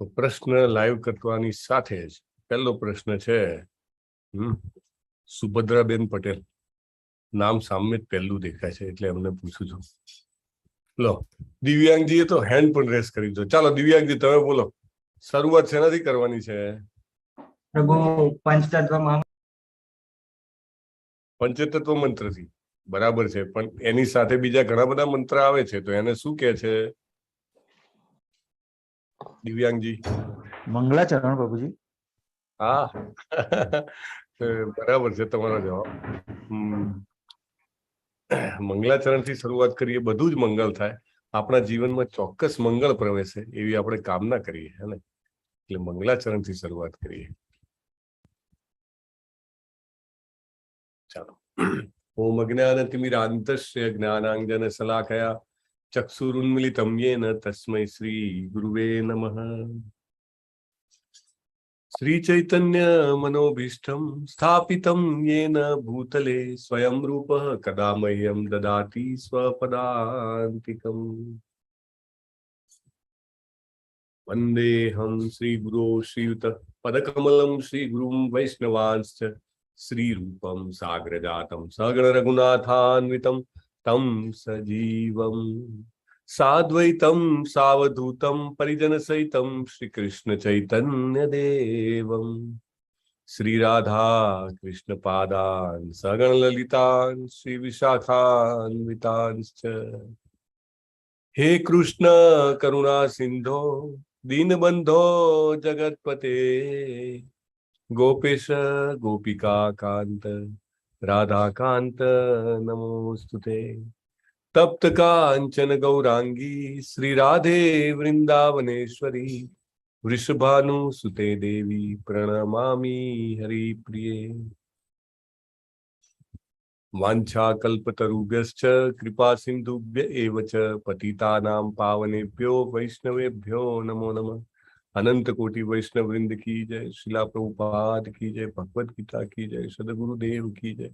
તો પ્રશ્ન લાઈવ કરવાની સાથે જ પહેલો પ્રશ્ન છે સુભદ્રાબેન પટેલ, નામ સામે પહેલું દેખાય છે એટલે એમને પૂછું છું. લો, દિવ્યાંગજીએ તો હેન્ડ પણ રેસ કરી દો. ચાલો દિવ્યાંગજી તમે બોલો, શરૂઆત શેનાથી કરવાની છે? પંચતત્વ મંત્રથી. બરાબર છે, પણ એની સાથે બીજા ઘણા બધા મંત્ર આવે છે, તો એને શું કે છે દિવ્યાંગજી? મંગલાચરણ પ્રભુજી. હા બરાબર છે તમારો જવાબ. મંગલાચરણ થી શરૂઆત કરીએ, બધું જ મંગળ થાય, આપણા જીવનમાં ચોક્કસ મંગળ પ્રવેશે એવી આપણે કામના કરીએ, હે ને? એટલે મંગલાચરણ થી શરૂઆત કરીએ. ચાલો. ઓમ અજ્ઞાનતિમિરાંતસ્ય જ્ઞાનાંજન શલાકયા ચક્ષુરુન્મિલિતમ યેન તસ્મૈ શ્રી ગુરુવે નમઃ. શ્રી ચૈતન્ય મનોભીષ્ટમ સ્થાપિતમ યેન ભૂતલે સ્વયં રૂપઃ કદા મહ્યં દદાતિ સ્વપદાન્તિકમ. વંદેહમ શ્રી ગુરો શ્રીયુત પદકમલમ શ્રી ગુરુમ વૈષ્ણવાંશ્ચ શ્રી રૂપમ સાગ્રજાતમ સગણ રઘુનાથાન્વિતમ તમ સજીવમ સાદ્વૈતમ સાવધૂતમ પરિજન સહિતમ શ્રી કૃષ્ણ ચૈતન્ય દેવમ શ્રી રાધા કૃષ્ણ પાદાન સગણ લલિતાન શ્રી વિશાખાન્વિતાંશ્ચ. હે કૃષ્ણ કરુણા સિંધો દીનબંધો જગતપતે ગોપેશ ગોપિકા કાંત રાધાકાંત નમોસ્તુતે. તપ્ત કાંચન ગૌરાંગી શ્રી રાધે વૃંદાવનેશ્વરી વૃષભાનુસુતે દેવી પ્રણમામી હરિપ્રિયે. વાંછાકલ્પતરુભ્યશ્ચ કૃપા સિંધુભ્ય એવ ચ પતિતાનાં પાવનેભ્યો વૈષ્ણવેભ્યો નમો નમઃ. अनंत कोटि वैष्णव वृंद की जय. शिला प्रभुपाद की जय. भगवत गीता की जय. सदगुरुदेव की जय.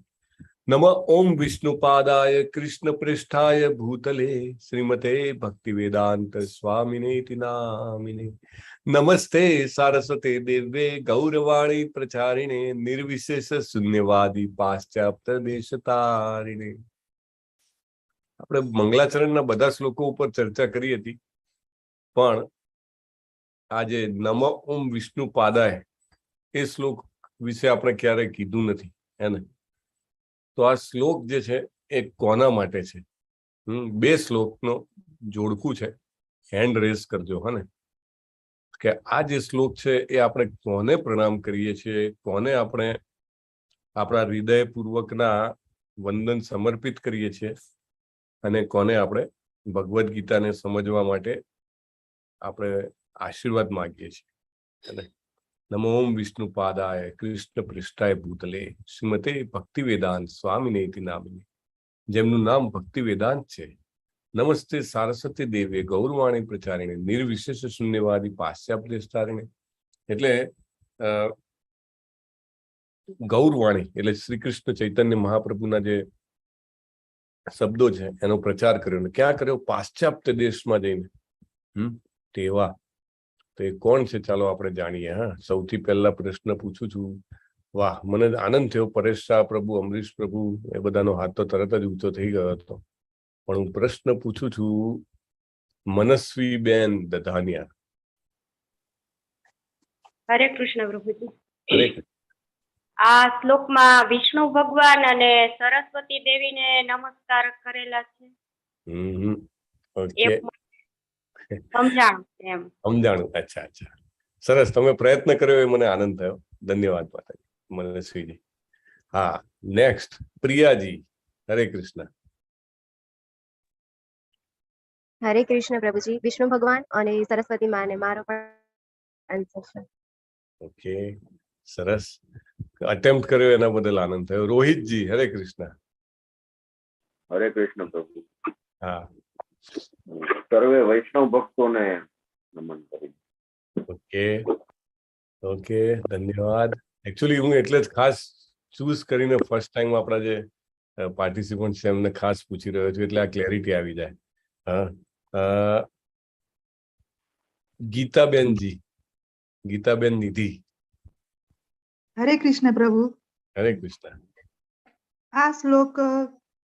नमः ओम विष्णुपादाय कृष्ण पृष्ठाय भूतले श्रीमते भक्ति वेदांत स्वामिने नामिने. नमस्ते सारस्वते देव्ये गौरवाणी प्रचारिणे निर्विशेष शून्यवादी पाश्चात्य देशतारिणे. આપણે મંગલાચરણના બધા શ્લોકો ઉપર ચર્ચા કરી હતી, પણ આજે નમ ઓમ વિષ્ણુ પાદાય એ શ્લોક વિશે આપણે ક્યારેય કીધું નથી, હે ને? તો આ શ્લોક જે છે એ કોના માટે છે? બે શ્લોકનો જોડકું છે. હેન્ડ રેસ કરજો, હે ને? કે આ જે શ્લોક છે એ આપણે કોને પ્રણામ કરીએ છીએ, કોને આપણે આપણા હૃદયપૂર્વકના વંદન સમર્પિત કરીએ છીએ, અને કોને આપણે ભગવદ્ ગીતાને સમજવા માટે આપણે આશીર્વાદ માંગીએ છીએ. નમો ઓમ વિષ્ણુ પાદાય કૃષ્ણ પૃષ્ઠાય ભૂતલે શ્રીમતે ભક્તિ વેદાંત સ્વામિને નામિને. જેમનું નામ ભક્તિ વેદાંત છે. નમસ્તે સારસ્વતી દેવે ગૌરવાણી પ્રચારિણે નિર્વિશેષ શૂન્યવાદી પાશ્ચાત્યસ્તારિણે. એટલે ગૌરવાણી એટલે શ્રી કૃષ્ણ ચૈતન્ય મહાપ્રભુના જે શબ્દો છે એનો પ્રચાર કર્યો. ને ક્યાં કર્યો? પાશ્ચાત્ય દેશમાં જઈને. તેવા તો એ કોણ છે? ચાલો આપણે જાણીએ. હા, સૌથી પહેલા પ્રશ્ન પૂછું છું. વાહ, મને આનંદ થયો. પરેશ શાહ પ્રભુ, અમરીશ પ્રભુ, એ બધાનો હાથ તો તરત જ ઊંચો થઈ ગયો હતો. પણ હું પ્રશ્ન પૂછું છું મનસ્વી બેન દધાનિયા. હરે કૃષ્ણ પ્રભુજી. હરે. આ શ્લોકમાં વિષ્ણુ ભગવાન અને સરસ્વતી દેવીને નમસ્કાર કરેલા છે. ઓકે, સમજાણું. અચ્છા અચ્છા, સરસ. તમે પ્રયત્ન કર્યો એ મને આનંદ થયો. ધન્યવાદ માતાજી, મનસ્વીજી. હા, નેક્સ્ટ પ્રિયાજી. હરે કૃષ્ણ. હરે કૃષ્ણ પ્રભુજી. વિષ્ણુ ભગવાન અને સરસ્વતી માને મારો પણ આન્સર છે. ઓકે, સરસ. અટેમ્પ્ટ કર્યો એના બદલ આનંદ થયો. રોહિતજી. હરે કૃષ્ણ. હરે કૃષ્ણ પ્રભુ. હા, સર્વે વૈષ્ણવ ભક્તોને નમન કરી. ઓકે ઓકે, ધન્યવાદ. એકચ્યુઅલી હું એટલે જ ખાસ ચૂઝ કરીને ફર્સ્ટ ટાઈમ આપણા જે પાર્ટિસિપન્ટ છે એમને ખાસ પૂછી રહ્યો છું, એટલે આ ક્લેરિટી આવી જાય. હા, ગીતાબેનજી. ગીતાબેન નિધિ. હરે કૃષ્ણ પ્રભુ. હરે કૃષ્ણ. આ શ્લોક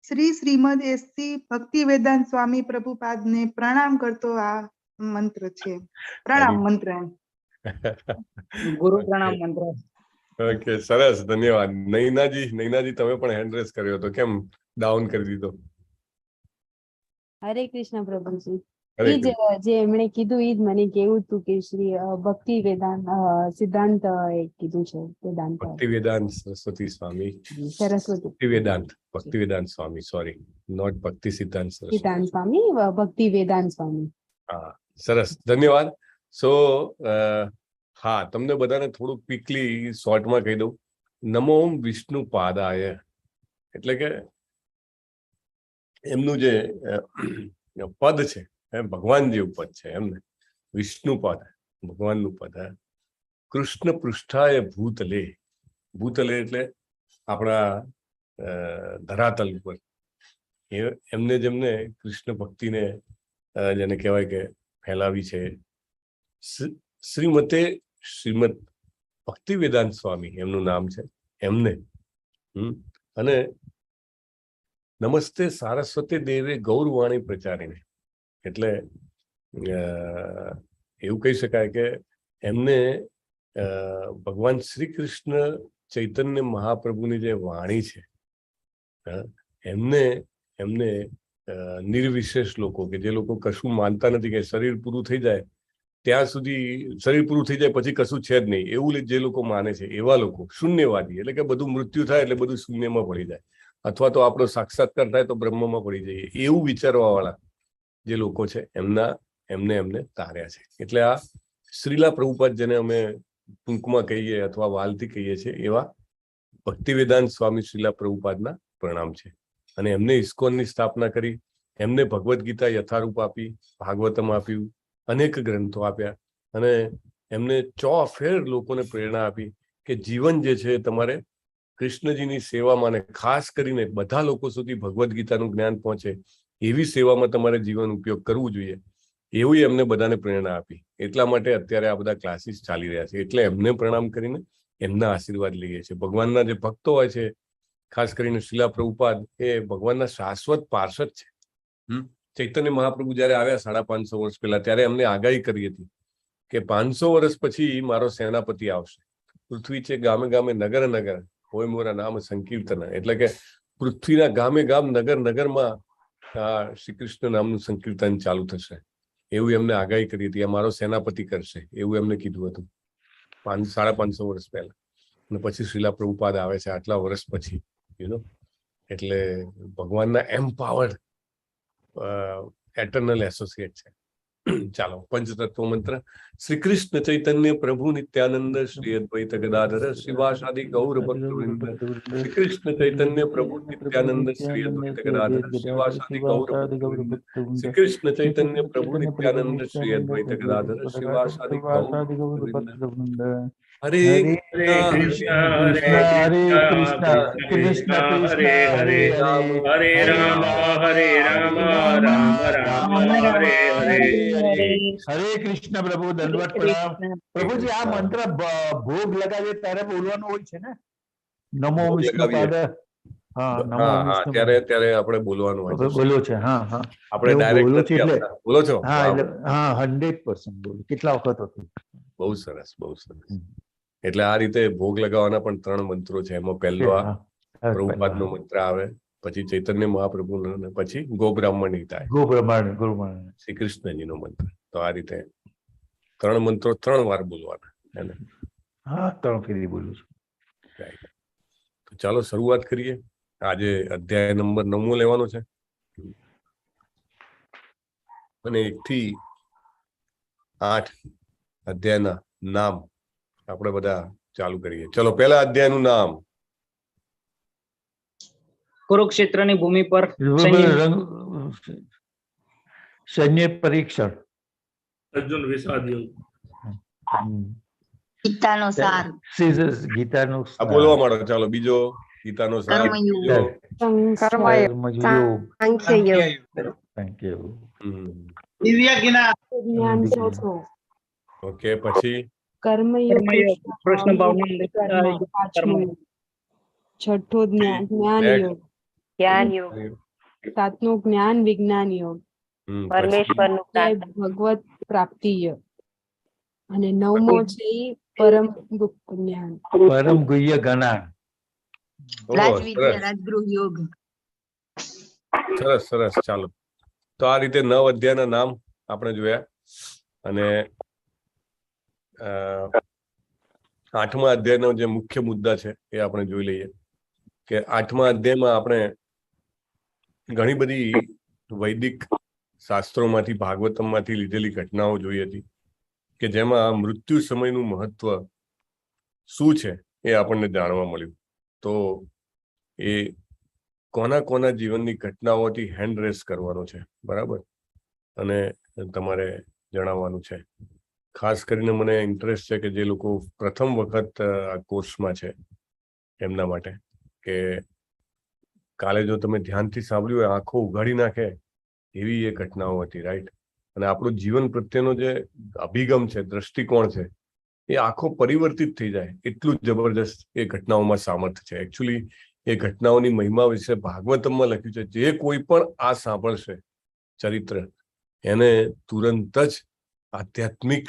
શ્રી શ્રીમદ એસસી ભક્તિ વેદાંત સ્વામી પ્રભુપાદને પ્રણામ કરતો આ મંત્ર છે. પ્રણામ મંત્ર એમ. ગુરુ પ્રણામ મંત્ર. ઓકે, સરસ, ધન્યવાદ. નૈનાજી તમે પણ હેન્ડ રેસ કર્યો હતો, કેમ ડાઉન કરી દીધો? હરે કૃષ્ણ પ્રભુજી. હરે ઈ જ જે એમણે કીધું ઈ જ મને કેવું હતું કે શ્રી ભક્તિ વેદાંત સિદ્ધાંત એ કીધું છે. વેદાંત ભક્તિ વેદાંત સરસ્વતી સ્વામી. સરસ્વતી ભક્તિ વેદાંત સ્વામી, સોરી, નોટ ભક્તિ સિદ્ધાંત સરસ્વતી. સિદ્ધાંત સ્વામી, ભક્તિ વેદાંત સ્વામી. હા, સરસ, ધન્યવાદ. સો હા, તમને બધાને થોડું ક્વિકલી શોર્ટમાં કહી દઉં. નમો વિષ્ણુ પાદાય એટલે કે એમનું જે પદ છે, ભગવાન જેવું પદ છે એમને, વિષ્ણુ પદ, ભગવાનનું પદ. કૃષ્ણ પૃષ્ઠાય ભૂતલે. ભૂતલે એટલે આપણા ધરાતલ ઉપર એમને જેમને કૃષ્ણ ભક્તિને જેને કહેવાય કે ફેલાવી છે, શ્રીમદ ભક્તિ વેદાંત સ્વામી એમનું નામ છે એમને. અને નમસ્તે સારસ્વતી દેવે ગૌરવાણી પ્રચારીને એટલે એવું કહી શકાય કે એમને ભગવાન શ્રી કૃષ્ણ ચૈતન્ય મહાપ્રભુની જે વાણી છે એમને નિર્વિશેષ લોકો કે જે લોકો કશું માનતા નથી, કે શરીર પૂરું થઈ જાય ત્યાં સુધી, શરીર પૂરું થઈ જાય પછી કશું છે જ નહીં એવું જે લોકો માને છે, એવા લોકો શૂન્યવાદી, એટલે કે બધું મૃત્યુ થાય એટલે બધું શૂન્યમાં પડી જાય, અથવા તો આપણો સાક્ષાત્કાર થાય તો બ્રહ્મમાં પડી જઈએ, એવું વિચારવા વાળા જે લોકો છે એમને તાર્યા છે. એટલે આ શ્રીલા પ્રભુપાદ જેને અમે ટૂંકમાં કહીએ અથવા વાલથી કહીએ છીએ, એવા ભક્તિ વેદાંત સ્વામી શ્રીલા પ્રભુપાદના પ્રણામ છે. અને એમને ઇસ્કોનની સ્થાપના કરી, એમને ભગવદ્ ગીતા યથારૂપ આપી, ભાગવતમ આપ્યું, અનેક ગ્રંથો આપ્યા, અને એમને ચોફેર લોકોને પ્રેરણા આપી કે જીવન જે છે તમારે કૃષ્ણજીની સેવામાં, ખાસ કરીને બધા લોકો સુધી ભગવદ્ ગીતાનું જ્ઞાન પહોંચે એવી સેવામાં તમારે જીવન ઉપયોગ કરવું જોઈએ, એવું એમને બધાને પ્રેરણા આપી. એટલા માટે અત્યારે આ બધા ક્લાસીસ ચાલી રહ્યા છે. એટલે એમને પ્રણામ કરીને એમના આશીર્વાદ લઈએ છીએ. ભગવાનના જે ભક્તો હોય છે, ખાસ કરીને શ્રીલા પ્રભુપાદ એ ભગવાનના શાશ્વત પાર્ષદ છે. ચૈતન્ય મહાપ્રભુ જયારે આવ્યા 550 વર્ષ પહેલા, ત્યારે એમને આગાહી કરી હતી કે 500 વર્ષ પછી મારો સેનાપતિ આવશે. પૃથ્વી છે ગામે ગામે નગર નગર હોય મોરા નામ સંકીર્તન, એટલે કે પૃથ્વીના ગામે ગામ નગર નગરમાં શ્રી કૃષ્ણ નામનું સંકીર્તન ચાલુ થશે, એવું એમને આગાહી કરી હતી. મારો સેનાપતિ કરશે એવું એમને કીધું હતું 550 વર્ષ પહેલા. અને પછી શ્રીલા પ્રભુપાદ આવે છે આટલા વર્ષ પછી, એટલે ભગવાનના એમ્પાવર્ડ એટર્નલ એસોસિએટ છે. ચાલો, પંચતત્વ મંત્ર. શ્રી કૃષ્ણ ચૈતન્ય પ્રભુ નિત્યાનંદ શ્રી અદ્વૈત ગદાધર શ્રીવાસાદિ ગૌર ભક્તવૃંદ. શ્રી કૃષ્ણ ચૈતન્ય પ્રભુ નિત્યાનંદ શ્રી અદ્વૈત ગદાધર શ્રીવાસાદિ ગૌર ભક્તવૃંદ. શ્રી કૃષ્ણ ચૈતન્ય પ્રભુ નિત્યાનંદ શ્રી અદ્વૈત ગદાધર શ્રીવાસાદિ ગૌર ભક્તવૃંદ. હરે કૃષ્ણ કૃષ્ણ હરે હરે હરે રામ હરે રામ રામ રામ હરે હરે. હરે કૃષ્ણ પ્રભુ, દંડવત પ્રણામ. પ્રભુજી, આ મંત્ર ભોગ લગાવે ત્યારે બોલવાનું હોય છે ને? નમો વિષ્ણુ પાદ. હા, નમો વિષ્ણુ. ત્યારે આપણે બોલવાનું હોય છે. બોલો છે. હા, આપણે ડાયરેક્ટ એટલે બોલો છો. હા, 100% બોલો. કેટલા વખત હતું? બહુ સરસ, બહુ સરસ. એટલે આ રીતે ભોગ લગાવવાના પણ 3 મંત્રો છે. એમાં પહેલો આ પ્રભુપાદનો મંત્ર આવે, પછી ચૈતન્ય મહાપ્રભુનો, અને પછી ગોબ્રાહ્મણ હિતાય, ગોબ્રાહ્મણ શ્રી કૃષ્ણજીનો મંત્ર. તો આ રીતે 3 મંત્રો 3 વાર બોલવાના. હા, 3 ફેરી બોલું છું. તો ચાલો શરૂઆત કરીએ. આજે અધ્યાય નંબર 9 લેવાનો છે, અને 1 થી 8 અધ્યાયના નામ આપણે બધા ચાલુ કરીએ. ચલો, પહેલા અધ્યાયનું નામ. કુરુક્ષેત્રની ભૂમિ પર સૈન્ય પરીક્ષણ. અર્જુન વિષાદ યોગ. ગીતાનો સાર. ગીતાનો આ બોલવા માંડો. ચાલો, બીજો ગીતાનો સાર. ઓકે, પછી કર્મયોગ કૃષ્ણ ભાવના કર્મ, પાંચમો યોગ. છઠ્ઠો જ્ઞાન Next. યોગ. જ્ઞાન યોગ, સાતમો જ્ઞાન વિજ્ઞાન યોગ. પછી પરમેશ્વરનું પ્રાર્થના, ભગવત પ્રાપ્તિ યોગ. અને નવમો છે ઈ પરમ ગુપ્ત જ્ઞાન. પરમ ગુહ્ય જ્ઞાન. ઓહો, સરસ સરસ. ચાલો, તો આ રીતે 9 અધ્યાયના નામ આપણે જોયા. અને 8મા અધ્યાયનો જે મુખ્ય મુદ્દા છે એ આપણે જોઈ લઈએ કે 8મા અધ્યાયમાં આપણે ઘણી બધી વૈદિક શાસ્ત્રોમાંથી, ભાગવતમમાંથી લીધેલી ઘટનાઓ જોઈ હતી કે જેમાં મૃત્યુ સમયનું મહત્વ શું છે એ આપણને જાણવા મળ્યું. તો એ કોના કોના જીવનની ઘટનાઓથી હેન્ડ રેસ કરવાનો છે, બરાબર, અને તમારે જણાવવાનું છે. ખાસ કરીને મને ઇન્ટરેસ્ટ છે કે જે લોકો પ્રથમ વખત આ કોર્સમાં છે એમના માટે, કે કાલે જો તમે ધ્યાનથી સાંભળ્યું હોય, આંખો ઉઘાડી નાખે એવી એ ઘટનાઓ હતી, રાઈટ. અને આપણું જીવન પ્રત્યેનો જે અભિગમ છે, દ્રષ્ટિકોણ છે, એ આખો પરિવર્તિત થઈ જાય એટલું જ જબરજસ્ત એ ઘટનાઓમાં સામર્થ્ય છે. એકચ્યુઅલી એ ઘટનાઓની મહિમા વિશે ભાગવતમમાં લખ્યું છે, જે કોઈ પણ આ સાંભળશે ચરિત્ર, એને તુરંત જ આધ્યાત્મિક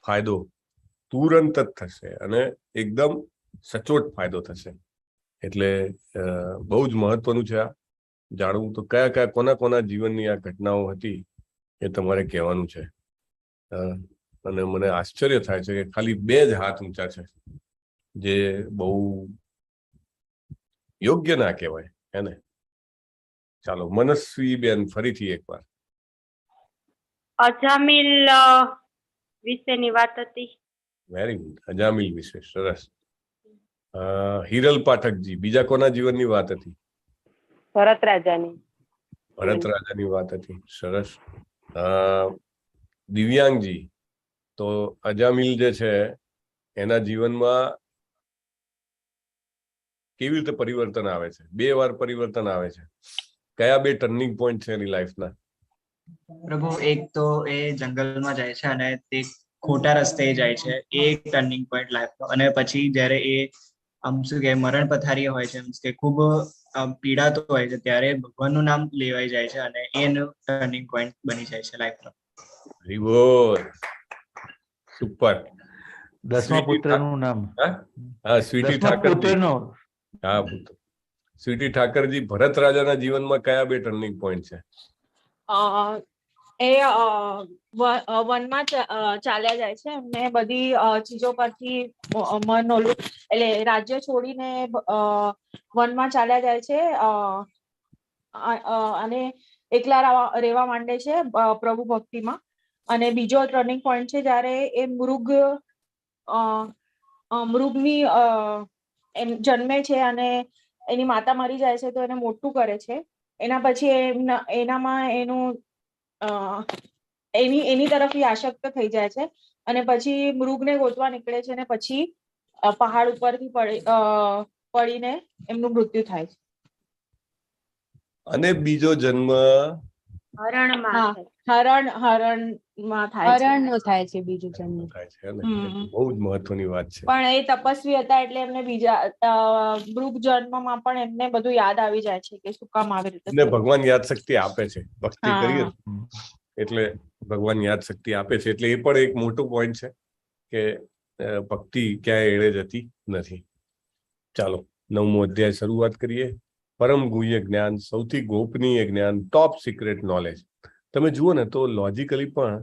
ફાયદો તુરંત જ થશે અને એકદમ સચોટ ફાયદો થશે. એટલે બહુ જ મહત્વનું છે આ જાણવું. તો કયા કયા કોના કોના જીવનની આ ઘટનાઓ હતી એ તમારે કહેવાનું છે. અને મને આશ્ચર્ય થાય છે કે ખાલી 2 જ હાથ ઊંચા છે, જે બહુ યોગ્ય ના કહેવાય, હે ને? ચાલો, મનસ્વી બેન ફરીથી એકવાર. અજામિલ વિશેની વાત હતી. વેરી ગુડ, અજામિલ વિશે, સરસ. હિરલ પાઠકજી, બીજા કોના જીવનની વાત હતી? ભરત રાજાની. ભરત રાજાની વાત હતી, સરસ. દિવ્યાંગજી, તો અજામિલ જે છે એના જીવનમાં કેવી રીતે પરિવર્તન આવે છે? 2 વાર પરિવર્તન આવે છે. કયા 2 ટર્નિંગ પોઈન્ટ છે એની લાઈફના? પ્રભુ, એક તો એ જંગલમાં જાય છે અને તે ખોટા રસ્તે જાય છે, એ એક ટર્નિંગ પોઈન્ટ લાઈફનો. અને પછી જ્યારે એ શું કે મરણ પથારી હોય છે, કે ખૂબ પીડાતો હોય છે, ત્યારે ભગવાનનું નામ લેવાઈ જાય છે અને એનું ટર્નિંગ પોઈન્ટ બની જાય છે લાઈફનો. Very good, super. 10મા પુત્રનું નામ. હા, સ્વીટી ઠાકર. હા, સ્વીટી ઠાકરજી, ભરત રાજાના જીવનમાં કયા 2 ટર્નિંગ પોઈન્ટ છે? એ વનમાં ચાલ્યા જાય છે, એમને બધી ચીજો પરથી મન ઓલું, એટલે રાજ્ય છોડીને વનમાં ચાલ્યા જાય છે અને એકલા રહેવા માંડે છે પ્રભુ ભક્તિમાં. અને બીજો ટર્નિંગ પોઈન્ટ છે જ્યારે એ મૃગની એમ જન્મે છે અને એની માતા મરી જાય છે, તો એને મોટું કરે છે. એના પછી એનામાં એની તરફ આસક્ત થઈ જાય છે અને પછી મૃગને ગોતવા નીકળે છે અને પછી પહાડ ઉપરથી પડીને એમનું મૃત્યુ થાય છે. અને બીજો જન્મ હરણમાં થાય છે બીજો જન્મ. બહુ જ મહત્વની વાત છે. પણ એ તપસ્વી હતા એટલે એમને બીજા મૃગ જન્મમાં પણ એમને બધું યાદ આવી જાય છે કે શું કામ આવી રીતે. ભગવાન યાદ શક્તિ આપે છે, ભક્તિ કરીએ એટલે ભગવાન યાદ શક્તિ આપે છે. એટલે એ પણ એક મોટો પોઈન્ટ છે કે ભક્તિ ક્યાંય એળે જતી નથી. ચાલો, 9મો અધ્યાય શરૂઆત કરીએ. પરમ ગુહ્ય જ્ઞાન, સૌથી ગોપનીય જ્ઞાન, ટોપ સિક્રેટ નોલેજ. તમે જુઓ ને તો લોજિકલી પણ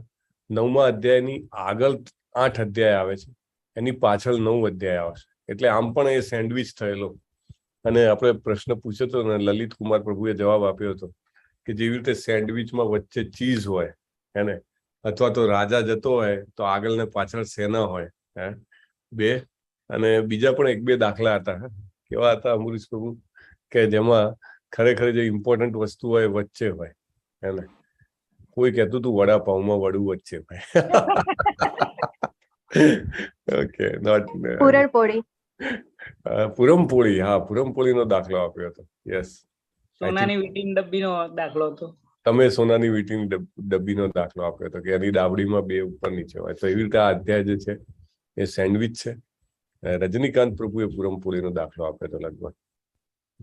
9મા અધ્યાયની આગળ 8 અધ્યાય આવે છે, એની પાછળ 9 અધ્યાય આવશે. એટલે આમ પણ એ સેન્ડવિચ થયેલો. અને આપણે પ્રશ્ન પૂછ્યો હતો ને, લલિત કુમાર પ્રભુએ જવાબ આપ્યો હતો કે જેવી રીતે સેન્ડવિચમાં વચ્ચે ચીઝ હોય, હે ને, અથવા તો રાજા જતો હોય તો આગળ ને પાછળ સેના હોય, હે, 2. અને બીજા પણ 1-2 દાખલા હતા. કેવા હતા અમરીશ પ્રભુ? કે જેમાં ખરેખર જે ઇમ્પોર્ટન્ટ વસ્તુ હોય વચ્ચે હોય, હે ને. કોઈ કહેતું હતું વડાપાઉંમાં વડું વચ્ચે હોય. ઓકે, નોટ પૂરણપોળી. પૂરમપોળી. હા, પૂરમપોળીનો દાખલો આપ્યો હતો. યસ, સોનાની વીંટીની ડબ્બીનો દાખલો હતો. તમે સોનાની વીંટીની ડબ્બીનો દાખલો આપ્યો હતો કે એની ડાબડીમાં 2 ઉપર નીચે હોય. તો એવી રીતે આ અધ્યાય જે છે એ સેન્ડવિચ છે. રજનીકાંત પ્રભુએ પૂરમપોળીનો દાખલો આપ્યો હતો લગભગ.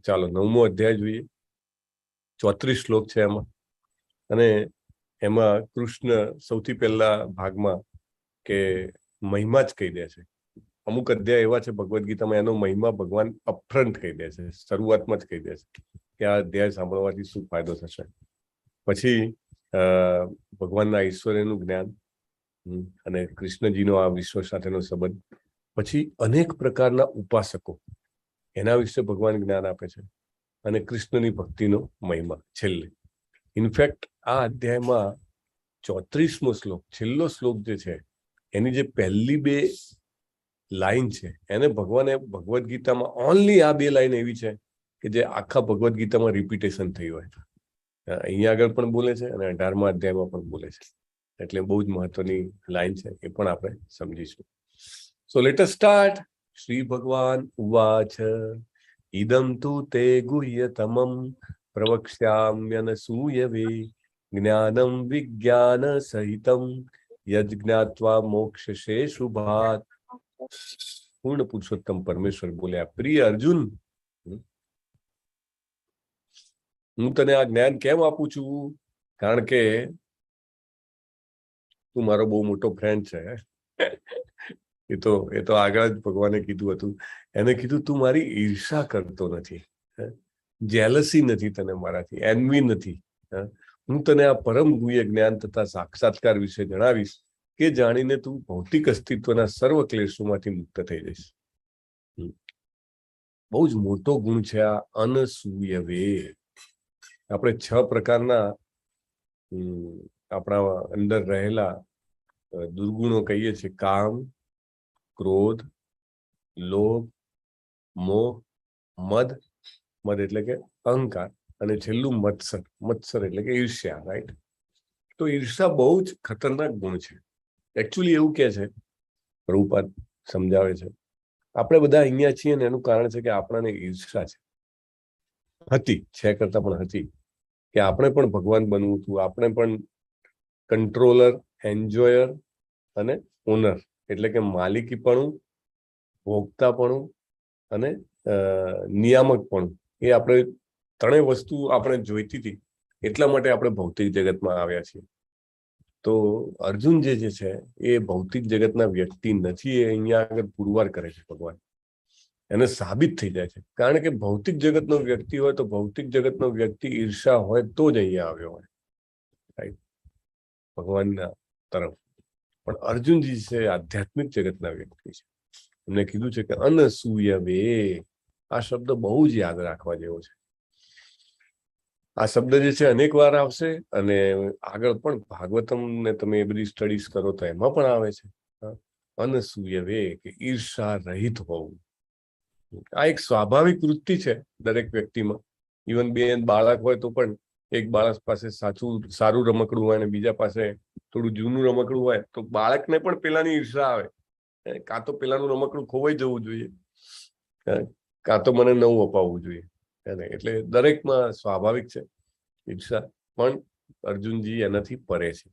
ચાલો 9મો અધ્યાય જોઈએ. 34 શ્લોક છે એમાં, અને એમાં કૃષ્ણ સૌથી પહેલા ભાગમાં કે મહિમા જ કહી દે છે. અમુક અધ્યાય એવા છે ભગવદ્ ગીતામાં એનો મહિમા ભગવાન અપફ્રન્ટ કહી દે છે, શરૂઆતમાં જ કહી દે છે કે આ અધ્યાય સાંભળવાથી શું ફાયદો થશે. પછી ભગવાનના ઐશ્વર્યનું જ્ઞાન અને કૃષ્ણજીનો આ વિશ્વ સાથેનો સંબંધ, પછી અનેક પ્રકારના ઉપાસકો એના વિશે ભગવાન જ્ઞાન આપે છે, અને કૃષ્ણની ભક્તિનો મહિમા છેલ્લે. ઇનફેક્ટ આ અધ્યાયમાં 34મો શ્લોક, છેલ્લો શ્લોક જે છે, એની જે પહેલી 2 લાઈન છે એને ભગવાને ભગવદ્ ગીતામાં ઓનલી આ 2 લાઈન એવી છે કે જે આખા ભગવદ્ ગીતામાં રિપીટેશન થઈ હોય. અહીંયા આગળ પણ બોલે છે અને 18મા અધ્યાયમાં પણ બોલે છે. એટલે બહુ જ મહત્વની લાઈન છે, એ પણ આપણે સમજીશું. So let us start. Shri ભગવાન ઉવાચ ઇદમ તુ તે ગુહ્યતમં પ્રવક્ષ્યામ્યનસૂયવે જ્ઞાનમ વિજ્ઞાન સહિતમ યજ્ જ્ઞાત્વા મોક્ષશે શુભાત. પૂર્ણ પુરુષોત્તમ પરમેશ્વર બોલ્યા, પ્રિય અર્જુન, હું તને આ જ્ઞાન કેમ આપું છું? કારણ કે તું મારો બહુ મોટો ફ્રેન્ડ છે. એ તો આગળ જ ભગવાને કીધું હતું. એને કીધું તું મારી ઈર્ષા કરતો નથી, જેલસી નથી તને મારાથી, એન્વી નથી. હું તને આ પરમ ગુહ્ય જ્ઞાન તથા સાક્ષાત્કાર વિશે જણાવીશ કે જાણીને તું ભૌતિક અસ્તિત્વના સર્વ ક્લેશોમાંથી મુક્ત થઈ જઈશ. બહુ જ મોટો ગુણ છે આ અનસૂયવે. આપણે 6 પ્રકારના આપણા અંદર રહેલા દુર્ગુણો કહીએ છીએ: કામ, ક્રોધ, લોભ, મોહ, મદ, મદ એટલે કે અહંકાર, અને છેલ્લું મત્સર, મત્સર એટલે કે ઈર્ષ્યા. રાઈટ? તો ઈર્ષા બહુ જ ખતરનાક ગુણ છે. એકચ્યુઅલી એવું કે છે, પ્રભુપાદ સમજાવે છે, આપણે બધા અહીંયા છીએ ને એનું કારણ છે કે આપણાને ઈર્ષા છે કરતા પણ હતી કે આપણે પણ ભગવાન બનવું હતું, આપણે પણ કંટ્રોલર, એન્જોયર અને ઓનર એટલે કે માલિકીપણું, ભોગતાપણું અને નિયામકપણું, એ આપણે 3 વસ્તુ આપણે જોઈતી હતી. એટલા માટે આપણે ભૌતિક જગતમાં આવ્યા છીએ. તો અર્જુન જે છે એ ભૌતિક જગતના વ્યક્તિ નથી. એ અહીંયા આગળ પુરવાર કરે છે ભગવાન, એને સાબિત થઈ જાય છે. કારણ કે ભૌતિક જગતનો વ્યક્તિ હોય તો ભૌતિક જગતનો વ્યક્તિ ઈર્ષા હોય તો જ અહીંયા આવ્યો હોય, રાઈટ, ભગવાનના તરફ. પણ અર્જુનજી છે આધ્યાત્મિક જગતના વ્યક્તિ છે. એમને કીધું છે કે અનસૂયવે. આ શબ્દ બહુ જ યાદ રાખવા જેવો છે. આ શબ્દ જે છે અનેક વાર આવશે, અને આગળ પણ ભાગવતમ ને તમે એ બધી સ્ટડીઝ કરો તો એમાં પણ આવે છે. અનસૂયવે કે ઈર્ષા રહિત હોવું. આ એક સ્વાભાવિક વૃત્તિ છે દરેક વ્યક્તિમાં. ઇવન 2 બાળક હોય તો પણ એક બાળક પાસે સારું રમકડું હોય અને બીજા પાસે થોડું જૂનું રમકડું હોય તો બાળકને પણ પેલાની ઈર્ષા આવે. કાં તો પેલાનું રમકડું ખોવાઈ જવું જોઈએ, કાં તો મને નવું અપાવવું જોઈએ. એટલે દરેકમાં સ્વાભાવિક છે ઈર્ષા, પણ અર્જુનજી એનાથી પરે છે.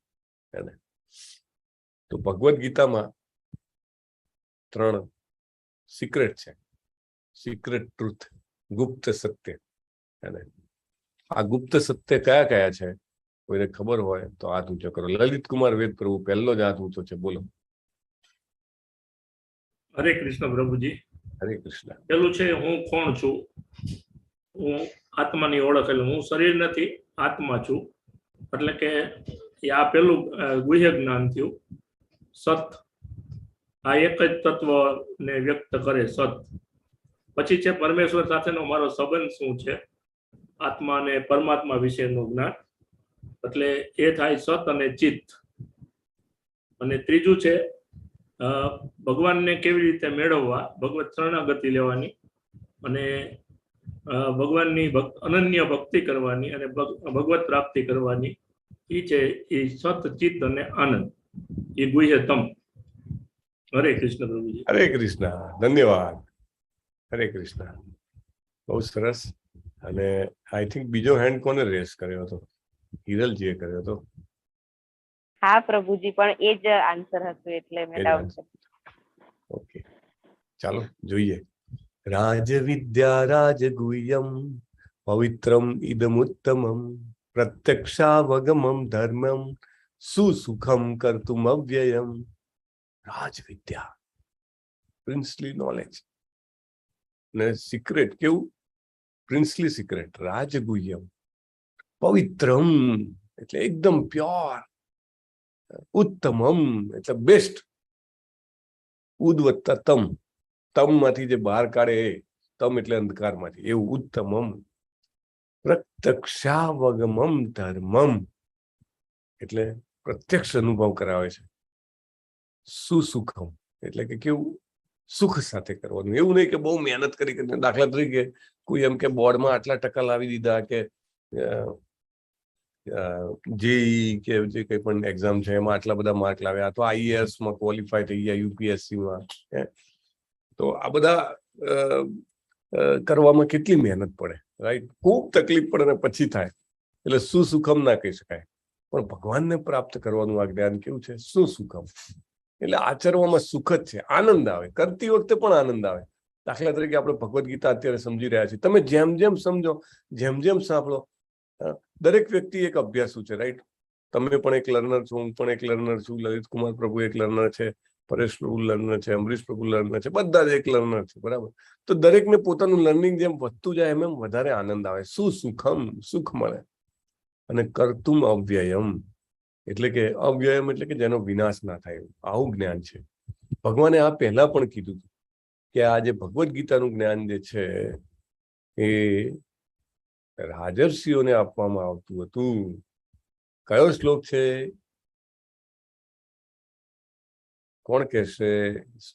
તો ભગવદ્ ગીતામાં 3 સિક્રેટ છે. સિક્રેટ ટ્રુથ, ગુપ્ત સત્ય. આ ગુપ્ત સત્ય કયા કયા છે? કોઈને ખબર હોય તો હાથ ઊંચો કરો. લલિત કુમાર વેદ પ્રભુ પહેલો જ હાથ ઊંચો છે, બોલો. હરે કૃષ્ણ પ્રભુજી. હરે કૃષ્ણ. પેલું છે હું કોણ છું? હું આત્માની ઓળખ. એટલે હું શરીર નથી, આત્મા છું. એટલે કે આ પેલું ગુહ્ય જ્ઞાન થયું. સત, આ એક જ તત્વને વ્યક્ત કરે, સત. પછી છે પરમેશ્વર સાથેનો મારો સંબંધ શું છે, આત્મા અને પરમાત્મા વિશેનું જ્ઞાન. એટલે એ થાય સત અને ચિત્ત. અને ત્રીજું છે ભગવાનને કેવી રીતે મેળવવા, ભગવત શરણાગતિ લેવાની અને ભગવાનની અનન્ય ભક્તિ કરવાની અને ભગવત પ્રાપ્તિ કરવાની. એ છે એ સત, ચિત્ત અને આનંદ, એ ગુહ્યતમ. હરે કૃષ્ણ પ્રભુજી. હરે કૃષ્ણ. ધન્યવાદ. હરે કૃષ્ણ. બહુ સરસ. અને આઈ થિંક બીજો હેન્ડ કોને રેસ કર્યો હતો? હિરલજીએ કર્યો હતો. હા પ્રભુજી, પણ એ જ આન્સર હતું એટલે મેં ડાઉટ. ઓકે, ચાલો જોઈએ. રાજવિદ્યા રાજગુહ્યમ પવિત્રમ ઇદમુત્તમમ પ્રત્યક્ષાવગમમ ધર્મમ સુસુખમ કર્તુમ અવ્યયમ. રાજવિદ્યા, પ્રિન્સલી નોલેજ ને સિક્રેટ, કેવું પ્રિન્સલી સિક્રેટ. રાજગુહ્યમ, પવિત્રમ એટલે એકદમ પ્યોર, ઉત્તમમ એટલે બેસ્ટ, ઉદ્વત્તા તમ, તમ માંથી જે બહાર કાઢે એ, તમ એટલે અંધકારમાંથી, એવું ઉત્તમમ. પ્રત્યક્ષાવગમમ ધર્મમ એટલે પ્રત્યક્ષ અનુભવ કરાવે છે. સુસુખમ એટલે કે કેવું, સુખ સાથે કરવાનું. એવું નહીં કે બહુ મહેનત કરી. દાખલા તરીકે કોઈ એમ કે બોર્ડમાં આટલા ટકા લાવી દીધા, કે જેઈ કે જે કંઈ પણ એક્ઝામ છે એમાં આટલા બધા માર્ક લાવ્યા, તો IAS માં ક્વોલિફાય થઈ ગયા, UPSC માં. તો આ બધા કરવામાં કેટલી મહેનત પડે, રાઈટ? ખૂબ તકલીફ પડે ને પછી થાય, એટલે સુસુખમ ના કહી શકાય. પણ ભગવાનને પ્રાપ્ત કરવાનું આ જ્ઞાન કેવું છે? સુસુખમ એટલે આચરવામાં સુખ જ છે, આનંદ આવે, કરતી વખતે પણ આનંદ આવે. દાખલા તરીકે આપણે ભગવદ્ ગીતા અત્યારે સમજી રહ્યા છીએ. તમે જેમ જેમ સમજો, જેમ જેમ સાંભળો, દરેક વ્યક્તિ એક અભ્યાસુ છે, રાઈટ? તમે પણ એક લર્નર છો, હું પણ એક લર્નર છું, લલિત કુમાર પ્રભુ એક લર્નર છે, પરેશ પ્રભુ લર્નર છે, અમરીશ પ્રભુ લર્નર છે, બધા જ એક લર્નર છે, બરાબર? તો દરેકને પોતાનું લર્નિંગ જેમ વધતું જાય એમ એમ વધારે આનંદ આવે, સુસુખમ, સુખ મળે. અને કર્તુમ અવ્યયમ એટલે કે અવ્યયમ એટલે કે જેનો વિનાશ ના થાય, આવું જ્ઞાન છે. ભગવાને આ પહેલા પણ કીધું હતું કે આ જે ભગવદ્ ગીતાનું જ્ઞાન જે છે એ રાજર્ષિઓને આપવામાં આવતું હતું. કયો શ્લોક છે? કોણ કહેશે?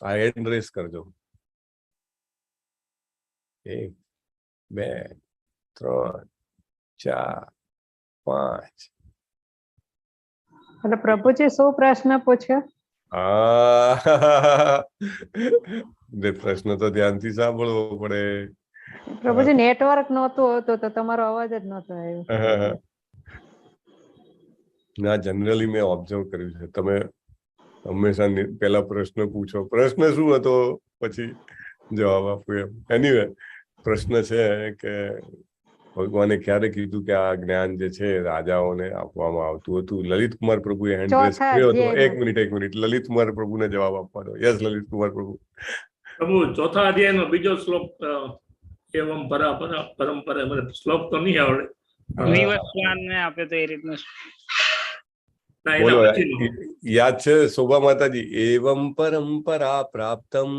હેન્ડ રેસ કરજો. 1 2 3 4 5. એટલે પ્રભુજી શું પ્રશ્ન પૂછ્યો? પ્રશ્ન તો ધ્યાનથી સાંભળવો પડે. પ્રભુજી નેટવર્ક નહોતું હોતું તો તમારો અવાજ જ નહોતો આવ્યો. ના, જનરલી મેં ઓબ્ઝર્વ કર્યું છે, તમે હંમેશા પહેલા પ્રશ્ન પૂછો. પ્રશ્ન શું હતો પછી જવાબ આપું એમ. એનીવે, પ્રશ્ન છે કે ભગવાને ક્યારે કીધું કે આ જ્ઞાન જે છે રાજાઓને આપવામાં આવતું હતું? લલિત કુમાર પ્રભુએ હેન્ડ રેઝ કર્યો હતો. એક મિનિટ, લલિત કુમાર પ્રભુને જવાબ આપવા દો. યસ, લલિત કુમાર પ્રભુ. પ્રભુ, ચોથા અધ્યાયનો બીજો શ્લોક, એવમ પરંપરા, મને શ્લોક તો નહીં આવડે. આપે તો એ રીતનું બોલો, યાદ છે શોભા માતાજી? એવમ પરંપરા પ્રાપ્તમ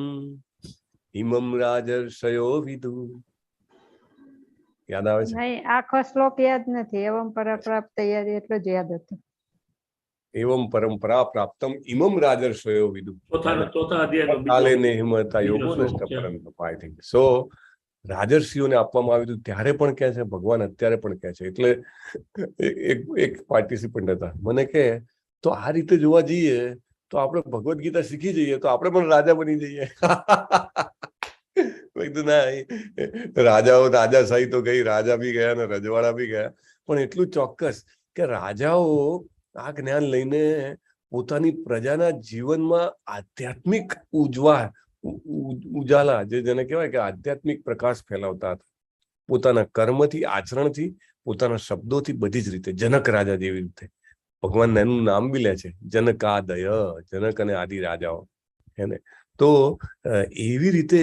ઇમમ રાજર્ષયો વિદુ. યાદ આવે છે? નહીં, આખો શ્લોક યાદ નથી. એવમ પરપ્રાપ્ત યાદ, એટલો જ યાદ હતો. એવમ પરંપરા પ્રાપ્તમ ઇમમ રાજર્ષયો વિદુ. ચોથા અધ્યાયનો કાલે નેહમતા યોગો નષ્ટ પરંતપ. આઈ થિંક સો રાજર્ષિઓને આપવામાં આવ્યું હતું ત્યારે પણ કહે છે, ભગવાન અત્યારે પણ કહે છે. એટલે એક પાર્ટિસિપન્ટ હતા, મને કહે તો આ રીતે જોવા જઈએ તો આપણે ભગવદ્ ગીતા શીખી જઈએ તો આપણે પણ રાજા બની જઈએ. ના, રાજાઓ રાજાશાહી તો ગઈ, રાજા બી ગયા ને રજવાડા બી ગયા, પણ એટલું ચોક્કસ કે રાજાઓ આ જ્ઞાન લઈને પોતાની પ્રજાના જીવનમાં આધ્યાત્મિક ઉજાલા, જેને કહેવાય કે આધ્યાત્મિક પ્રકાશ ફેલાવતા હતા. પોતાના કર્મથી, આચરણથી, પોતાના શબ્દોથી, બધી જ રીતે. જનક રાજા જેવી રીતે ભગવાન એનું નામ બી લે છે, જનકાદય, જનક અને આદિ રાજાઓ. એને તો એવી રીતે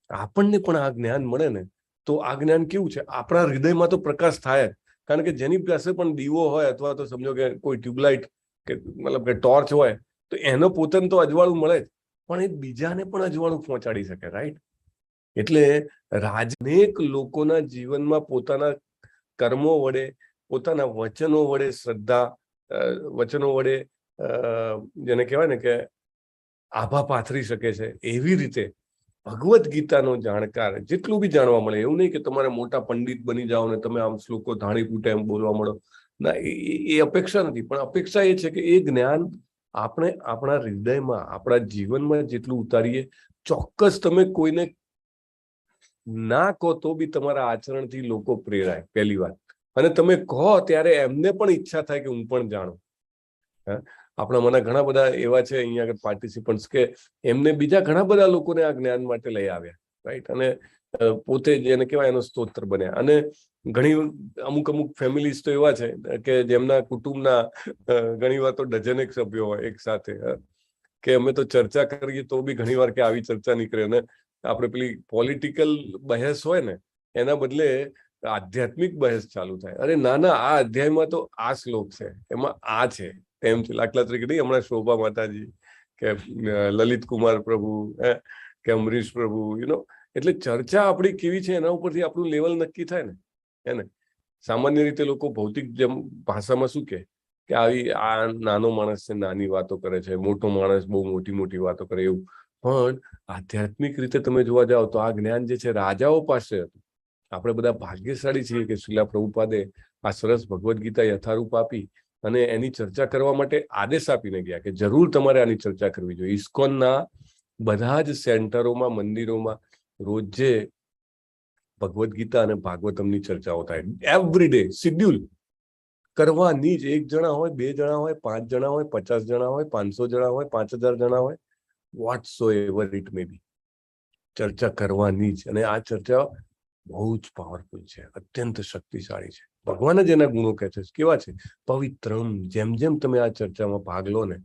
આપણને પણ આ જ્ઞાન મળે ને તો આ જ્ઞાન કેવું છે? આપણા હૃદયમાં તો પ્રકાશ થાય જ. કારણ કે જેની પાસે પણ દીવો હોય અથવા તો સમજો કે કોઈ ટ્યુબલાઇટ કે મતલબ કે ટોર્ચ હોય તો એનો પોતાને તો અજવાળું મળે જ, પણ એ બીજાને પણ અજવાળું પહોંચાડી શકે, રાઈટ? એટલે રાજનેક લોકોના જીવનમાં પોતાના કર્મો વડે, પોતાના વચનો વડે, શ્રદ્ધા વચનો વડે જેને કહેવાય ને કે આભા પાથરી શકે છે. એવી રીતે ભગવદ્ ગીતાનો જાણકાર જેટલું બી જાણવા મળે, એવું નહીં કે તમારે મોટા પંડિત બની જાઓ ને તમે આમ શ્લોકો ધાણી પૂટે એમ બોલવા મળો. ના, એ અપેક્ષા નથી. પણ અપેક્ષા એ છે કે એ જ્ઞાન આપણે આપણા હૃદયમાં, આપણા જીવનમાં જેટલું ઉતારીએ, ચોક્કસ તમે કોઈને ના કહો તો બી તમારા આચરણથી લોકો પ્રેરાય, પહેલી વાત. અને તમે કહો ત્યારે એમને પણ ઈચ્છા થાય કે હું પણ જાણું. આપણામાંના ઘણા બધા એવા છે અહીંયા આગળ પાર્ટિસિપન્ટ્સ કે એમને બીજા ઘણા બધા લોકોને આ જ્ઞાન માટે લઈ આવ્યા, રાઈટ, અને પોતે જેને કહેવાય એનો સ્તોત્ર બન્યા. અને ઘણી અમુક ફેમિલીઝ તો એવા છે કે જેમના કુટુંબના ઘણી વાર તો ડઝનેક સભ્યો હોય એક સાથે, કે અમે તો ચર્ચા કરીએ તો બી ઘણી વાર કે આવી ચર્ચા નીકળે, અને આપણે પેલી પોલિટિકલ બહેસ હોય ને એના બદલે આધ્યાત્મિક બહેસ ચાલુ થાય. અરે ના ના, આ અધ્યાયમાં તો આ શ્લોક છે, એમાં આ છે, એમ છે. દાખલા તરીકે નહીં, હમણાં શોભા માતાજી કે લલિત કુમાર પ્રભુ કે અમરીશ પ્રભુ, એટલે ચર્ચા આપણી કેવી છે એના ઉપરથી આપણું લેવલ નક્કી થાય ને. એને સામાન્ય રીતે લોકો ભૌતિક જેમ ભાષામાં શું કે આવી આ નાનો માણસ છે, નાની વાતો કરે છે, મોટો માણસ બહુ મોટી મોટી વાતો કરે, એવું. પણ આધ્યાત્મિક રીતે તમે જોવા જાઓ તો આ જ્ઞાન જે છે રાજાઓ પાસે હતું. આપણે બધા ભાગ્યશાળી છીએ કે શ્રીલા પ્રભુપાદે આ સરસ ભગવદ્ ગીતા યથારૂપ આપી અને એની ચર્ચા કરવા માટે આદેશ આપીને ગયા કે જરૂર તમારે આની ચર્ચા કરવી જોઈએ. ઇસ્કોનના બધા જ સેન્ટરોમાં, મંદિરોમાં રોજે ભગવદ્ ગીતા અને ભાગવતમની ચર્ચાઓ થાય, એવરી ડે શિડ્યુલ કરવાની જ. 1 જણા હોય, 2 જણા હોય, 5 જણા હોય, 50 જણા હોય, 500 જણા હોય, 5000 જણા હોય, whatsoever it may be, ચર્ચા કરવાની જ. અને આ ચર્ચા બહુ જ પાવરફુલ છે, અત્યંત શક્તિશાળી છે. ભગવાન જ એના ગુણો કહે છે, કેવા છે? પવિત્રમ. જેમ જેમ તમે આ ચર્ચામાં ભાગ લો ને,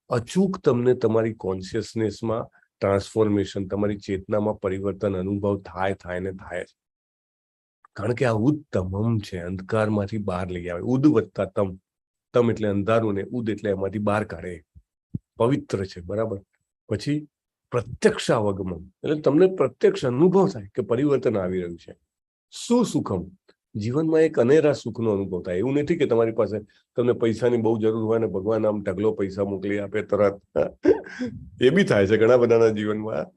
અચૂક તમને તમારી કોન્શિયસનેસમાં ટ્રાન્સફોર્મેશન, તમારી ચેતનામાં પરિવર્તન અનુભવ થાય ને થાય છે. કારણ કે આ ઉત્તમમ છે, અંધકારમાંથી બહાર લઈ આવે. ઉદ વત્તા તમ, તમ એટલે અંધારું ને ઉદ એટલે એમાંથી બહાર કાઢે, પવિત્ર છે, બરાબર. પછી પ્રત્યક્ષ અવગમન એટલે તમને પ્રત્યક્ષ અનુભવ થાય કે પરિવર્તન આવી રહ્યું છે. શું સુખમ, જીવનમાં એક અનેરા સુખનો અનુભવ થાય. એવું નથી કે તમારી પાસે તમને પૈસાની બહુ જરૂર હોય ને ભગવાન આમ ઢગલો પૈસા મોકલી આપે તરત. એ બી થાય છે ઘણા બધાના જીવનમાં.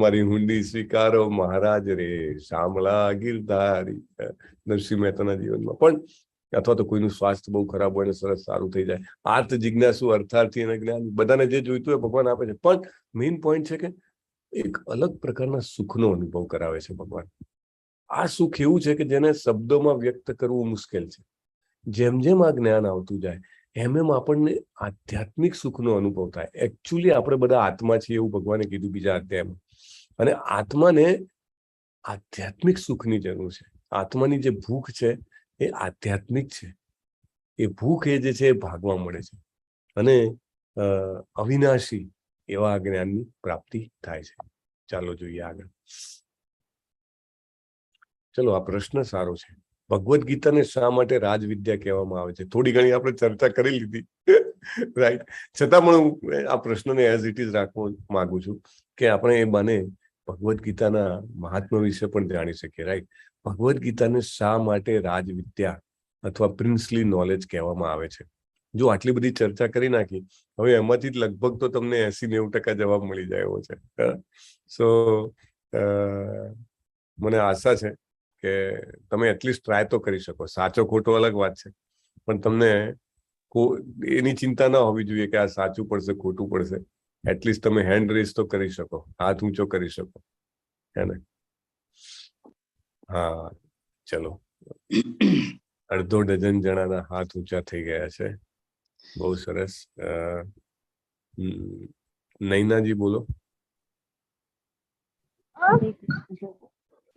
મારી હુંડી સ્વીકારો મહારાજ રે, શામળા ગિરધારી, નરસિંહ મહેતાના જીવનમાં પણ. અથવા તો કોઈનું સ્વાસ્થ્ય બહુ ખરાબ હોય ને સરસ સારું થઈ જાય. આર્થ જિજ્ઞાસુ, અર્થાર્થી અને જ્ઞાન, બધાને જે જોઈતું હોય ભગવાન આપે છે. પણ મેઇન પોઈન્ટ છે કે એક અલગ પ્રકારના સુખનો અનુભવ કરાવે છે ભગવાન. આ સુખ એવું છે કે જેને શબ્દોમાં વ્યક્ત કરવું મુશ્કેલ છે. જેમ જેમ આ જ્ઞાન આવતું જાય એમ એમ આપણને આધ્યાત્મિક સુખનો અનુભવ થાય. એકચ્યુઅલી આપણે બધા આત્મા છીએ એવું ભગવાને કીધું બીજા અધ્યાયમાં. અને આત્માને આધ્યાત્મિક સુખની જરૂર છે. આત્માની જે ભૂખ છે એ આધ્યાત્મિક છે. એ ભૂખ એ જે છે એ ભાગવા મળે છે અને અવિનાશી એવા જ્ઞાનની પ્રાપ્તિ થાય છે. ચાલો જોઈએ આગળ. ચલો, આ પ્રશ્ન સારો છે. ભગવદ્ ગીતાને શા માટે રાજવિદ્યા કહેવામાં આવે છે? થોડી ઘણી આપણે ચર્ચા કરી લીધી, રાઈટ. છતાં પણ હું આ પ્રશ્નને એઝ ઇટ ઇઝ રાખવા માંગુ છું કે આપણે એ બને ભગવદ્ ગીતાના મહાત્મા વિશે પણ જાણી શકીએ, રાઈટ. ભગવદ્ ગીતાને શા માટે રાજવિદ્યા અથવા પ્રિન્સલી નોલેજ કહેવામાં આવે છે? જો આટલી બધી ચર્ચા કરી નાખી, હવે એમાંથી જ લગભગ તો તમને 80-90% જવાબ મળી જાય એવો છે. સો મને આશા છે કે તમે એટલીસ્ટ ટ્રાય તો કરી શકો. સાચો ખોટો અલગ વાત છે, પણ તમને એની ચિંતા ના હોવી જોઈએ કે આ સાચું પડશે ખોટું પડશે. એટલીસ્ટ તમે હેન્ડ રેઝ તો કરી શકો, હાથ ઊંચો કરી શકો, હે ને? હા, ચલો, 1/2 ડઝન જણાના હાથ ઊંચા થઈ ગયા છે. બહુ સરસ. નૈનાજી બોલો.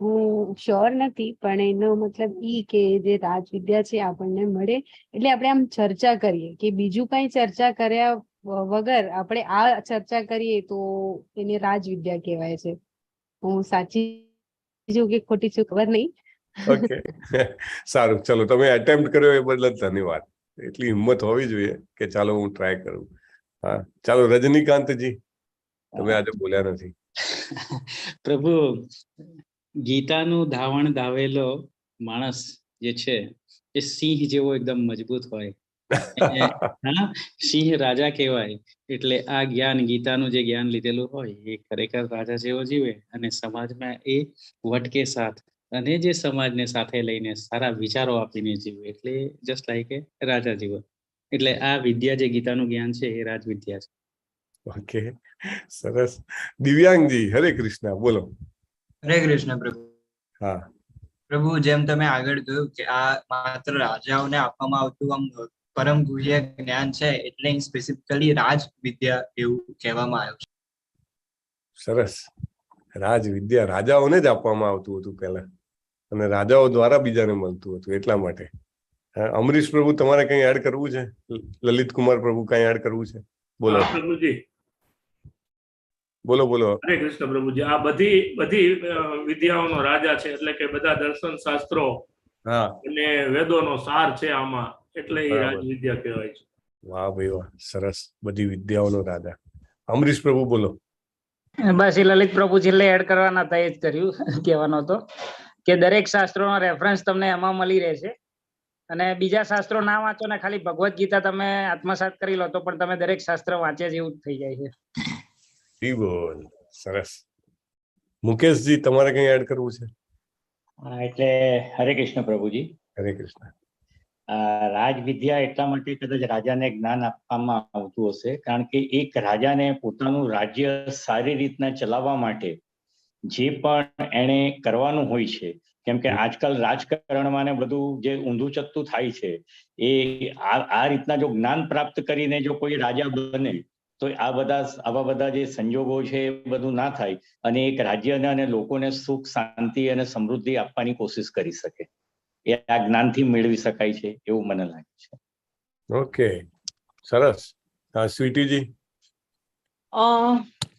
હું શ્યોર નથી, પણ એનો મતલબ ઈ કે જે રાજવિદ્યા છે આપણને મળે એટલે આપણે આમ ચર્ચા કરીએ કે બીજું કઈ ચર્ચા કર્યા વગર આપણે આ ચર્ચા કરીએ તો એને રાજવિદ્યા કહેવાય છે. હું સાચી છું કે ખોટી છું ખબર નહીં. ઓકે, સારું. ચલો, તમે એટેમ્પ્ટ કર્યો એ બદલ ધન્યવાદ. એટલી હિંમત હોવી જોઈએ કે ચાલો હું ટ્રાય કરું. હા, ચાલો રજનીકાંતજી, તમે આજે બોલ્યા નથી. પ્રભુ, ગીતાનું ધાવણ ધાવેલો માણસ જે છે એ સિંહ જેવો એકદમ મજબૂત હોય. સિંહ રાજા કહેવાય. એટલે આ જ્ઞાન, ગીતાનું જે જ્ઞાન લીધેલું હોય એ ખરેખર રાજા જેવો જીવે અને સમાજમાં એ વટકે સાથ અને જે સમાજને સાથે લઈને સારા વિચારો આપીને જીવે. એટલે જસ્ટ લાઈક એ રાજા જીવો. એટલે આ વિદ્યા જે ગીતાનું જ્ઞાન છે એ રાજવિદ્યા છે. ઓકે, સરસ. દિવ્યાંગજી, હરે કૃષ્ણ, બોલો. હરે કૃષ્ણ પ્રભુ. હા પ્રભુ, જેમ તમે આગળ કહ્યું કે આ માત્ર રાજાઓને આપવામાં આવતું આમ પરમ ગુહ્ય જ્ઞાન છે એટલે સ્પેસિફિકલી રાજ વિદ્યા એવું કહેવામાં આવ્યું છે. સરસ. રાજ વિદ્યા રાજાઓને જ આપવામાં આવતું હતું પહેલા, અને રાજાઓ દ્વારા બીજાને મળતું હતું, એટલા માટે. અમરીશ પ્રભુ, તમારે કઈ એડ કરવું છે? લલિત કુમાર પ્રભુ, કઈ એડ કરવું છે? બોલો પ્રભુજી. બોલો બોલો. હરે કૃષ્ણ પ્રભુજી. આ બધી વિદ્યાઓનો રાજા છે, એટલે કે બધા દર્શન શાસ્ત્રો અને વેદોનો સાર છે આમાં, એટલે એ રાજ વિદ્યા કહેવાય છે. વાહ ભાઈ વાહ, સરસ. બધી વિદ્યાઓનો રાજા. અમરીશ પ્રભુ બોલો. બસ એ લલિત પ્રભુ છેલ્લે એડ કરવાના હતા, એ જ કર્યું. કહેવાનો હતો કે દરેક શાસ્ત્રોનો રેફરન્સ તમને એમાં મળી રહેશે, અને બીજા શાસ્ત્રો ના વાંચો ને ખાલી ભગવદ્ ગીતા તમે આત્મસાત કરી લો તો પણ તમે દરેક શાસ્ત્ર વાંચ્યા જેવું જ થઈ જાય છે. બોલ, સરસ. મુકેશજી, તમારે કઈ એડ કરવું છે? એટલે હરે કૃષ્ણ પ્રભુજી. હરે કૃષ્ણ. રાજ વિદ્યા એટલા માટે કદાચ રાજાને જ્ઞાન આપવામાં આવતું હશે કારણ કે એક રાજાને પોતાનું રાજ્ય સારી રીતના ચલાવવા માટે જે પણ એને કરવાનું હોય છે, કેમ કે આજકાલ રાજકારણમાં ને બધું જે ઊંધું ચત્તું થાય છે, એ આ રીતના જો જ્ઞાન પ્રાપ્ત કરીને જો કોઈ રાજા બને તો આવા બધા જે સંજોગો છે એ બધું ના થાય અને એક રાજ્યને અને લોકોને સુખ, શાંતિ અને સમૃદ્ધિ આપવાની કોશિશ કરી શકે. એ આ જ્ઞાનથી મેળવી શકાય છે એવું મને લાગે છે. ઓકે, સરસ. સ્વીટીજી.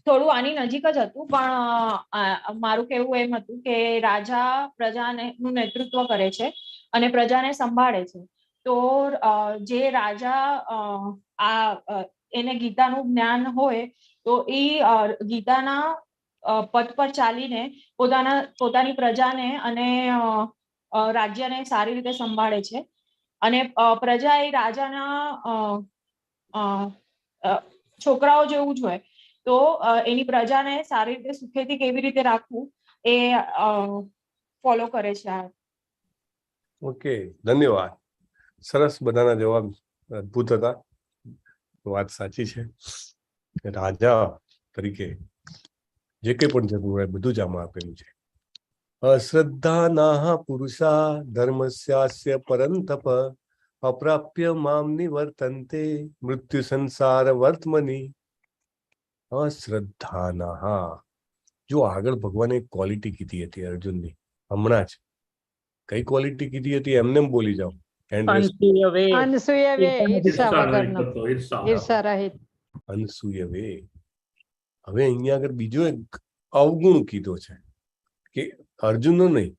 થોડું આની નજીક જ હતું, પણ મારું કહેવું એમ હતું કે રાજા પ્રજાનું નેતૃત્વ કરે છે અને પ્રજાને સંભાળે છે. તો જે રાજા એને ગીતાનું જ્ઞાન હોય તો એ ગીતાના પથ પર ચાલીને પોતાની પ્રજાને અને રાજ્યને સારી રીતે સંભાળે છે, અને પ્રજા એ રાજાના છોકરાઓ જેવું જ હોય. તો એની પ્રજાને સારી રીતે સુખેથી કેવી રીતે રાખવું એ ફોલો કરે છે. ઓકે, ધન્યવાદ. સરસ. બધાના જવાબ અદભુત હતા. વાત સાચી છે. રાજા તરીકે જે કંઈ પણ જરૂર હોય બધું જ આમાં આપેલું છે. અશ્રદ્ધા નાહ પુરુષા ધર્મસ્યાસ્ય પરંતપ અપ્રાપ્ય મામ નિવર્તન્તે મૃત્યુ સંસાર વર્તમની. અશ્રદ્ધા નાહ. જો આગળ ભગવાને એક ક્વોલિટી કીધી હતી અર્જુનની, હમણાં જ કઈ ક્વોલિટી કીધી હતી? એમને બોલી જાઓ. અનસૂય વે. હવે અહીંયા આગળ બીજો એક અવગુણ કીધો છે કે અર્જુનનો નહીં,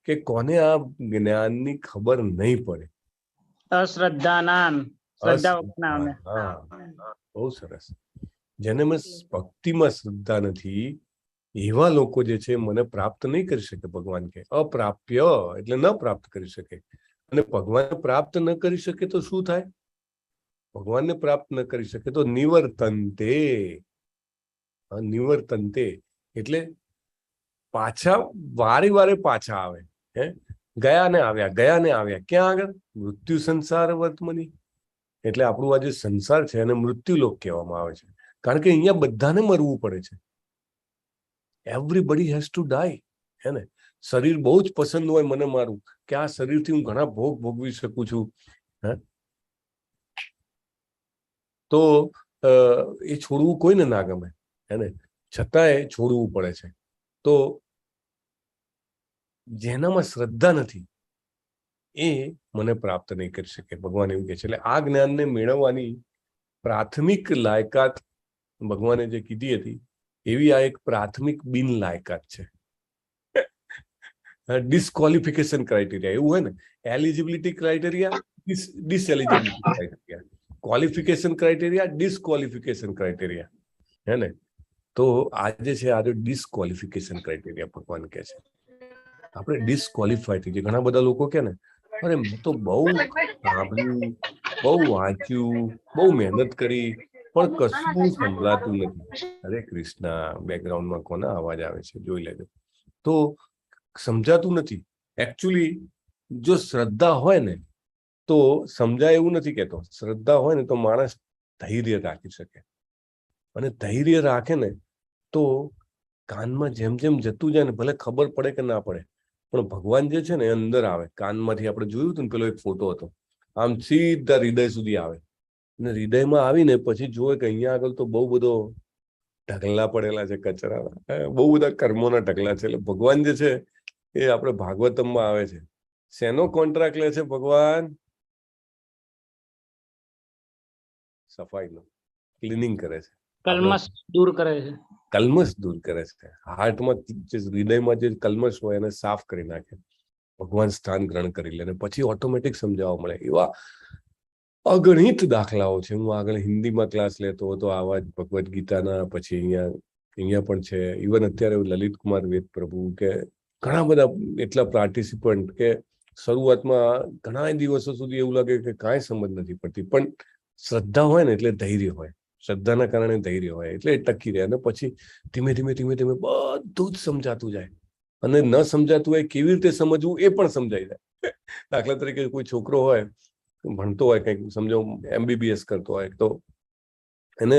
કે કોને આ જ્ઞાનની ખબર નહીં પડે. બહુ સરસ. જેને ભક્તિમાં શ્રદ્ધા નથી એવા લોકો જે છે મને પ્રાપ્ત નહીં કરી શકે. ભગવાન કે અપ્રાપ્ય એટલે ન પ્રાપ્ત કરી શકે. અને ભગવાનને પ્રાપ્ત ન કરી શકે તો શું થાય? ભગવાનને પ્રાપ્ત ન કરી શકે તો નિવર્તન્તે. નિવર્તન્તે એટલે પાછા વારે પાછા આવે. ગયા ને આવ્યા, ગયા ને આવ્યા. ક્યાં આગળ? મૃત્યુ સંસાર વર્તમની. એટલે આપણું આ જે સંસાર છે એને મૃત્યુલોક કહેવામાં આવે છે, કારણ કે અહીંયા બધાને મરવું પડે છે. Everybody has to die. હે ને? શરીર બહુ જ પસંદ હોય મને મારું, કે આ શરીરથી હું ઘણા ભોગ ભોગવી શકું છું, તો એ છોડવું કોઈને ના ગમે, હે ને? છતાંય છોડવું પડે છે. તો જેનામાં શ્રદ્ધા નથી એ મને પ્રાપ્ત નહીં કરી શકે, ભગવાન એવું કહે છે. એટલે આ જ્ઞાનને મેળવવાની પ્રાથમિક લાયકાત ભગવાને જે કીધી હતી એવી આ એક પ્રાથમિક બિન લાયકાત છે. ડિસ્કોલિફિકેશન ક્રાઇટેરિયા એવું હોય ને, eligibility criteria, diseligibility criteria, qualification criteria, disqualification criteria, હે ને? તો આજે છે આજે ડિસ્કોલિફિકેશન ક્રાઇટેરિયા ભગવાન કહે છે. આપણે ડિસ્કોલિફાય થઈ જાય. ઘણા બધા લોકો કે ને, અરે મેં તો બહુ સાંભળ્યું, બહુ વાંચ્યું, બહુ મહેનત કરી, પણ કશું સંભળાતું નથી. હરે કૃષ્ણ. બેકગ્રાઉન્ડમાં કોના અવાજ આવે છે જોઈ લેજો. તો સમજાતું નથી. એકચ્યુઅલી જો શ્રદ્ધા હોય ને તો સમજાય એવું નથી કહેતો. શ્રદ્ધા હોય ને તો માણસ ધૈર્ય રાખી શકે, અને ધૈર્ય રાખે ને તો કાનમાં જેમ જેમ જતું જાય ને, ભલે ખબર પડે કે ના પડે, પણ ભગવાન જે છે ને એ અંદર આવે કાનમાંથી. આપણે જોયું હતું ને પેલો એક ફોટો હતો, આમ સીધા હૃદય સુધી આવે, અને હૃદયમાં આવીને પછી જુએ કે અહીંયા આગળ તો બહુ બધો ઢગલા પડેલા છે કચરાના, બહુ બધા કર્મોના ઢગલા છે. એટલે ભગવાન જે છે એ આપણે ભાગવતમમાં આવે છે, શેનો કોન્ટ્રાક્ટ લે છે ભગવાન? સફાઈનો, ક્લિનિંગ કરે છે, કલ્મશ દૂર કરે છે. કલ્મશ દૂર કરે છે. હાર્ટમાં જે હૃદયમાં જે કલ્મશ હોય એને સાફ કરી નાખે, ભગવાન સ્થાન ગ્રહણ કરી લે, પછી ઓટોમેટિક સમજાવવા મળે. એવા અગણિત દાખલાઓ છે. હું આગળ હિન્દીમાં ક્લાસ લેતો હતો આવા જ ભગવદ્ ગીતાના, પછી અહીંયા પણ છે. ઇવન અત્યારે લલિત કુમાર વેદ પ્રભુ કે ઘણા બધા એટલા પાર્ટિસિપન્ટ કે શરૂઆતમાં ઘણા દિવસો સુધી એવું લાગે કે કાંઈ સમજ નથી પડતી, પણ શ્રદ્ધા હોય ને એટલે ધૈર્ય હોય, શ્રદ્ધાના કારણે ધૈર્ય હોય એટલે એ ટકી રહે, અને પછી ધીમે ધીમે ધીમે ધીમે બધું જ સમજાતું જાય, અને ન સમજાતું હોય કેવી રીતે સમજવું એ પણ સમજાઈ જાય. દાખલા તરીકે કોઈ છોકરો હોય ભણતો હોય, કંઈક સમજો MBBS કરતો હોય, તો એને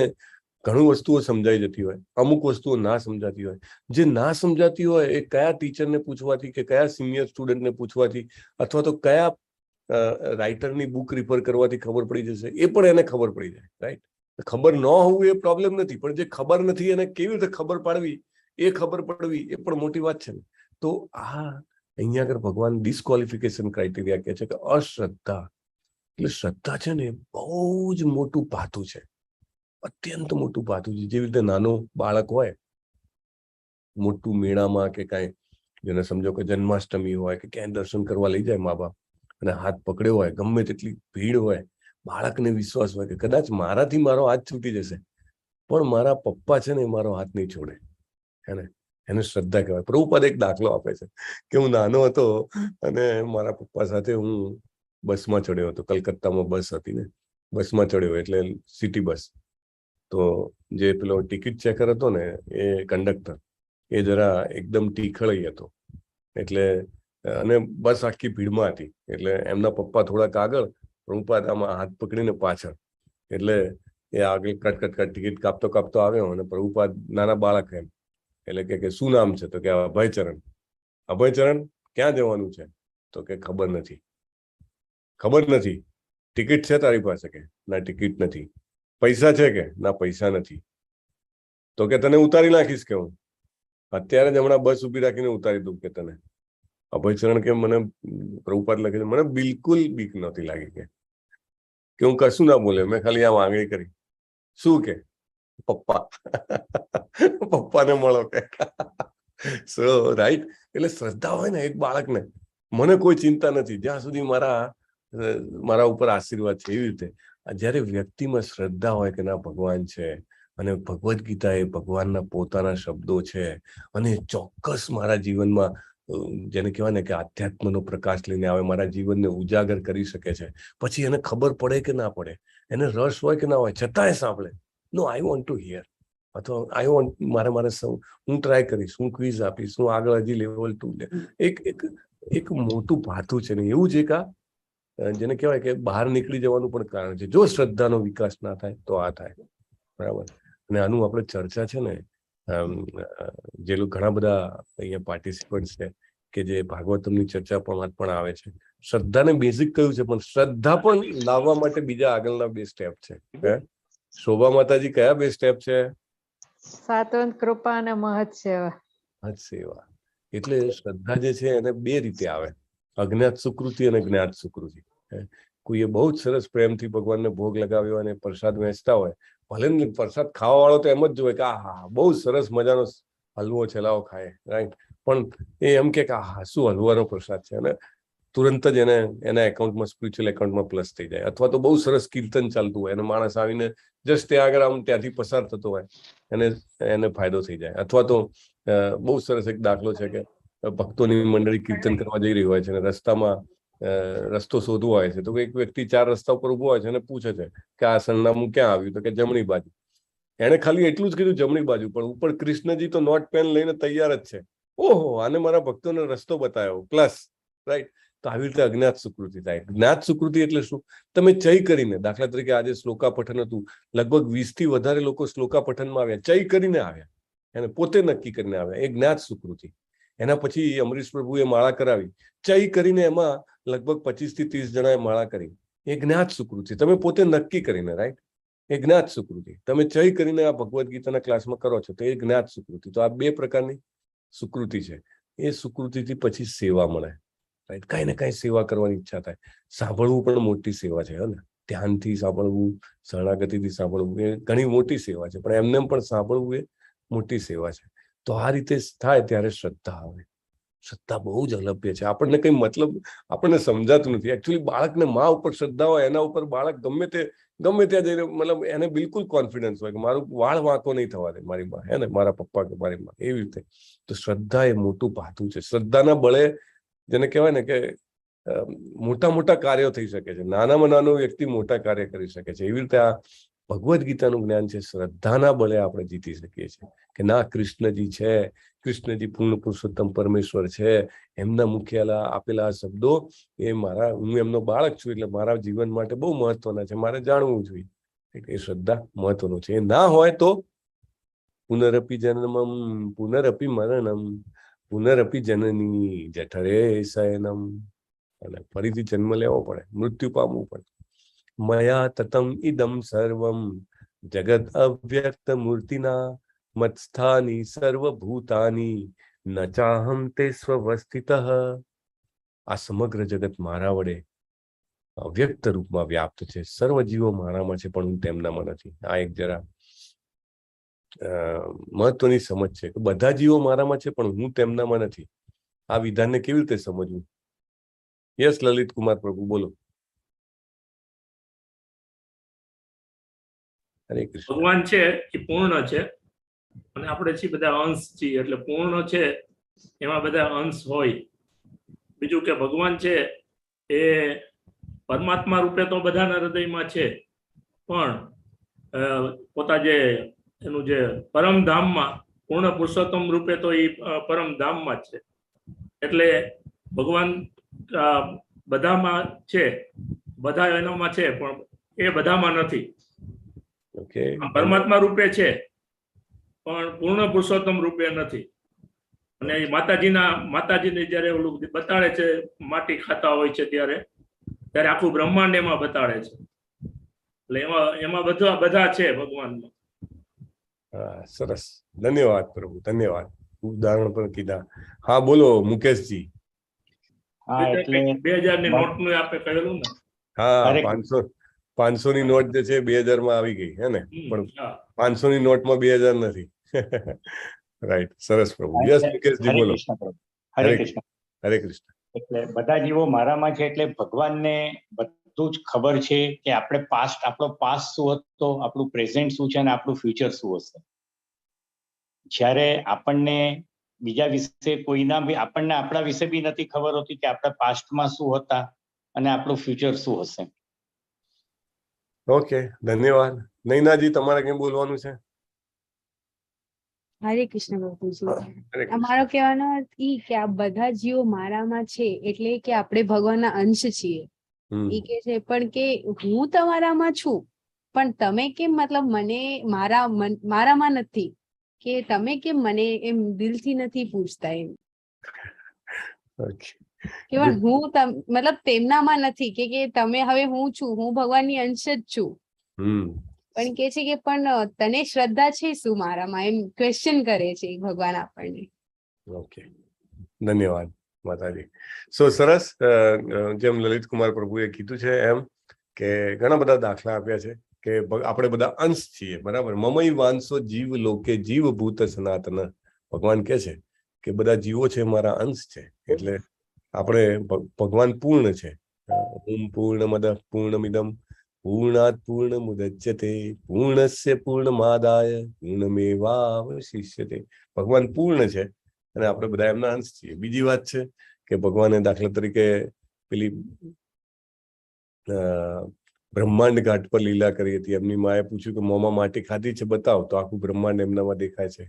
ઘણી વસ્તુઓ સમજાઈ જતી હોય, અમુક વસ્તુઓ ના સમજાતી હોય. જે ના સમજાતી હોય એ કયા ટીચરને પૂછવાથી કે કયા સિનિયર સ્ટુડન્ટને પૂછવાથી અથવા તો કયા રાઇટરની બુક રિફર કરવાથી ખબર પડી જશે, એ પણ એને ખબર પડી જાય. રાઈટ? ખબર ન હોવું એ પ્રોબ્લેમ નથી, પણ જે ખબર નથી એને કેવી રીતે ખબર પાડવી, એ ખબર પડવી એ પણ મોટી વાત છે ને. તો અહીંયા આગળ ભગવાન ડિસ્ક્વોલિફિકેશન ક્રાઇટેરિયા કહે છે કે અશ્રદ્ધા, એટલે શ્રદ્ધા છે ને બહુ જ મોટું પાતું છે, અત્યંત મોટું પાતું છે. જેવી રીતે નાનું બાળક હોય મોટું મેળામાં કે કાંઈ, જેને સમજો કે જન્માષ્ટમી હોય કે ક્યાંય દર્શન કરવા લઈ જાય મા બાપ, અને હાથ પકડ્યો હોય, ગમે તેટલી ભીડ હોય, બાળકને વિશ્વાસ હોય કે કદાચ મારાથી મારો હાથ છૂટી જશે પણ મારા પપ્પા છે ને એ મારો હાથ નહીં છોડે, એને શ્રદ્ધા કહેવાય. પ્રભુપાદ એક દાખલો આપે છે કે હું નાનો હતો અને મારા પપ્પા સાથે હું બસમાં ચડ્યો હતો, કલકત્તામાં બસ હતી ને, બસમાં ચડ્યો એટલે સિટી બસ. તો જે પેલો ટિકિટ ચેકર હતો ને એ કંડક્ટર, એ જરા એકદમ ટીખળઈ હતો, એટલે અને બસ આખી ભીડમાં હતી, એટલે એમના પપ્પા થોડાક આગળ, પ્રભુપાદ આમાં હાથ પકડીને પાછળ, એટલે એ આગળ કટ ટિકિટ કાપતો કાપતો આવ્યો, અને પ્રભુપાદ નાના બાળક એમ, એટલે કે શું નામ છે? તો કે અભયચરણ. અભયચરણ, ક્યાં જવાનું છે? તો કે ખબર નથી. ટિકિટ છે તારી પાસે? કે ના ટિકિટ નથી. પૈસા છે કે ના પૈસા નથી. તો કે તને ઉતારી નાખીશ કે હું અત્યારે જ હમણાં બસ ઉભી રાખીને ઉતારી દઉં કે તને. અભયચરણ કે મને, પ્રભુપાદ લખે છે, મને બિલકુલ બીક નહોતી લાગી કે હું કશું ના બોલે, મેં ખાલી આમ આંગળી કરી. શું કે? પપ્પા. પપ્પાને મળો કે. સો રાઈટ. એટલે શ્રદ્ધા હોય ને એક બાળકને, મને કોઈ ચિંતા નથી જ્યાં સુધી મારા ઉપર આશીર્વાદ છે. એવી રીતે જયારે વ્યક્તિમાં શ્રદ્ધા હોય કે ના ભગવાન છે, અને ભગવદ્ ગીતા એ ભગવાનના પોતાના શબ્દો છે, અને ચોક્કસ મારા જીવનમાં જેને કહેવાય ને કે આધ્યાત્મનો પ્રકાશ લઈને આવે, મારા જીવનને ઉજાગર કરી શકે છે. પછી એને ખબર પડે કે ના પડે, એને રસ હોય કે ના હોય, છતાંય સાંભળે. નો, આઈ વોન્ટ ટુ હિયર, અથવા આઈ વોન્ટ, મારે હું ટ્રાય કરીશ, હું ક્વિઝ આપીશ, હું આગળ હજી લેવલ 2 એક મોટું ભાથું છે ને. એવું જ એક જેને કહેવાય કે બહાર નીકળી જવાનું પણ કારણ છે. જો શ્રદ્ધાનો વિકાસ ના થાય તો આ થાય. બરાબર? અને આનું આપણે ચર્ચા છે ને, જે ઘણા બધા અહીંયા પાર્ટિસિપન્ટ છે કે જે ભાગવતમની ચર્ચા પણ આવે છે. શ્રદ્ધાને બેઝિક કહ્યું છે, પણ શ્રદ્ધા પણ લાવવા માટે બીજા આગળના 2 સ્ટેપ છે. શોભા માતાજી, કયા 2 સ્ટેપ છે? સાત્વંત કૃપા અને મહત સેવા. મહત સેવા. એટલે શ્રદ્ધા જે છે એને 2 રીતે આવે, અજ્ઞાત સુકૃતિ અને જ્ઞાત સુકૃતિ. કોઈએ બહુ જ સરસ પ્રેમથી ભગવાનને ભોગ લગાવ્યો અને પ્રસાદ વહેંચતા હોય, ભલે ને પ્રસાદ ખાવા વાળો તો એમ જ જોવે કે આહા બહુ સરસ મજાનો હલવો છે, લાવો ખાય. રાઈટ? પણ એ એમ કે આહા શું હલવાનો પ્રસાદ છે, અને તુરંત જ એના એકાઉન્ટમાં, સ્પિરિચ્યુઅલ એકાઉન્ટમાં પ્લસ થઈ જાય. અથવા તો બહુ સરસ કીર્તન ચાલતું હોય અને માણસ આવીને જસ્ટ ત્યાં આગળ આમ ત્યાંથી પસાર થતો હોય, એને ફાયદો થઈ જાય. અથવા તો બહુ સરસ એક દાખલો છે કે ભક્તોની મંડળી કીર્તન કરવા જઈ રહી હોય છે, અને રસ્તામાં રસ્તો શોધવો હોય છે, તો એક વ્યક્તિ 4 રસ્તા ઉપર ઉભો હોય છે અને પૂછે છે કે આ સરનામું ક્યાં આવ્યું? તો કે જમણી બાજુ. એને ખાલી એટલું જ કીધું જમણી બાજુ, પણ ઉપર કૃષ્ણજી તો નોટ પેન લઈને તૈયાર જ છે. ઓહો, આને મારા ભક્તોને રસ્તો બતાવ્યો પ્લસ. રાઈટ? તો આવી રીતે અજ્ઞાત સુકૃતિ થાય. જ્ઞાત સુકૃતિ એટલે શું? તમે ચય કરીને, દાખલા તરીકે આજે શ્લોકા પઠન હતું, લગભગ 20 થી વધારે લોકો શ્લોકા પઠનમાં આવ્યા, ચય કરીને આવ્યા, એને પોતે નક્કી કરીને આવ્યા. એ જ્ઞાત સુકૃતિ. એના પછી અમરીશ પ્રભુએ માળા કરાવી, ચય કરીને એમાં લગભગ 25 થી 30 જણાએ માળા કરી. એ જ્ઞાત સુકૃતિ, તમે પોતે નક્કી કરીને, રાઈટ, એ જ્ઞાત સુકૃતિ. તમે ચય કરીને આ ભગવદ્ ગીતાના ક્લાસમાં કરો છો તો એ જ્ઞાત સુકૃતિ. તો આ બે પ્રકારની સુકૃતિ છે. એ સુકૃતિથી પછી સેવા મળે, રાઈટ, કાંઈ ને કાંઈ સેવા કરવાની ઈચ્છા થાય. સાંભળવું પણ મોટી સેવા છે, ને ધ્યાનથી સાંભળવું, શરણાગતિથી સાંભળવું એ ઘણી મોટી સેવા છે, પણ એમને પણ સાંભળવું એ મોટી સેવા છે. તો આ રીતે થાય ત્યારે શ્રદ્ધા આવે. શ્રદ્ધા બહુ જ અલભ્ય છે. આપણને કઈ મતલબ આપણને સમજાતું નથી. એકચ્યુઅલી બાળકને મા ઉપર શ્રદ્ધા હોય, એના ઉપર બાળક ગમે ત્યાં જઈને મતલબ એને બિલકુલ કોન્ફિડન્સ હોય કે મારું વાળ વાંકો નહીં થવા દે મારી માં, હે ને, મારા પપ્પા કે મારી માં, એવી રીતે. તો શ્રદ્ધા એ મોટું પાઠું છે. શ્રદ્ધાના બળે જેને કહેવાય ને કે મોટા મોટા કાર્યો થઈ શકે છે. નાનામાં નાનો વ્યક્તિ મોટા કાર્ય કરી શકે છે. એવી રીતે આ ભગવદ્ ગીતાનું જ્ઞાન છે, શ્રદ્ધાના બળે આપણે જીતી શકીએ છીએ કે ના, કૃષ્ણજી છે, કૃષ્ણજી પૂર્ણ પુરુષોત્તમ પરમેશ્વર છે, એમના મુખ્ય આપેલા આ શબ્દો એ હું એમનો બાળક છું, એટલે મારા જીવન માટે બહુ મહત્વના છે, મારે જાણવું જોઈએ. એ શ્રદ્ધા મહત્વનું છે. એ ના હોય તો પુનરપી જન્મમ પુનરપી મરણમ પુનરપી જનની જઠરે શયનમ, અને ફરીથી જન્મ લેવો પડે, મૃત્યુ પામવું પડે. મયા તતમ ઇદમ સર્વમ જગત અવ્યક્ત મૂર્તિના મત્સ્થાની સર્વભૂતાની ન ચાહમ તે સ્વવસ્થિતઃ. આ સમગ્ર જગત મારા વડે અવ્યક્ત રૂપમાં વ્યાપ્ત છે. સર્વ જીવો મારામાં છે, પણ હું તેમનામાં નથી. આ એક જરા મહત્વની સમજ છે કે બધા જીવો મારામાં છે, પણ હું તેમનામાં નથી. આ વિધાનને કેવી રીતે સમજવું? યસ, લલિત કુમાર પ્રભુ, બોલો. હરે કૃષ્ણ. ભગવાન છે એ પૂર્ણ છે, અને આપણે છીએ બધા અંશ છીએ, એટલે પૂર્ણ છે એમાં બધા અંશ હોય. બીજું કે ભગવાન છે એ પરમાત્મા રૂપે તો બધાના હૃદયમાં છે, પણ પોતા જે એનું જે પરમધામમાં પૂર્ણ પુરુષોત્તમ રૂપે તો એ પરમધામમાં જ છે. એટલે ભગવાન બધામાં છે, બધા એનામાં છે, પણ એ બધામાં નથી. પરમાત્મા રૂપે છે, પણ પૂર્ણ પુરુષોત્તમ રૂપે નથી. અને માતાજીને જયારે ઓલું બતાડે છે, માટી ખાતા હોય છે ત્યારે આખું બ્રહ્માંડ એમાં બતાડે છે. એટલે એમાં બધા છે ભગવાનમાં. હા, સરસ, ધન્યવાદ પ્રભુ, ધન્યવાદ. ઉદાહરણ પણ કીધા. હા, બોલો મુકેશજી. 2000 ની નોટ નું આપે કહેલું ને. હા, 500 ની નોટ જે છે 2000 માં આવી ગઈ, હે ને, પણ 500 ની નોટમાં 2000 નથી. રાઈટ, સરસ પ્રભુ. યસ મુકેશજી, બોલો. હરે કૃષ્ણ. હરે કૃષ્ણ. એટલે બધા જીવો મારામાં છે, એટલે ભગવાનને બધું જ ખબર છે કે આપણો પાસ્ટ શું હતો, આપણું પ્રેઝન્ટ શું છે અને આપણું ફ્યુચર શું હશે. જ્યારે આપણને બીજા વિશે આપણને આપણા વિશે બી નથી ખબર હોતી કે આપણા પાસ્ટમાં શું હતા અને આપણું ફ્યુચર શું હશે. ઓકે, ધન્યવાદ. નૈનાજી, તમારે કઈ બોલવાનું છે? હરે કૃષ્ણ પ્રભુજી. અમારો કહેવાનો અર્થ ઈ કે આ બધા જીવો મારામાં છે, એટલે કે આપણે ભગવાનના અંશ છીએ. ઈ કે છે પણ કે હું તમારામાં છું, પણ તમે કેમ મતલબ મને મારામાં નથી, કે તમે કેમ મને એમ દિલથી નથી પૂછતા એમ. કે હું મતલબ તેમનામાં નથી, કે તમે હવે હું છું, હું ભગવાનની અંશ જ છું. પણ કે છે કે પણ તને શ્રદ્ધા છે શું મારામાં, એમ ક્વેશ્ચન કરે છે ભગવાન આપણને. ઓકે, ધન્યવાદ માતાજી. સો સરસ. જેમ લલિત કુમાર પ્રભુએ કીધું છે એમ કે ઘણા બધા દાખલા આપ્યા છે કે આપણે બધા અંશ છીએ, બરાબર. મમઈ વાંસો જીવ લોકે જીવ ભૂત સનાતન. ભગવાન કે છે કે બધા જીવો છે મારા અંશ છે, એટલે આપણે ભગવાન પૂર્ણ છે. પૂર્ણમદ પૂર્ણમિદમ પૂર્ણાત પૂર્ણ મુદચ્યતે પૂર્ણસ્ય પૂર્ણમાદાય પૂર્ણમેવાવશિષ્યતે. ભગવાન પૂર્ણ છે અને આપણે બધા એમના અંશ છીએ. બીજી વાત છે કે ભગવાને દાખલા તરીકે પેલી બ્રહ્માંડ ઘાટ પર લીલા કરી હતી. એમની માએ પૂછ્યું કે મોંમાં માટી ખાધી છે, બતાવ. તો આખું બ્રહ્માંડ એમનામાં દેખાય છે.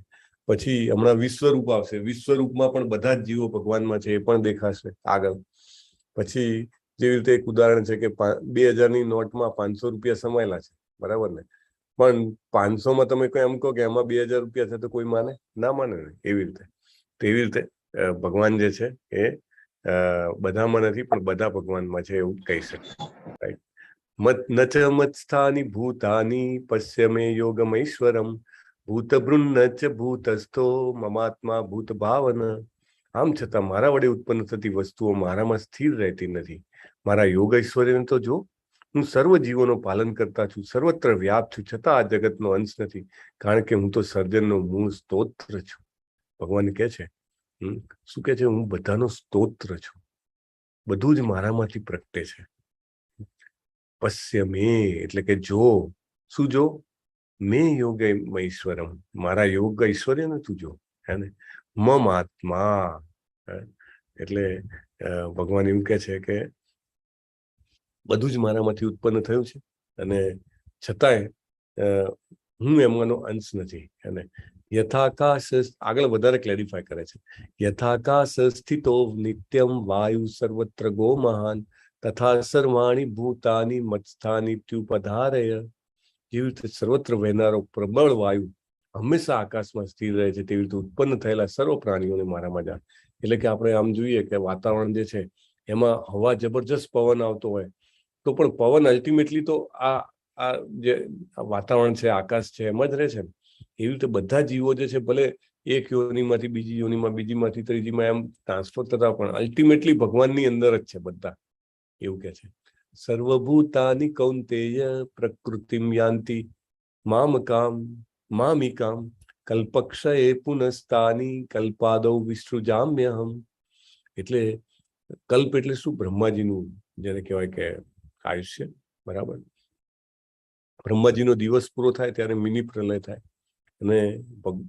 પછી હમણાં વિશ્વરૂપ આવશે, વિશ્વરૂપમાં પણ બધા જ જીવો ભગવાનમાં છે, એ પણ દેખાશે આગળ. પછી જેવી રીતે એક ઉદાહરણ છે કે 2000 ની નોટમાં 500 રૂપિયા સમાયેલા છે, બરાબર ને, પણ 500 માં તમે કોઈ એમ કહો કે એમાં 2000 રૂપિયા છે, તો કોઈ માને? ના માને ને. એવી રીતે તેવી રીતે ભગવાન જે છે એ બધામાં નથી, પણ બધા ભગવાનમાં છે, એવું કહી શકે. રાઈટ. ન ચ મત્સ્થાની ભૂતાની પશ્ય મે યોગમૈશ્વરમ ભૂતભૃન્ન ચ ભૂતસ્થો મમાત્મા ભૂત ભાવન. આમ છતાં મારા વડે ઉત્પન્ન થતી વસ્તુઓ મારામાં સ્થિર રહેતી નથી. મારા યોગ ઐશ્વર્યને તો જો, હું સર્વ જીવોનો પાલન કરતા છું, સર્વત્ર વ્યાપ છું, છતાં આ જગતનો અંશ નથી, કારણ કે હું તો સર્જનનો મૂળ સ્તોત્ર છું. ભગવાન કહે છે, શું કહે છે? હું બધાનો સ્તોત્ર છું, બધું જ મારામાંથી પ્રગટે છે. પશ્ય મે એટલે કે જો, શું જો? મેં યોગ ઐશ્વરમ, મારા યોગ ઐશ્વર્યને તું જો, હે ને. મમ આત્મા એટલે ભગવાન એમ કહે છે કે બધું જ મારામાંથી ઉત્પન્ન થયું છે અને છતાંય હું એમાંનો અંશ નથી. અને યથાકાશ, આગળ વધારે ક્લેરિફાય કરે છે, યથાકાશ સ્થિતો નિત્યમ વાયુ સર્વત્ર ગો મહાન તથા સર્વાણી ભૂતાની મત્સ્થાની ત્યુપધારય. જેવી રીતે સર્વત્ર વહેનારો પ્રબળ વાયુ હંમેશા આકાશમાં સ્થિર રહે છે, તેવી રીતે ઉત્પન્ન થયેલા સર્વ પ્રાણીઓને મારામાં જાણ. એટલે કે આપણે આમ જોઈએ કે વાતાવરણ જે છે એમાં હવા જબરજસ્ત પવન આવતો હોય તો પણ પવન અલ્ટિમેટલી તો આ જે વાતાવરણ છે, આકાશ છે, એમાં જ રહે છે. એવી રીતે બધા જીવો જે છે ભલે એક યોનિમાંથી બીજી યોનિમાં, બીજીમાંથી ત્રીજીમાં એમ ટ્રાન્સફર થતા, પણ અલ્ટિમેટલી ભગવાનની અંદર જ છે બધા. એવું કે છે, સર્વભૂતાની કૌંતેય પ્રકૃતિમ યાન્તિ મામકામ મામિકામ કલ્પક્ષયે પુનસ્તાની કલ્પાદૌ વિસૃજામ્યહમ. એટલે કલ્પ એટલે શું? બ્રહ્માજીનું જેને કહેવાય કે આયુષ્ય, બરાબર. બ્રહ્માજીનો દિવસ પૂરો થાય ત્યારે મિની પ્રલય થાય અને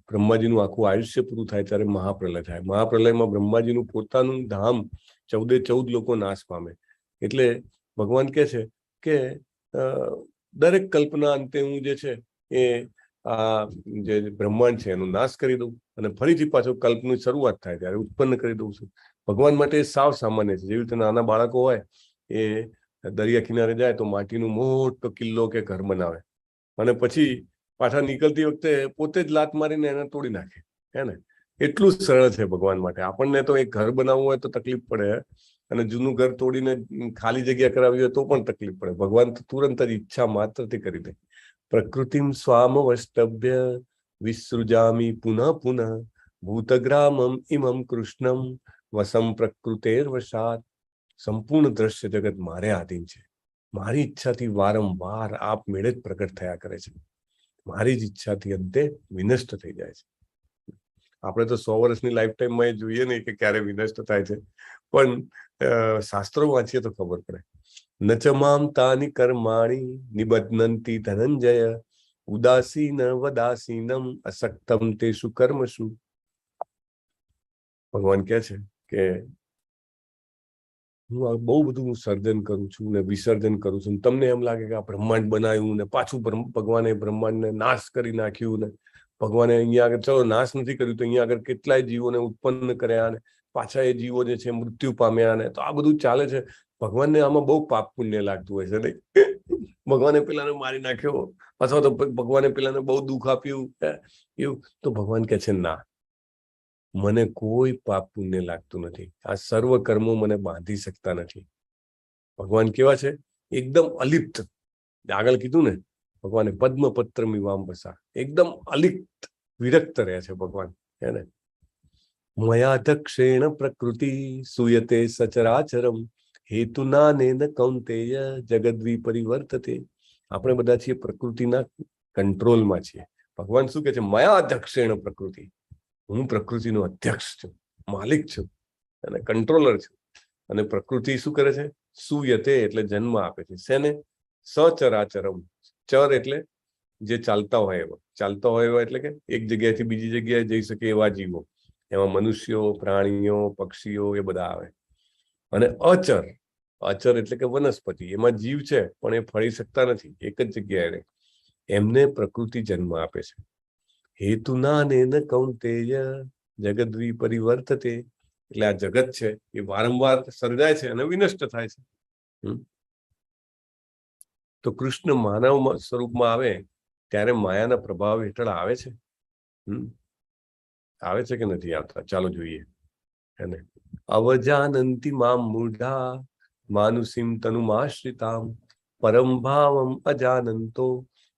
બ્રહ્માજીનું આખું આયુષ્ય પૂરું થાય ત્યારે મહાપ્રલય થાય. મહાપ્રલયમાં બ્રહ્માજીનું પોતાનું ધામ 14 લોકો નાશ પામે. એટલે ભગવાન કહે છે કે દરેક કલ્પના અંતે હું જે છે એ આ જે બ્રહ્માંડ છે એનો નાશ કરી દઉં અને ફરીથી પાછો કલ્પની શરૂઆત થાય ત્યારે ઉત્પન્ન કરી દઉં છું. ભગવાન માટે સાવ સામાન્ય છે. જેવી રીતે નાના બાળકો હોય એ દરિયા કિનારે જાય તો માટીનો મોટો કિલ્લો કે ઘર બનાવે અને પછી પાછા નીકળતી વખતે પોતે જ લાત મારીને એને તોડી નાખે, હે ને. એટલું જ સરળ છે ભગવાન માટે. આપણને તો એક ઘર બનાવવું હોય તો તકલીફ પડે અને જૂનું ઘર તોડીને ખાલી જગ્યા કરાવી હોય તો પણ તકલીફ પડે. ભગવાન તો તુરંત જ ઈચ્છા માત્રથી કરી દે. પ્રકૃતિમ સ્વામવષ્ટભ્ય વિસૃજામિ પુનઃ પુનઃ ભૂતગ્રામમ ઇમમ કૃષ્ણમ વસમ પ્રકૃતેર્વશાત. સંપૂર્ણ દ્રશ્ય જગત મારે આધીન છે. મારી ઈચ્છાથી વારંવાર આપમેળે જ પ્રગટ થયા કરે છે. મારી જ ઈચ્છાથી અંતે વિનષ્ટ થઈ જાય છે. આપણે તો 100 વર્ષની લાઈફ ટાઈમમાં એ જોઈએ નહીં કે ક્યારે વિનષ્ટ થાય છે, પણ શાસ્ત્રો વાંચીએ તો ખબર પડે. નચ મામ તાની કર્માણી નિબધ્નંતિ ધનંજય ઉદાસીન વદાસીનમ અસક્તમ તેષુ કર્મસુ. ભગવાન કહે છે કે હું બહુ બધું સર્જન કરું છું ને વિસર્જન કરું છું. તમને એમ લાગે કે આ બ્રહ્માંડ બનાવ્યું ને પાછું ભગવાને બ્રહ્માંડને નાશ કરી નાખ્યું ને ભગવાને અહીંયા આગળ, ચલો નાશ નથી કર્યું તો અહીંયા આગળ કેટલાય જીવોને ઉત્પન્ન કર્યા ને પાછા એ જીવો જે છે મૃત્યુ પામ્યા ને તો આ બધું ચાલે છે. ભગવાનને આમાં બહુ પાપ પુણ્ય લાગતું હોય છે નહીં? ભગવાને પેલાને મારી નાખ્યો અથવા તો ભગવાને પેલાને બહુ દુઃખ આપ્યું એવું. તો ભગવાન કહે છે ના, મને કોઈ પાપ પુણ્ય લાગતું નથી. આ સર્વ કર્મો મને બાંધી શકતા નથી. ભગવાન કેવા છે? એકદમ અલિપ્ત. આગળ કીધું ને ભગવાને પદ્મપત્ર મીવામ બસા, એકદમ અલિપ્ત વિરક્ત રહ્યા છે ભગવાન, હે ને. મયાધક્ષેણ પ્રકૃતિ સુયતે સચરાચરમ હેતુ નાનેન કૌંતેય જગદ્વી પરિવર્તતે. આપણે બધા છીએ પ્રકૃતિના કંટ્રોલમાં છીએ. ભગવાન શું કહે છે? મયાધક્ષેણ પ્રકૃતિ, હું પ્રકૃતિનો અધ્યક્ષ છું, માલિક છું અને કંટ્રોલર છું. અને પ્રકૃતિ શું કરે છે? સુયતે એટલે જન્મ આપે છે. શેને? સચરાચરમ. ચર એટલે જે ચાલતા હોય એવા. ચાલતા હોય એવા એટલે કે એક જગ્યાએથી બીજી જગ્યાએ જઈ શકે એવા જીવો. એમાં મનુષ્યો, પ્રાણીઓ, પક્ષીઓ એ બધા આવે. અને અચર, અચર એટલે કે વનસ્પતિ. એમાં જીવ છે પણ એ ફળી શકતા નથી, એક જ જગ્યાએ રહે. એમને પ્રકૃતિ જન્મ આપે છે. હેતુના નેન કૌંતેય જગદ્વી પરિવર્તતે. એટલે આ જગત છે એ વારંવાર સર્જાય છે અને વિનષ્ટ થાય છે. તો કૃષ્ણ માનવ સ્વરૂપમાં આવે ત્યારે માયાના પ્રભાવ હેઠળ આવે છે. આવે છે કે નથી આવતા? ચાલો જોઈએ. એને અવજાનંતિ મામ મૂઢા માનુષીમ તનુમાશ્રિતામ પરમ ભાવમ અજાનંતો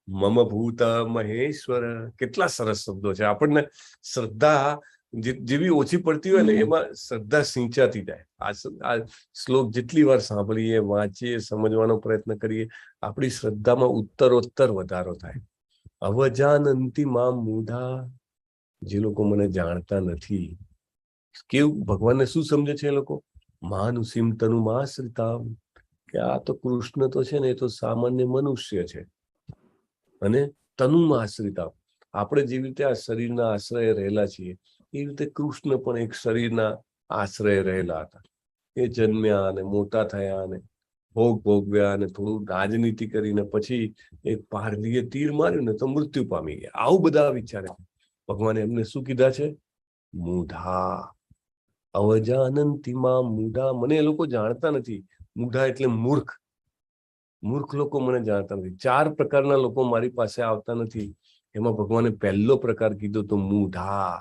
મમ ભૂત મહેશ્વર. કેટલા સરસ શબ્દો છે. આપણને શ્રદ્ધા જેવી ઓછી પડતી હોય ને એમાં શ્રદ્ધા સિંચાતી જાય. આ શ્લોક જેટલી વાર સાંભળીએ, વાંચીએ, સમજવાનો પ્રયત્ન કરીએ, આપણી શ્રદ્ધામાં ઉત્તરોત્તર વધારો થાય. અવજાનંતી મામ મૂઢા, જે લોકો મને જાણતા નથી. કેવું ભગવાનને શું સમજે છે એ લોકો? માનુષીમ તનુમાશ્રિતા, કે આ તો કૃષ્ણ તો છે ને એ તો સામાન્ય મનુષ્ય છે. અને તનુમાશ્રિતા, આપણે જેવી રીતે આ શરીરના આશ્રય રહેલા છીએ એ રીતે કૃષ્ણ પણ એક શરીરના આશ્રય રહેલા હતા. એ જન્મ્યા અને મોટા થયા અને ભોગ ભોગવ્યા અને થોડું રાજનીતિ કરીને પછી એક પારધીએ તીર માર્યું ને તો મૃત્યુ પામી ગયા. આવું બધા વિચારે. ભગવાને એમને શું કીધા છે? મૂઢા. અવજાનંતી માં મૂઢા, મને એ લોકો જાણતા નથી. મૂઢા એટલે મૂર્ખ. મૂર્ખ લોકો મને જાણતા નથી. 4 પ્રકારના લોકો મારી પાસે આવતા નથી. એમાં ભગવાને પહેલો પ્રકાર કીધો તો મૂઢા.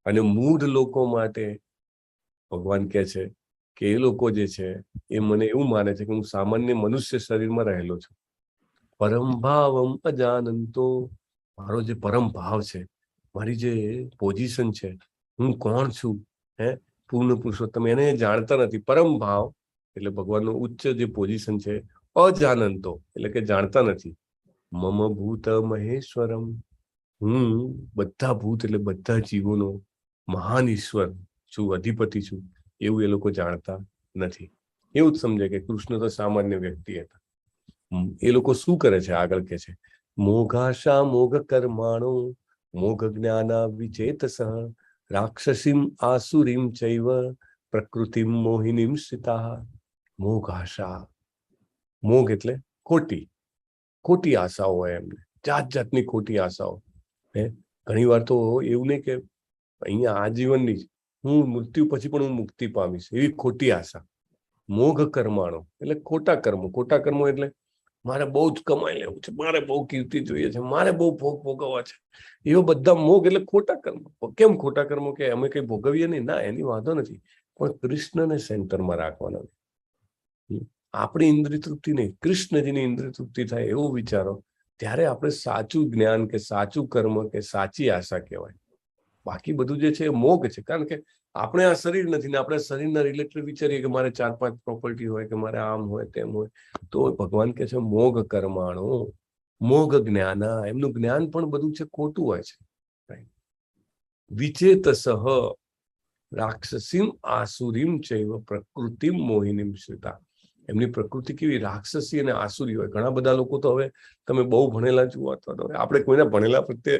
અને મૂઢ લોકો માટે ભગવાન કહે છે કે એ લોકો જે છે એ મને એવું માને છે કે હું સામાન્ય મનુષ્ય શરીરમાં રહેલો છું. પરમ ભાવમ અજાનંતો, મારો જે પરમ ભાવ છે, મારી જે પોઝિશન છે, હું કોણ છું, પૂર્ણ પુરુષોત્તમ, એને જાણતા નથી. પરમ ભાવ એટલે ભગવાનનું ઉચ્ચ જે પોઝિશન છે. અજાનંતો એટલે કે જાણતા નથી. મમ ભૂત મહેશ્વરમ, હું બધા ભૂત એટલે બધા જીવોનો મહાન ઈશ્વર છું, અધિપતિ છું, એવું એ લોકો જાણતા નથી. એવું જ સમજે કે કૃષ્ણ તો સામાન્ય વ્યક્તિ હતા. એ લોકો શું કરે છે? આગળ કે છે મોઘાશા મોઘ કર્માણો મોઘ જ્ઞાના વિચેતસ રાક્ષસીમ આસુરીમ ચૈવ પ્રકૃતિમ મોહિનીમ સ્થિતા. મોઘાશા, મોઘ એટલે ખોટી આશાઓ હોય એમને, જાત જાતની ખોટી આશાઓ. ઘણી વાર તો એવું નહીં કે અહીંયા આ જીવનની જ, હું મૃત્યુ પછી પણ હું મુક્તિ પામીશ, એવી ખોટી આશા. મોઘ કર્માણો એટલે ખોટા કર્મો. ખોટા કર્મો એટલે મારે બહુ જ કમાઈ લેવું છે, મારે બહુ કીર્તિ જોઈએ છે, મારે બહુ ભોગ ભોગવવા છે, એવો બધા મોઘ એટલે ખોટા કર્મો. કેમ ખોટા કર્મો? કે અમે કઈ ભોગવીએ નહીં, ના, એની વાંધો નથી, પણ કૃષ્ણને સેન્ટરમાં રાખવાના. આપણી ઇન્દ્રિય તૃપ્તિ નહીં, કૃષ્ણજીની ઇન્દ્રિય તૃપ્તિ થાય એવું વિચારો, ત્યારે આપણે સાચું જ્ઞાન કે સાચું કર્મ કે સાચી આશા કહેવાય. બાકી બધું જે છે એ મોઘ છે. કારણ કે આપણે આ શરીર નથી ને આપણે શરીરના રિલેટેડ વિચારીએ કે મારે 4-5 પ્રોપર્ટી હોય, કે મારે આમ હોય તેમ હોય, તો ભગવાન કહે છે મોઘ કર્માણો મોઘ જ્ઞાના, એમનું જ્ઞાન પણ બધું છે ખોટું હોય છે. વિચેતસઃ રાક્ષસીમ આસુરીમ ચૈવ પ્રકૃતિમ મોહિનીમ શ્રિતા. એમની પ્રકૃતિ કેવી? રાક્ષસી અને આસુરી હોય. ઘણા બધા લોકો તો હવે તમે બહુ ભણેલા જુઓ, અથવા આપણે કોઈના ભણેલા પ્રત્યે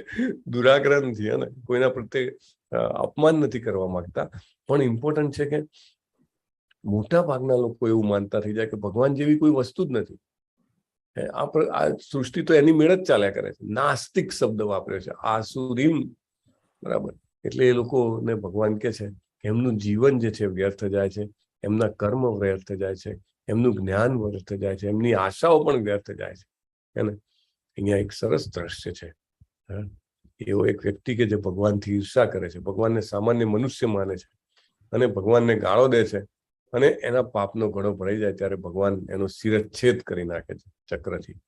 દુરાગ્રહ નથી, અને કોઈના પ્રત્યે અપમાન નથી કરવા માંગતા, પણ ઇમ્પોર્ટન્ટ છે કે મોટા ભાગના લોકો એવું માનતા થઈ જાય કે ભગવાન જેવી કોઈ વસ્તુ જ નથી. આ સૃષ્ટિ તો એની મેળ જ ચાલ્યા કરે છે. નાસ્તિક શબ્દ વાપર્યો છે, આસુરીમ, બરાબર. એટલે એ લોકોને ભગવાન કહે છે કે એમનું જીવન જે છે વ્યર્થ જાય છે, એમના કર્મ વ્યર્થ જાય છે, એમનું જ્ઞાન વ્યર્થ જાય છે, એમની આશાઓ પણ વ્યર્થ જાય છે. અહીંયા એક સરસ દ્રશ્ય છે. એવો એક વ્યક્તિ કે જે ભગવાનથી ઈર્ષા કરે છે, ભગવાનને સામાન્ય મનુષ્ય માને છે, અને ભગવાનને ગાળો દે છે, અને એના પાપનો ઘડો ભરાઈ જાય ત્યારે ભગવાન એનો શિરચ્છેદ કરી નાખે છે ચક્રથી.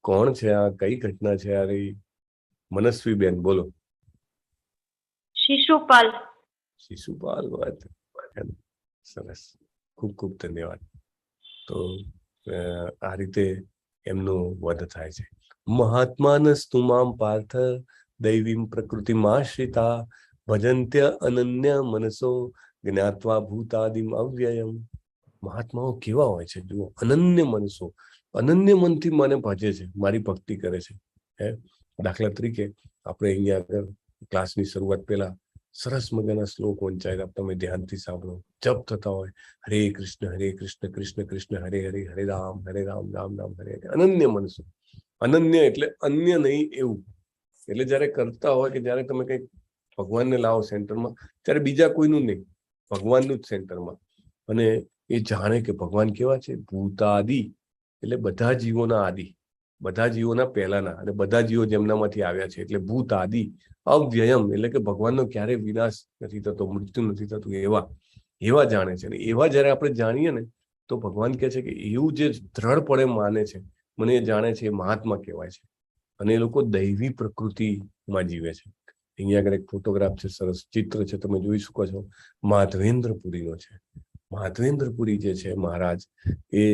કોણ છે આ? કઈ ઘટના છે આ? મનસ્વી બેન બોલો. શિશુપાલ. વાત સરસ, ખૂબ ખૂબ ધન્યવાદ. તો આ રીતે એમનો વધ થાય છે. મહાત્માનસ્તુ મામ પાર્થ દૈવીમ પ્રકૃતિમાશ્રિતા ભજંત્ય અનન્ય મનસો જ્ઞાત્વા ભૂતાદિમ અવ્યયમ. મહાત્માઓ કેવા હોય છે જુઓ, અનન્ય મનસો, અનન્ય મનથી મને ભજે છે, મારી ભક્તિ કરે છે. દાખલા તરીકે આપણે અહીંયા આગળ ક્લાસની શરૂઆત પહેલા સરસ મજાના શ્લોક વંચાયેલા, તમે ધ્યાનથી સાંભળો. જપ થતા હોય, હરે કૃષ્ણ કૃષ્ણ કૃષ્ણ હરે હરે, હરે રામ રામ રામ હરે હરે. અનન્ય મનસો. અનન્ય એટલે અન્ય નહીં એવું. એટલે જયારે કરતા હોય કે જયારે તમે કંઈક ભગવાનને લાવો સેન્ટરમાં, ત્યારે બીજા કોઈનું નહીં, ભગવાનનું જ સેન્ટરમાં. અને એ જાણે કે ભગવાન કેવા છે? ભૂતાદિ એટલે બધા જીવોના આદિ, બધા જીવોના પહેલાના, અને બધા જીવો જેમનામાંથી આવ્યા છે, એટલે ભૂત આદિ. અવ્યયમ એટલે કે ભગવાનનો ક્યારેય વિનાશ નથી થતો, મૃત્યુ નથી થતું, એવા જાણે છે. અને એવા જયારે આપણે જાણીએ ને, તો ભગવાન કહે છે કે એવું જે દ્રઢપણે માને છે, મને એ જાણે છે, એ મહાત્મા કહેવાય છે. અને એ લોકો દૈવી પ્રકૃતિમાં જીવે છે. અહીંયા આગળ એક ફોટોગ્રાફ છે, સરસ ચિત્ર છે, તમે જોઈ શકો છો, માધવેન્દ્રપુરીનો છે. માધવેન્દ્રપુરી જે છે મહારાજ, એ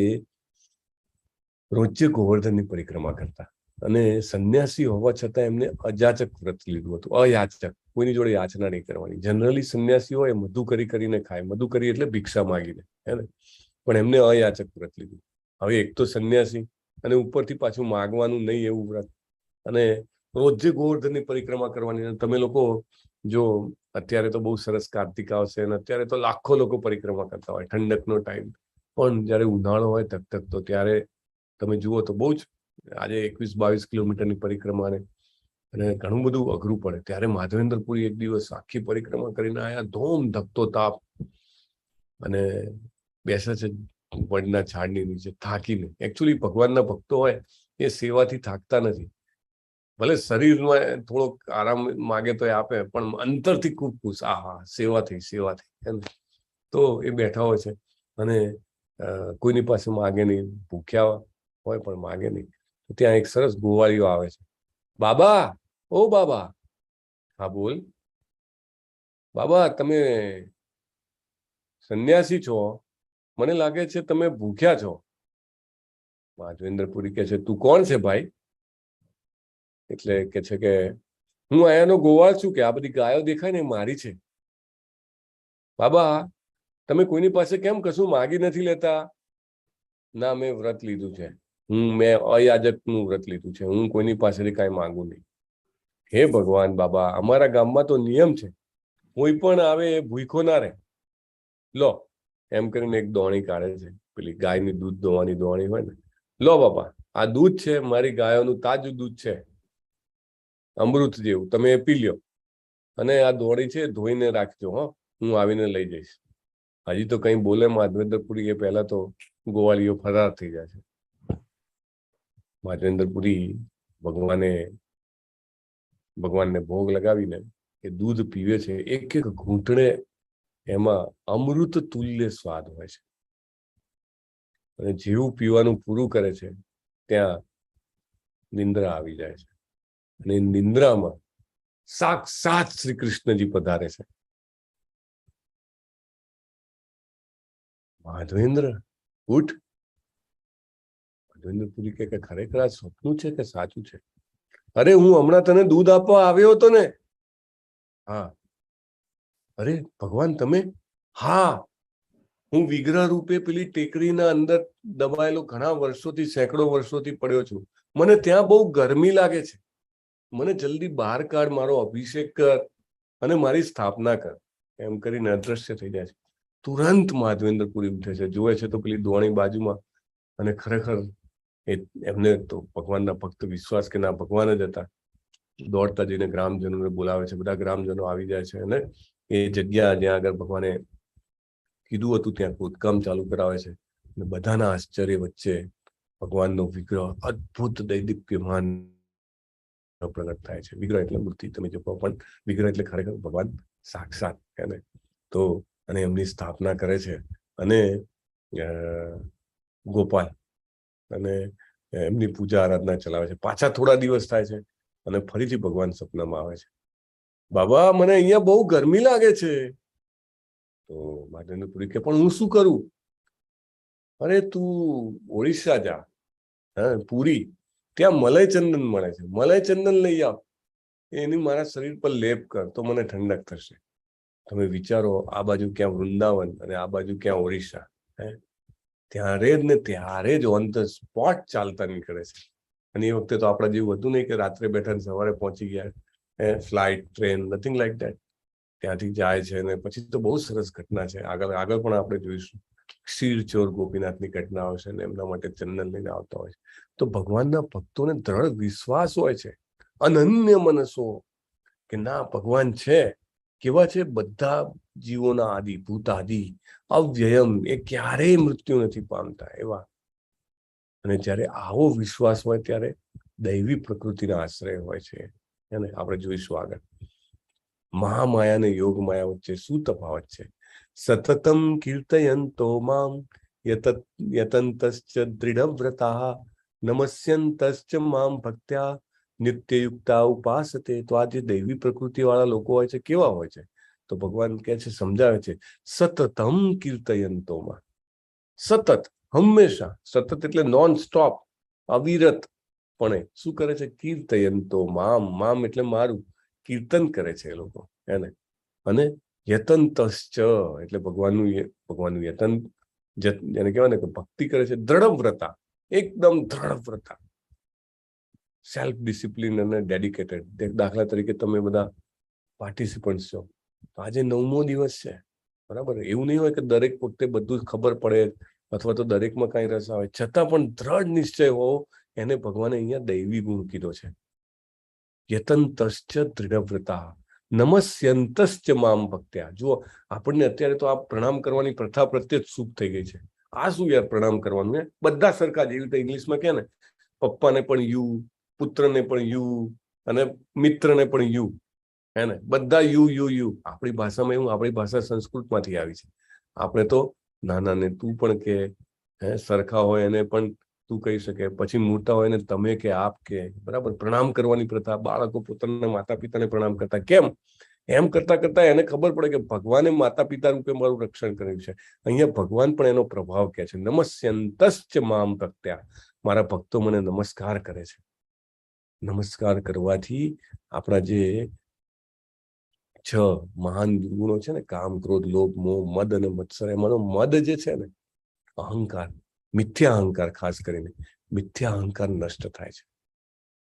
રોજે ગોવર્ધનની પરિક્રમા કરતા અને સંન્યાસી હોવા છતાં એમને અજાચક વ્રત લીધું હતું. અયાચક, કોઈની જોડે યાચના નહીં કરવાની. જનરલી સંન્યાસી હોય મધુકરી કરીને ખાય, મધુકરી એટલે ભિક્ષા માંગીને, હે ને, પણ એમને અયાચક વ્રત લીધું. હવે એક તો સંન્યાસી અને ઉપરથી પાછું માગવાનું નહીં એવું વ્રત, અને રોજે ગોવર્ધનની પરિક્રમા કરવાની. તમે લોકો જો અત્યારે તો બહુ સરસ કાર્તિક આવશે અને અત્યારે તો લાખો લોકો પરિક્રમા કરતા હોય, ઠંડકનો ટાઈમ, પણ જયારે ઉનાળો હોય તક તો ત્યારે તમે જુઓ તો બહુ જ આજે 21-22 કિલોમીટરની પરિક્રમાને અને ઘણું બધું અઘરું પડે. ત્યારે માધવેન્દ્રપુરી એક દિવસ આખી પરિક્રમા કરીને આયા, ધોમ ધકતો તાપ, અને બેસે છે વડના ઝાડની નીચે થાકીને. એકચ્યુઅલી ભગવાનના ભક્તો હોય એ સેવાથી થાકતા નથી. ભલે શરીરમાં થોડોક આરામ માગે તો એ આપે, પણ અંતરથી ખૂબ ખુશ, આ સેવા થઈ એમ. તો એ બેઠા હોય છે અને કોઈની પાસે માગે નહીં, ભૂખ્યા હોય પણ માગે નહીં. તો ત્યાં એક સરસ ગોવાળીઓ આવે છે. બાબા, ઓ બાબા. હા બોલ. બાબા, તમે સંન્યાસી છો, મને લાગે છે તમે ભૂખ્યા છો. માધવેન્દ્રપુરી કહે છે, તું કોણ છે ભાઈ? એટલે કે છે કે હું અહીંયાનો ગોવાળ છું, કે આ બધી ગાયો દેખાય ને મારી છે. બાબા, તમે કોઈની પાસે કેમ કશું માગી નથી લેતા? ના, મેં વ્રત લીધું છે, મેં અયાચકનું વ્રત લીધું છે, હું કોઈની પાસેથી કાંઈ માંગુ નહીં. હે ભગવાન, બાબા, અમારા ગામમાં તો નિયમ છે, કોઈ પણ આવે એ ભૂખો ના રહે. લો, એમ કરીને એક દોણી કાઢે છે, પેલી ગાયની દૂધ દોવાની દોણી હોય ને. લો બાબા, આ દૂધ છે, મારી ગાયોનું તાજું દૂધ છે, અમૃત જેવું, તમે એ પી લ્યો. અને આ દોડી છે ધોઈને રાખજો, હો, હું આવીને લઈ જઈશ. હજી તો કઈ બોલે માધવેન્દ્રપુરી એ પહેલા તો ગોવાળીઓ ફરાર થઈ જાય છે. માધવેન્દ્રપુરી ભગવાનને ભોગ લગાવીને એ દૂધ પીવે છે. એક એક ઘૂંટણે એમાં અમૃત તુલ્ય સ્વાદ હોય છે. અને જેવું પીવાનું પૂરું કરે છે ત્યાં નિંદ્રા આવી જાય છે. અને નિંદ્રામાં સાક્ષાત શ્રી કૃષ્ણજી પધારે છે. માધવેન્દ્ર, ઉઠ. માધવેન્દ્રપુરી કે ખરેખર આ સપનું છે કે સાચું છે? અરે, હું હમણાં તને દૂધ આપવા આવ્યો હતો ને. હા. અરે ભગવાન, તમે? હા, હું વિગ્રહ રૂપે પેલી ટેકરીના અંદર દબાયેલો ઘણા વર્ષોથી, સેંકડો વર્ષોથી પડ્યો છું. મને ત્યાં બહુ ગરમી લાગે છે. મને જલ્દી બહાર કાઢ, મારો અભિષેક કર અને મારી સ્થાપના કર. એમ કરીને અદ્રશ્ય થઈ જાય છે. તુરંત માધવેન્દ્રપુરી ઉઠે છે, જોવે છે તો પેલી દોણી બાજુમાં, અને ખરેખર એમને તો ભગવાનના ભક્ત વિશ્વાસ કે ના ભગવાન જ હતા. દોડતા જઈને ગ્રામજનોને બોલાવે છે. બધા ગ્રામજનો આવી જાય છે અને એ જગ્યા જ્યાં આગળ ભગવાને કીધું હતું ત્યાં ખોદકામ ચાલુ કરાવે છે. અને બધાના આશ્ચર્ય વચ્ચે ભગવાનનો વિગ્રહ અદ્ભુત દૈદીપ્યમાન પ્રગટ થાય છે. વિગ્રહ એટલે મૂર્તિ તમે જો, પણ વિગ્રહ એટલે ખરેખર ભગવાન સાક્ષાત. એને તો અને એમની સ્થાપના કરે છે. અને ગોપાલ અને એમની પૂજા આરાધના ચલાવે છે. પાછા થોડા દિવસ થાય છે અને ફરીથી ભગવાન સપનામાં આવે છે. બાબા, મને અહીંયા બહુ ગરમી લાગે છે. તો માધવેન્દ્રપુરી કે પણ હું શું કરું? અરે તું ઓડિશા જા, હા, પુરી, ત્યાં મલય ચંદન મળે છે, મલય ચંદન લઈ આવ, એની મારા શરીર પર લેપ કર તો મને ઠંડક થશે. તમે વિચારો, આ બાજુ ક્યાં વૃંદાવન અને આ બાજુ ક્યાં ઓડિશા. ત્યારે જ ને ત્યારે જ ઓન ધ સ્પોટ ચાલતા નીકળે છે. અને એ વખતે તો આપણા જેવું હતું નહીં કે રાત્રે બેઠા સવારે પહોંચી ગયા, flight, train, nothing like that. ત્યાંથી જાય છે. અને પછી તો બહુ સરસ ઘટના છે, આગળ પણ આપણે જોઈશું. ક્ષીરચોર ગોપીનાથની ઘટનાઓ છે ને એમના માટે ચંદન લઈને આવતા હોય છે. તો ભગવાનના ભક્તોને દ્રઢ વિશ્વાસ હોય છે, અનન્ય મનસો, કે ના ભગવાન છે. કેવા છે? બધા જીવોના આદિ, ભૂત આદિ, અવ્યયમ, એ ક્યારેય મૃત્યુ નથી પામતા એવા. અને જ્યારે આવો વિશ્વાસ હોય ત્યારે દૈવી પ્રકૃતિના આશ્રય હોય છે. એને આપણે જોઈશું આગળ. મહામાયા અને યોગ માયા વચ્ચે શું તફાવત છે? સતતમ કીર્તયંતો મામ યતંતશ્ચ દૃઢવ્રતા નમસ્યંતશ્ચ મામ ભક્ત્યા નિત્યયુક્તા ઉપાસતે. તો આ જે દૈવી પ્રકૃતિ વાળા લોકો હોય છે કેવા હોય છે? તો ભગવાન કહે છે, સમજાવે છે, સતતમ કીર્તયંતોમાં, સતત, હંમેશા, સતત એટલે નોન સ્ટોપ, અવિરત પણ શું કરે છે? કીર્તયંતો મામ, મામ એટલે મારું, કીર્તન કરે છે એ લોકો એને. અને યતંતશ્ચ એટલે ભગવાનનું યતન, એને કહેવાય ને કે ભક્તિ કરે છે, દ્રઢવ્રતા, એકદમ દ્રઢવ્રતા, સેલ્ફ ડિસિપ્લિન અને ડેડિકેટેડ. દાખલા તરીકે તમે બધા પાર્ટિસિપન્ટ છો, તો આજે 9મો દિવસ છે, બરાબર? એવું નહીં હોય કે દરેક વખતે બધું ખબર પડે અથવા તો દરેકમાં કઈ રસ આવે, છતાં પણ દ્રઢ નિશ્ચય હોવો, એને ભગવાને અહીંયા દૈવી ગુણ કીધો છે. યતંતશ્ચ દૃઢવ્રતા નમસ્યંતશ્ચ મામ ભક્ત્યા. જુઓ, આપણને અત્યારે તો આ પ્રણામ કરવાની પ્રથા પ્રત્યે જ સુખ થઈ ગઈ છે. આ શું યાર પ્રણામ કરવાનું? બધા સરખા, જેવી રીતે ઇંગ્લિશમાં કહે ને, પપ્પાને પણ યુ, પુત્રને પણ યુ, અને મિત્રને પણ યુ, હે ને, બધા યુ યુ યુ. આપણી ભાષામાં એવું, આપણી ભાષા સંસ્કૃતમાંથી આવી છે. આપણે તો નાનાને તું પણ કે, હે, સરખા હોય એને પણ તું કહી શકે, પછી મોટા હોય ને તમે કે આપ કે, બરાબર? પ્રણામ કરવાની પ્રથા, બાળકો પોતાના માતા પિતાને પ્રણામ કરતા. કેમ? એમ કરતા કરતા એને ખબર પડે કે ભગવાને માતા પિતા રૂપે મારું રક્ષણ કર્યું છે. અહીંયા ભગવાન પણ એનો પ્રભાવ કહે છે, નમસ્યંતશ્ચ મામ ભક્ત્યા. મારા ભક્તો મને નમસ્કાર કરે છે. નમસ્કાર કરવાથી આપણા જે 6 મહાન ગુણો છે ને, કામ, ક્રોધ, લોભ, મોહ, મદ અને મત્સર, એમાંનો મદ જે છે ને, અહંકાર, મિથ્યા અહંકાર, ખાસ કરીને મિથ્યા અહંકાર નષ્ટ થાય છે.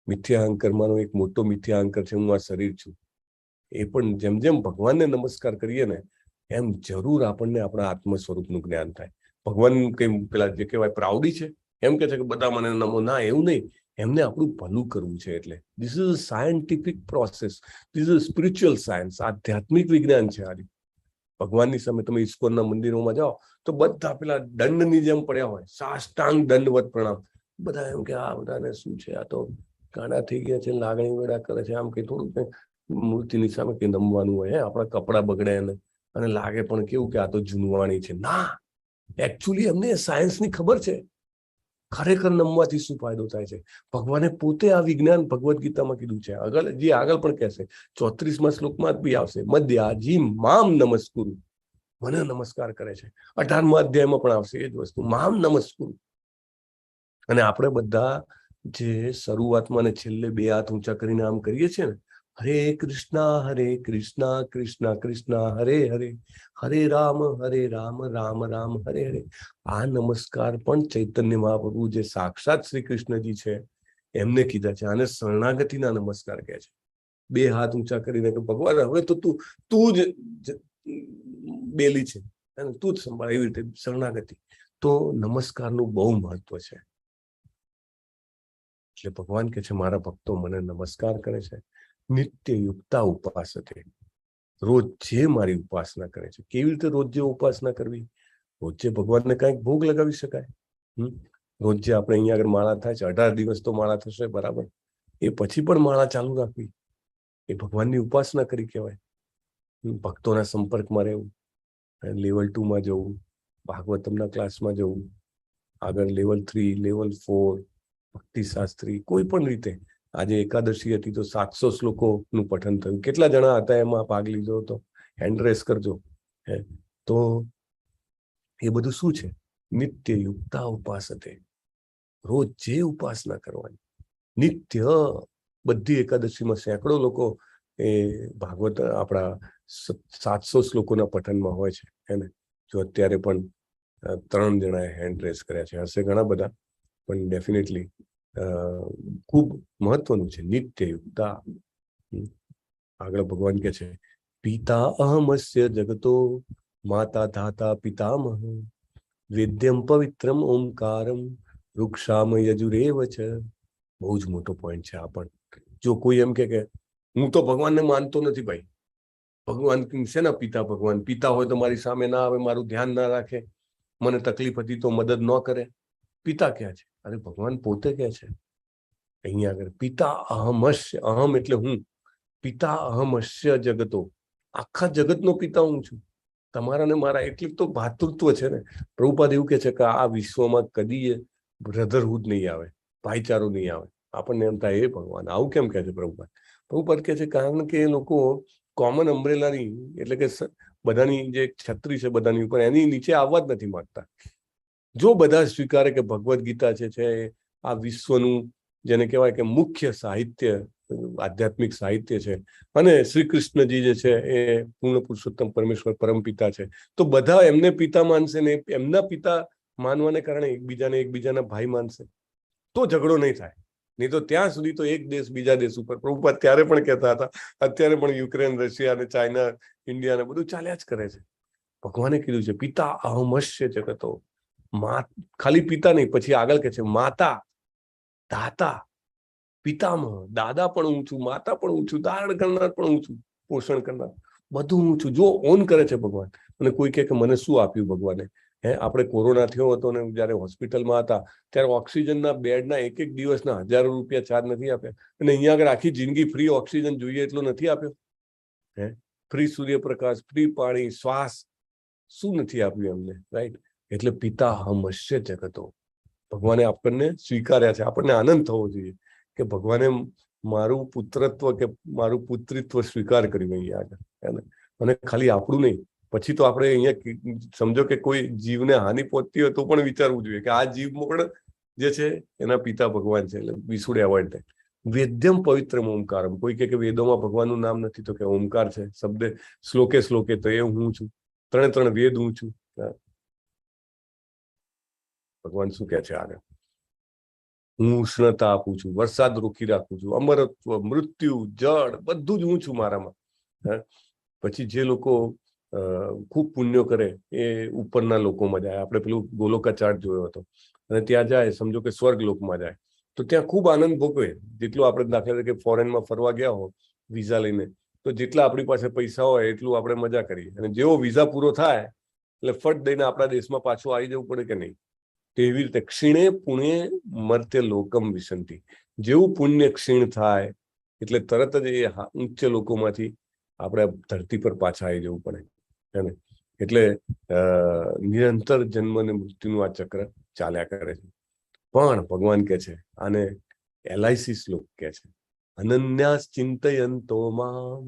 મિથ્યા અહંકારમાંનો એક મોટો મિથ્યા અહંકાર છે, હું આ શરીર છું. એ પણ જેમ જેમ ભગવાનને નમસ્કાર કરીએ ને, એમ જરૂર આપણને આપણા આત્મ સ્વરૂપનું જ્ઞાન થાય. ભગવાન કઈ પેલા જે કહેવાય પ્રાઉડી છે, એમ કે છે કે બધા મને નમો. ના, એવું નહીં. એમને આપણું ભલું કરવું છે. એટલે this is a scientific process, this is spiritual science, આધ્યાત્મિક વિજ્ઞાન છે. આ ભગવાનની સામે તમે ઇસ્કોનના મંદિરોમાં જાઓ તો બધા પેલા દંડની જેમ પડ્યા હોય, સાષ્ટાંગ દંડવત પ્રણામ. બધા એમ કે આ બધાને શું છે, આ તો ગાંડા થઈ ગયા છે, લાગણી વેડા કરે છે, આમ કે થોડું મૂર્તિની સામે કે નમવાનું હોય, આપણા કપડા બગડે અને લાગે પણ કેવું કે આ તો જૂનવાણી છે. ના, એકચ્યુઅલી એમને સાયન્સની ખબર છે ખરેખર નમવાથી શું ફાયદો થાય છે. ભગવાને પોતે આ વિજ્ઞાન ભગવદ્ ગીતામાં કીધું છે. આગળ પણ કહેશે, 34મા શ્લોકમાં જ બી આવશે, મધ્યાજી મામ નમસ્કુરુ, મને નમસ્કાર કરે છે. 18મા અધ્યાયમાં પણ આવશે એ જ વસ્તુ, મામ નમસ્કુરુ. અને આપણે બધા જે શરૂઆતમાં ને છેલ્લે 2 હાથ ઊંચા કરીને આમ કરીએ છીએ ને, હરે કૃષ્ણ કૃષ્ણ કૃષ્ણ હરે હરે, હરે રામ રામ રામ હરે હરે. આ નમસ્કાર પણ ચૈતન્ય મહાપ્રભુ જે સાક્ષાત શ્રી કૃષ્ણજી છે એમને કીધા છે. આને શરણાગતિના નમસ્કાર કહે છે. 2 હાથ ઊંચા કરીને કે ભગવાન હવે તો તું જ બેલી છે, તું જ સંભાળ, એવી રીતે શરણાગતિ. તો નમસ્કારનું બહુ મહત્વ છે. એટલે ભગવાન કે છે મારા ભક્તો મને નમસ્કાર કરે છે. નિત્ય યુક્તા ઉપાસતે, રોજે મારી ઉપાસના કરે છે. કેવી રીતે રોજે ઉપાસના કરવી? રોજે ભગવાનને કઈક ભોગ લગાવી શકાય. રોજે આપણે અહીંયા આગળ માળા થાય છે, 18 દિવસ તો માળા થશે, બરાબર? એ પછી પણ માળા ચાલુ રાખવી, એ ભગવાનની ઉપાસના કરી કહેવાય. ભક્તોના સંપર્કમાં રહેવું, લેવલ 2માં જવું, ભાગવતમના ક્લાસમાં જવું, આગળ લેવલ 3, લેવલ 4, ભક્તિ શાસ્ત્રી, કોઈ પણ રીતે. આજે એકાદશી હતી તો 700 શ્લોકોનું પઠન થયું. કેટલા જણા હતા એમાં ભાગ લીધો હતો? હેન્ડ રેસ કરજો. તો એ બધું શું છે? નિત્ય યુક્તા ઉપાસતે, રોજ જે ઉપાસના કરવાની. નિત્ય, બધી એકાદશીમાં સેંકડો લોકો એ ભાગવત આપણા 700 શ્લોકોના પઠનમાં હોય છે. એને જો અત્યારે પણ 3 જણાએ હેન્ડ રેસ કર્યા છે, હશે ઘણા બધા, પણ ડેફિનેટલી ખૂબ મહત્વનું છે નિત્ય યુક્તા. આગળ ભગવાન કે છે પિતા અહમસ્ય જગતો માતા ધાતા પિતામહ વેદ્યમ પવિત્રમ ઓમકારમ વૃક્ષામ યજુરેવ છે. બહુ જ મોટો પોઈન્ટ છે આ પણ. જો કોઈ એમ કે હું તો ભગવાનને માનતો નથી ભાઈ, ભગવાન છે ને પિતા, ભગવાન પિતા હોય તો મારી સામે ના આવે, મારું ધ્યાન ના રાખે, મને તકલીફ હતી તો મદદ ન કરે, પિતા ક્યાં છે? અરે ભગવાન પોતે કહે છે અહીંયા આગળ, પિતા અહમસ્ય, અહમ એટલે હું, પિતા અહમસ્ય જગતો, આખા જગતનો પિતા હું છું. તમારા ને મારા એટલી તો ભાતૃત્વ છે ને. પ્રભુપાદ એવું કે છે કે આ વિશ્વમાં કદી બ્રધરહુડ નહીં આવે, ભાઈચારો નહીં આવે. આપણને એમ થાય એ ભગવાન આવું કેમ કહે છે પ્રભુપાદ? પ્રભુપાદ કહે છે કારણ કે એ લોકો કોમન અમ્બ્રેલાની એટલે કે બધાની જે છત્રી છે બધાની ઉપર એની નીચે આવવા જ નથી માંગતા. જો બધા સ્વીકારે કે ભગવદ્ ગીતા છે આ વિશ્વનું જેને કહેવાય કે મુખ્ય સાહિત્ય, આધ્યાત્મિક સાહિત્ય છે, અને શ્રી કૃષ્ણજી જે છે એ પૂર્ણ પુરુષોત્તમ પરમેશ્વર પરમપિતા છે, તો બધા એમને પિતા માનશે ને એમના પિતા માનવાને કારણે એકબીજાના ભાઈ માનશે, તો ઝઘડો નહીં થાય. નહીં તો ત્યાં સુધી તો એક દેશ બીજા દેશ ઉપર, પ્રભુપાદ ત્યારે પણ કહેતા હતા, અત્યારે પણ યુક્રેન, રશિયા અને ચાઇના, ઇન્ડિયા ને બધું ચાલ્યા જ કરે છે. ભગવાને કીધું છે પિતા અહમશ્ય જગતો, ખાલી પિતા નહીં, પછી આગળ કે છે માતા, દાતા, પિતામહ, દાદા પણ હું છું, માતા પણ હું છું, ધારણ કરનાર પણ હું છું, પોષણ કરનાર બધું હું છું. જો ઓન કરે છે ભગવાન. અને કોઈ કહે કે મને શું આપ્યું ભગવાને? આપણે કોરોના થયો હતો ને જયારે હોસ્પિટલમાં હતા ત્યારે ઓક્સિજનના બેડના એક દિવસના હજારો રૂપિયા ચાર્જ નથી આપ્યા, અને અહીંયા આગળ આખી જિંદગી ફ્રી ઓક્સિજન જોઈએ એટલો નથી આપ્યો. ફ્રી સૂર્યપ્રકાશ, ફ્રી પાણી, શ્વાસ, શું નથી આપ્યું એમને? રાઈટ. એટલે પિતા હમશ્ય જગતો, ભગવાને આપણને સ્વીકાર્યા છે. આપણને આનંદ થવો જોઈએ કે ભગવાને મારું પુત્રત્વ કે મારું પુત્રિત્વ સ્વીકાર કર્યું અહીંયા આગળ. અને ખાલી આપણું નહીં, પછી તો આપણે અહીંયા સમજો કે કોઈ જીવને હાનિ પહોંચતી હોય તો પણ વિચારવું જોઈએ કે આ જીવ પણ જે છે એના પિતા ભગવાન છે. એટલે વી શુડ એવોઇડ ધેટ. વેદ્યમ પવિત્રમ ઓમકારમ, કોઈ કે વેદોમાં ભગવાનનું નામ નથી તો કે ઓમકાર છે શબ્દ, શ્લોકે શ્લોકે તો એ હું છું, ત્રણે વેદ હું છું. ભગવાન શું કે છે આગળ? હું ઉષ્ણતા આપું છું, વરસાદ રોકી રાખું છું, અમરત્વ, મૃત્યુ, જળ બધું જ હું છું મારામાં. પછી જે લોકો ખૂબ પુણ્યો કરે એ ઉપરના લોકોમાં જાય. આપણે પેલું ગોલોકા ચાર્ટ જોયો હતો, અને ત્યાં જાય સમજો કે સ્વર્ગ લોકમાં જાય તો ત્યાં ખૂબ આનંદ ભોગવે. જેટલું આપણે દાખલા તરીકે ફોરેનમાં ફરવા ગયા હો વિઝા લઈને, તો જેટલા આપણી પાસે પૈસા હોય એટલું આપણે મજા કરીએ, અને જેવો વિઝા પૂરો થાય એટલે ફટ દઈને આપણા દેશમાં પાછું આવી જવું પડે કે નહીં. તેવી રીતે ક્ષીણે પુણ્ય મર્ત્ય લોકમ વિસંતિ, જેવું પુણ્ય ક્ષીણ થાય એટલે તરત જ એ ઉચ્ચ લોકોમાંથી આપણે ધરતી પર પાછા આવી જવું પડે. એટલે નિરંતર જન્મ અને મૃત્યુનું આ ચક્ર ચાલ્યા કરે છે. પણ ભગવાન કે છે આને LIC શ્લોક કે છે, અનન્યાસ ચિંતયંતો મામ.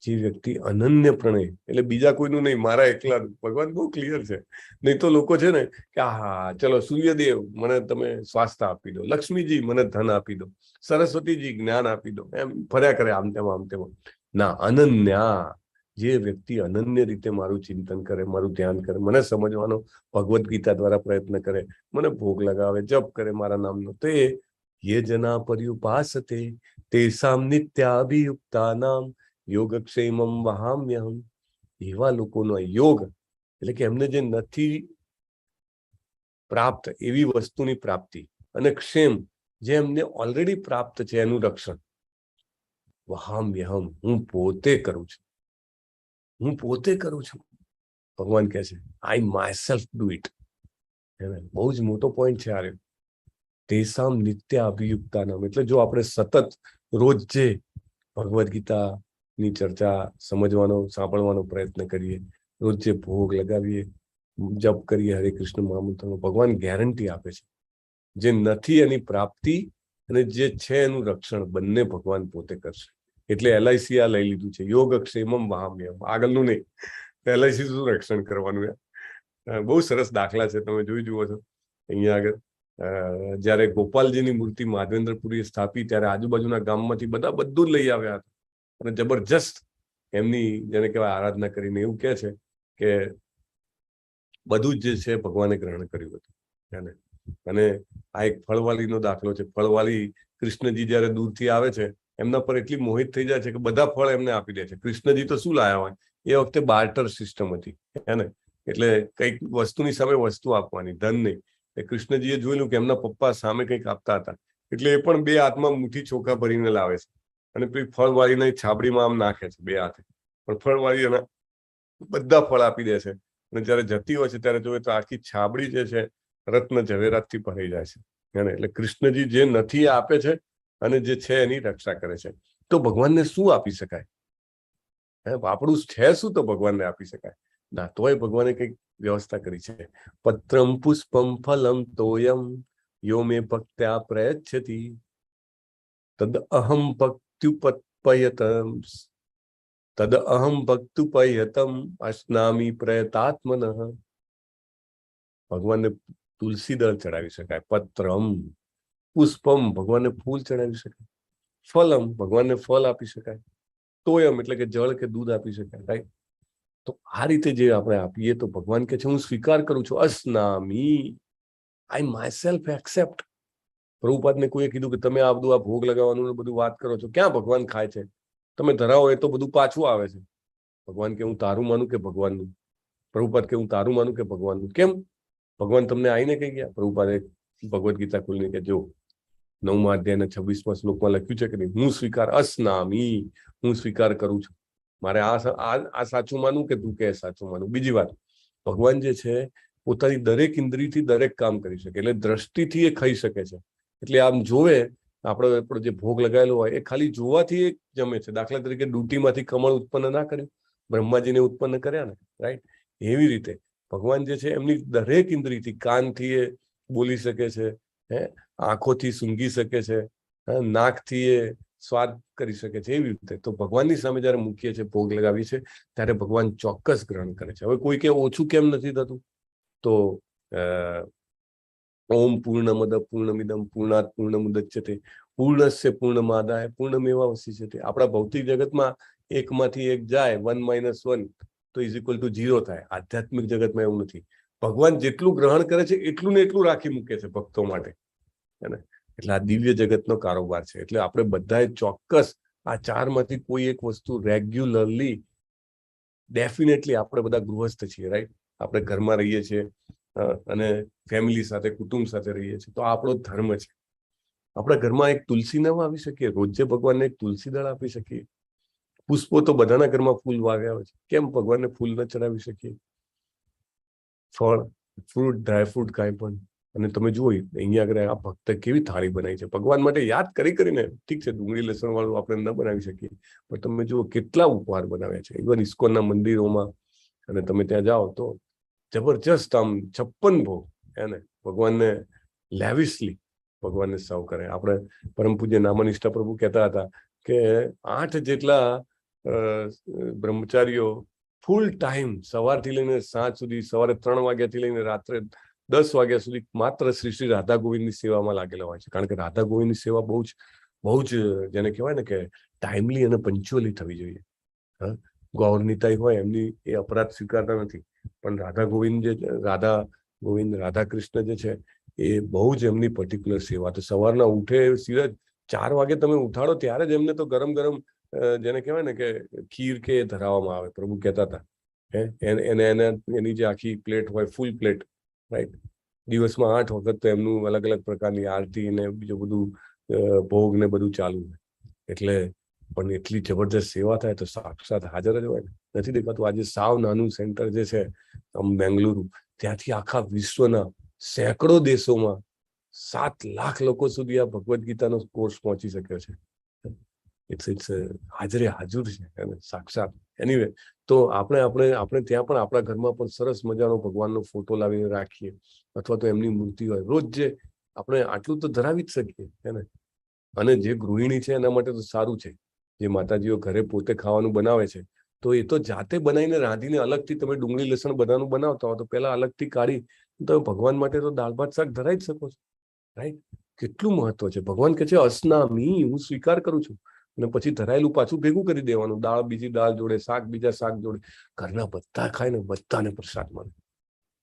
જે વ્યક્તિ અનન્ય પ્રણય એટલે બીજા કોઈનું નહીં, મારા એકલાનું. ભગવાન બહુ ક્લિયર છે. નહીં તો લોકો છે ને કે હા ચલો સૂર્યદેવ મને તમે સ્વાસ્થ્ય આપી દો, લક્ષ્મીજી મને ધન આપી દો, સરસ્વતીજી જ્ઞાન આપી દો, એમ ફર્યા કરે આમ તેમ. ના, અનન્યા, જે વ્યક્તિ અનન્ય રીતે મારું ચિંતન કરે, મારું ધ્યાન કરે, મને સમજવાનો ભગવદ્ ગીતા દ્વારા પ્રયત્ન કરે, મને ભોગ લગાવે, જપ કરે મારા નામનો, તો એ જના પર્યુપાસતે તેસામ નિત્યાભિયુક્તાનામ યોગક્ષેમમ વહામ્યહમ. એવા લોકોનો યોગ એટલે કે એમને જે નથી પ્રાપ્ત એવી વસ્તુની પ્રાપ્તિ, અને ક્ષેમ જે એમને ઓલરેડી પ્રાપ્ત છે એનું રક્ષણ. વહામ્યહમ, હું પોતે કરું છું, હું પોતે કરું છું. ભગવાન કહે છે I my self do it. બહુ જ મોટો પોઈન્ટ છે આ. તેસામ નિત્ય અભિયુક્તાનામ એટલે જો આપણે સતત રોજ જે ભગવદ્ ગીતાની ચર્ચા સમજવાનો, સાંભળવાનો પ્રયત્ન કરીએ, રોજ જે ભોગ લગાવીએ, જપ કરીએ હરે કૃષ્ણ મહામંત્રનો, ભગવાન ગેરંટી આપે છે જે નથી એની પ્રાપ્તિ અને જે છે એનું રક્ષણ બંને ભગવાન પોતે કરશે. એટલે LIC આ લઈ લીધું છે, યોગ ક્ષેમમ વહામ્યહમ. આગળનું નહીં, LIC શું રક્ષણ કરવાનું. બહુ સરસ દાખલા છે, તમે જોઈ જુઓ છો. અહીંયા આગળ જયારે ગોપાલજીની મૂર્તિ માધવેન્દ્રપુરીએ સ્થાપી ત્યારે આજુબાજુના ગામમાંથી બધા બધું જ લઈ આવ્યા હતા, અને જબરજસ્ત એમની જેને કહેવાય આરાધના કરીને એવું કહે છે કે બધું જ જે છે ભગવાને ગ્રહણ કર્યું હતું. અને આ એક ફળવાલીનો દાખલો છે. ફળવાલી કૃષ્ણજી જયારે દૂરથી આવે છે એમના પર એટલી મોહિત થઈ જાય છે કે બધા ફળ એમને આપી દે છે. કૃષ્ણજી તો શું લાયા હોય, એ વખતે બાર્ટર સિસ્ટમ હતી, એટલે કઈક વસ્તુની સામે વસ્તુ આપવાની, ધન નહીં. કૃષ્ણજીએ જોયેલું કે એમના પપ્પા સામે કંઈક આપતા હતા, એટલે એ પણ બે હાથમાં મુઠ્ઠી ચોખા ભરીને લાવે છે, અને પછી ફળવાળીને છાબડીમાં આમ નાખે છે બે હાથે, પણ ફળવાળી એના બધા ફળ આપી દે છે. અને જયારે જતી હોય છે ત્યારે જોઈએ તો આખી છાબડી જે છે રત્ન ઝવેરાતથી ભરાઈ જાય છે. એટલે કૃષ્ણજી જે નથી આપે છે અને જે છે એની રક્ષા કરે છે. તો ભગવાનને શું આપી શકાય? આપણું છે શું તો ભગવાનને આપી શકાય? ના તોય ભગવાને કઈક વ્યવસ્થા કરી છે. પત્રમ પુષ્પમ ફલમ તોયમ યો મે ભક્ત્યા પ્રયચ્છતિ તદ અહમ ભક્ત્યુપયતમ અશ્નામી પ્રયતાત્મન. ભગવાનને તુલસી દળ ચડાવી શકાય, પત્રમ પુષ્પમ ભગવાનને ફૂલ ચડાવી શકાય, ફલમ ભગવાનને ફળ આપી શકાય, તોયમ એટલે કે જળ કે દૂધ આપી શકાય. રાઈટ? તો આ રીતે જે આપણે આપીએ તો ભગવાન કે છે હું સ્વીકાર કરું છું. અસ્નામી, આઈ માય સેલ્ફ એક્સેપ્ટ. પ્રભુપાદને કોઈએ કીધું કે તમે આ બધું આ ભોગ લગાવવાનું બધું વાત કરો છો, ક્યાં ભગવાન ખાય છે? તમે ધરાવો એ તો બધું પાછું આવે છે. ભગવાન કે હું તારું માનું કે ભગવાનનું? પ્રભુપાદ કે હું તારું માનું કે ભગવાનનું? કેમ? ભગવાન તમને આવીને કહી ગયા? પ્રભુપાદે ભગવદ્ ગીતા ખોલીને કે જો 9મા અધ્યાયના 26મા શ્લોકમાં લખ્યું છે કે નહીં, હું સ્વીકાર, અસ્નામી, હું સ્વીકાર કરું છું. મારે આ સાચું માનું કે તું કે સાચું માનું? બીજી વાત, ભગવાન જે છે પોતાની દરેક ઇન્દ્રિયથી દરેક કામ કરી શકે, એટલે દ્રષ્ટિથી એ ખાઈ શકે છે. એટલે આમ જોવે આપણો જે ભોગ લગાવેલો હોય એ ખાલી જોવાથી એ જમે છે. દાખલા તરીકે ડૂટીમાંથી કમળ ઉત્પન્ન ના કર્યું, બ્રહ્માજીને ઉત્પન્ન કર્યા ને, રાઈટ? એવી રીતે ભગવાન જે છે એમની દરેક ઇન્દ્રિયથી, કાનથી એ બોલી શકે છે, આંખોથી સૂંઘી શકે છે, નાકથી એ સ્વાદ કરી શકે છે. એવી રીતે તો ભગવાનની સામે જયારે મૂકીએ છીએ, ભોગ લગાવીએ છીએ, ત્યારે ભગવાન ચોક્કસ ગ્રહણ કરે છે. હવે કોઈ કે ઓછું કેમ નથી થતું? તો ઓમ પૂર્ણમદ પૂર્ણમિદમ પૂર્ણાત પૂર્ણમુદચ્યતે પૂર્ણસ્ય પૂર્ણમાદાય પૂર્ણમેવાવશિષ્યતે. આપણા ભૌતિક જગતમાં એકમાંથી એક જાય, 1 - 1 તો = 0 થાય. આધ્યાત્મિક જગતમાં એવું નથી. ભગવાન જેટલું ગ્રહણ કરે છે એટલું ને એટલું રાખી મૂકે છે ભક્તો માટે, એટલે આ દિવ્ય જગતનો કારોબાર છે. એટલે આપણે બધાએ ચોક્કસ આ ચારમાંથી કોઈ એક વસ્તુ રેગ્યુલરલી, ડેફિનેટલી, આપણે બધા ગૃહસ્થ છીએ, રાઈટ? આપણે ઘરમાં રહીએ છીએ અને ફેમિલી સાથે, કુટુંબ સાથે રહીએ છીએ, તો આપણો ધર્મ છે. આપણા ઘરમાં એક તુલસી ન વાવી શકીએ? રોજે ભગવાનને એક તુલસી દળ આપી શકીએ? પુષ્પો તો બધાના ઘરમાં ફૂલ વાવ્યા હોય છે, કેમ ભગવાનને ફૂલ ન ચડાવી શકીએ? ફળ, ફ્રૂટ, ડ્રાયફ્રૂટ, કાંઈ પણ. અને તમે જુઓ અહીંયા આગળ આ ભક્ત કેવી થાળી બનાવી છે ભગવાન માટે, યાદ કરીને. ઠીક છે, ડુંગળી લસણ વાળું આપણે ન બનાવી શકીએ, પણ તમે જુઓ કેટલા ઉપહાર બનાવ્યા છે. ઇવન ઇસ્કોનના મંદિરોમાં અને તમે ત્યાં જાઓ તો જબરજસ્ત આમ 56 ભોગ એને ભગવાનને લેવિશલી ભગવાનને સર્વ કરે. આપણે પરમ પૂજ્ય નામનિષ્ઠા પ્રભુ કહેતા હતા કે 8 જેટલા બ્રહ્મચારીઓ ફૂલ ટાઈમ સવારથી લઈને સાંજ સુધી, સવારે 3 વાગ્યાથી લઈને રાત્રે 10 વાગ્યા સુધી માત્ર શ્રી રાધા ગોવિંદની સેવામાં લાગેલા હોય છે. કારણ કે રાધા ગોવિંદની સેવા બહુ જ જેને કહેવાય ને કે ટાઈમલી અને પંચ્યુઅલી થવી જોઈએ. ગૌરનીતાઈ હોય એમની એ અપરાધ સ્વીકારતા નથી, પણ રાધા ગોવિંદ રાધા કૃષ્ણ જે છે એ બહુ જ એમની પર્ટિક્યુલર સેવા. તો સવારના ઉઠે સીધા 4 વાગે તમે ઉઠાડો ત્યારે જ એમને તો ગરમ ગરમ જેને કહેવાય ને કે ખીર કે ધરાવવામાં આવે. પ્રભુ કહેતા હતા એની જે આખી પ્લેટ હોય, ફૂલ પ્લેટ, રાઈટ? દિવસમાં 8 વખત તો એમનું અલગ અલગ પ્રકારની આરતી ને બીજું બધું ભોગ ને બધું ચાલુ હોય. એટલે પણ એટલી જબરદસ્ત સેવા થાય તો સાક્ષાત હાજર જ હોય ને. નથી દેખાતું? આજે સાવ નાનું સેન્ટર જે છે બેંગલુરુ, ત્યાંથી આખા વિશ્વના સેંકડો દેશોમાં 7 લાખ લોકો સુધી આ ભગવદ્ ગીતાનો કોર્સ પહોંચી શક્યો છે. ઇટ્સ હાજરે હાજર છે સાક્ષાત. એનીવે, તો આપણે ત્યાં પણ આપણા ઘરમાં પણ સરસ મજાનો ભગવાનનો ફોટો લાવીને રાખીએ, અથવા તો એમની મૂર્તિ હોય. રોજ જે આપણે આટલું તો ધરાવી જ શકીએ, અને જે ગૃહિણી છે એના માટે તો સારું છે. જે માતાજીઓ ઘરે પોતે ખાવાનું બનાવે છે, તો એ તો જાતે બનાવીને રાંધીને અલગથી તમે ડુંગળી લસણ બધાનું બનાવતા હો તો પેલા અલગથી કાઢી તમે ભગવાન માટે તો દાળ ભાત શાક ધરાવી જ શકો છો, રાઈટ? કેટલું મહત્વ છે. ભગવાન કહે છે અસ્નામી, હું સ્વીકાર કરું છું. અને પછી ધરાયેલું પાછું ભેગું કરી દેવાનું, દાળ બીજી દાળ જોડે, શાક બીજા શાક જોડે. ઘરના બધા ખાય ને બધાને પ્રસાદ મળે,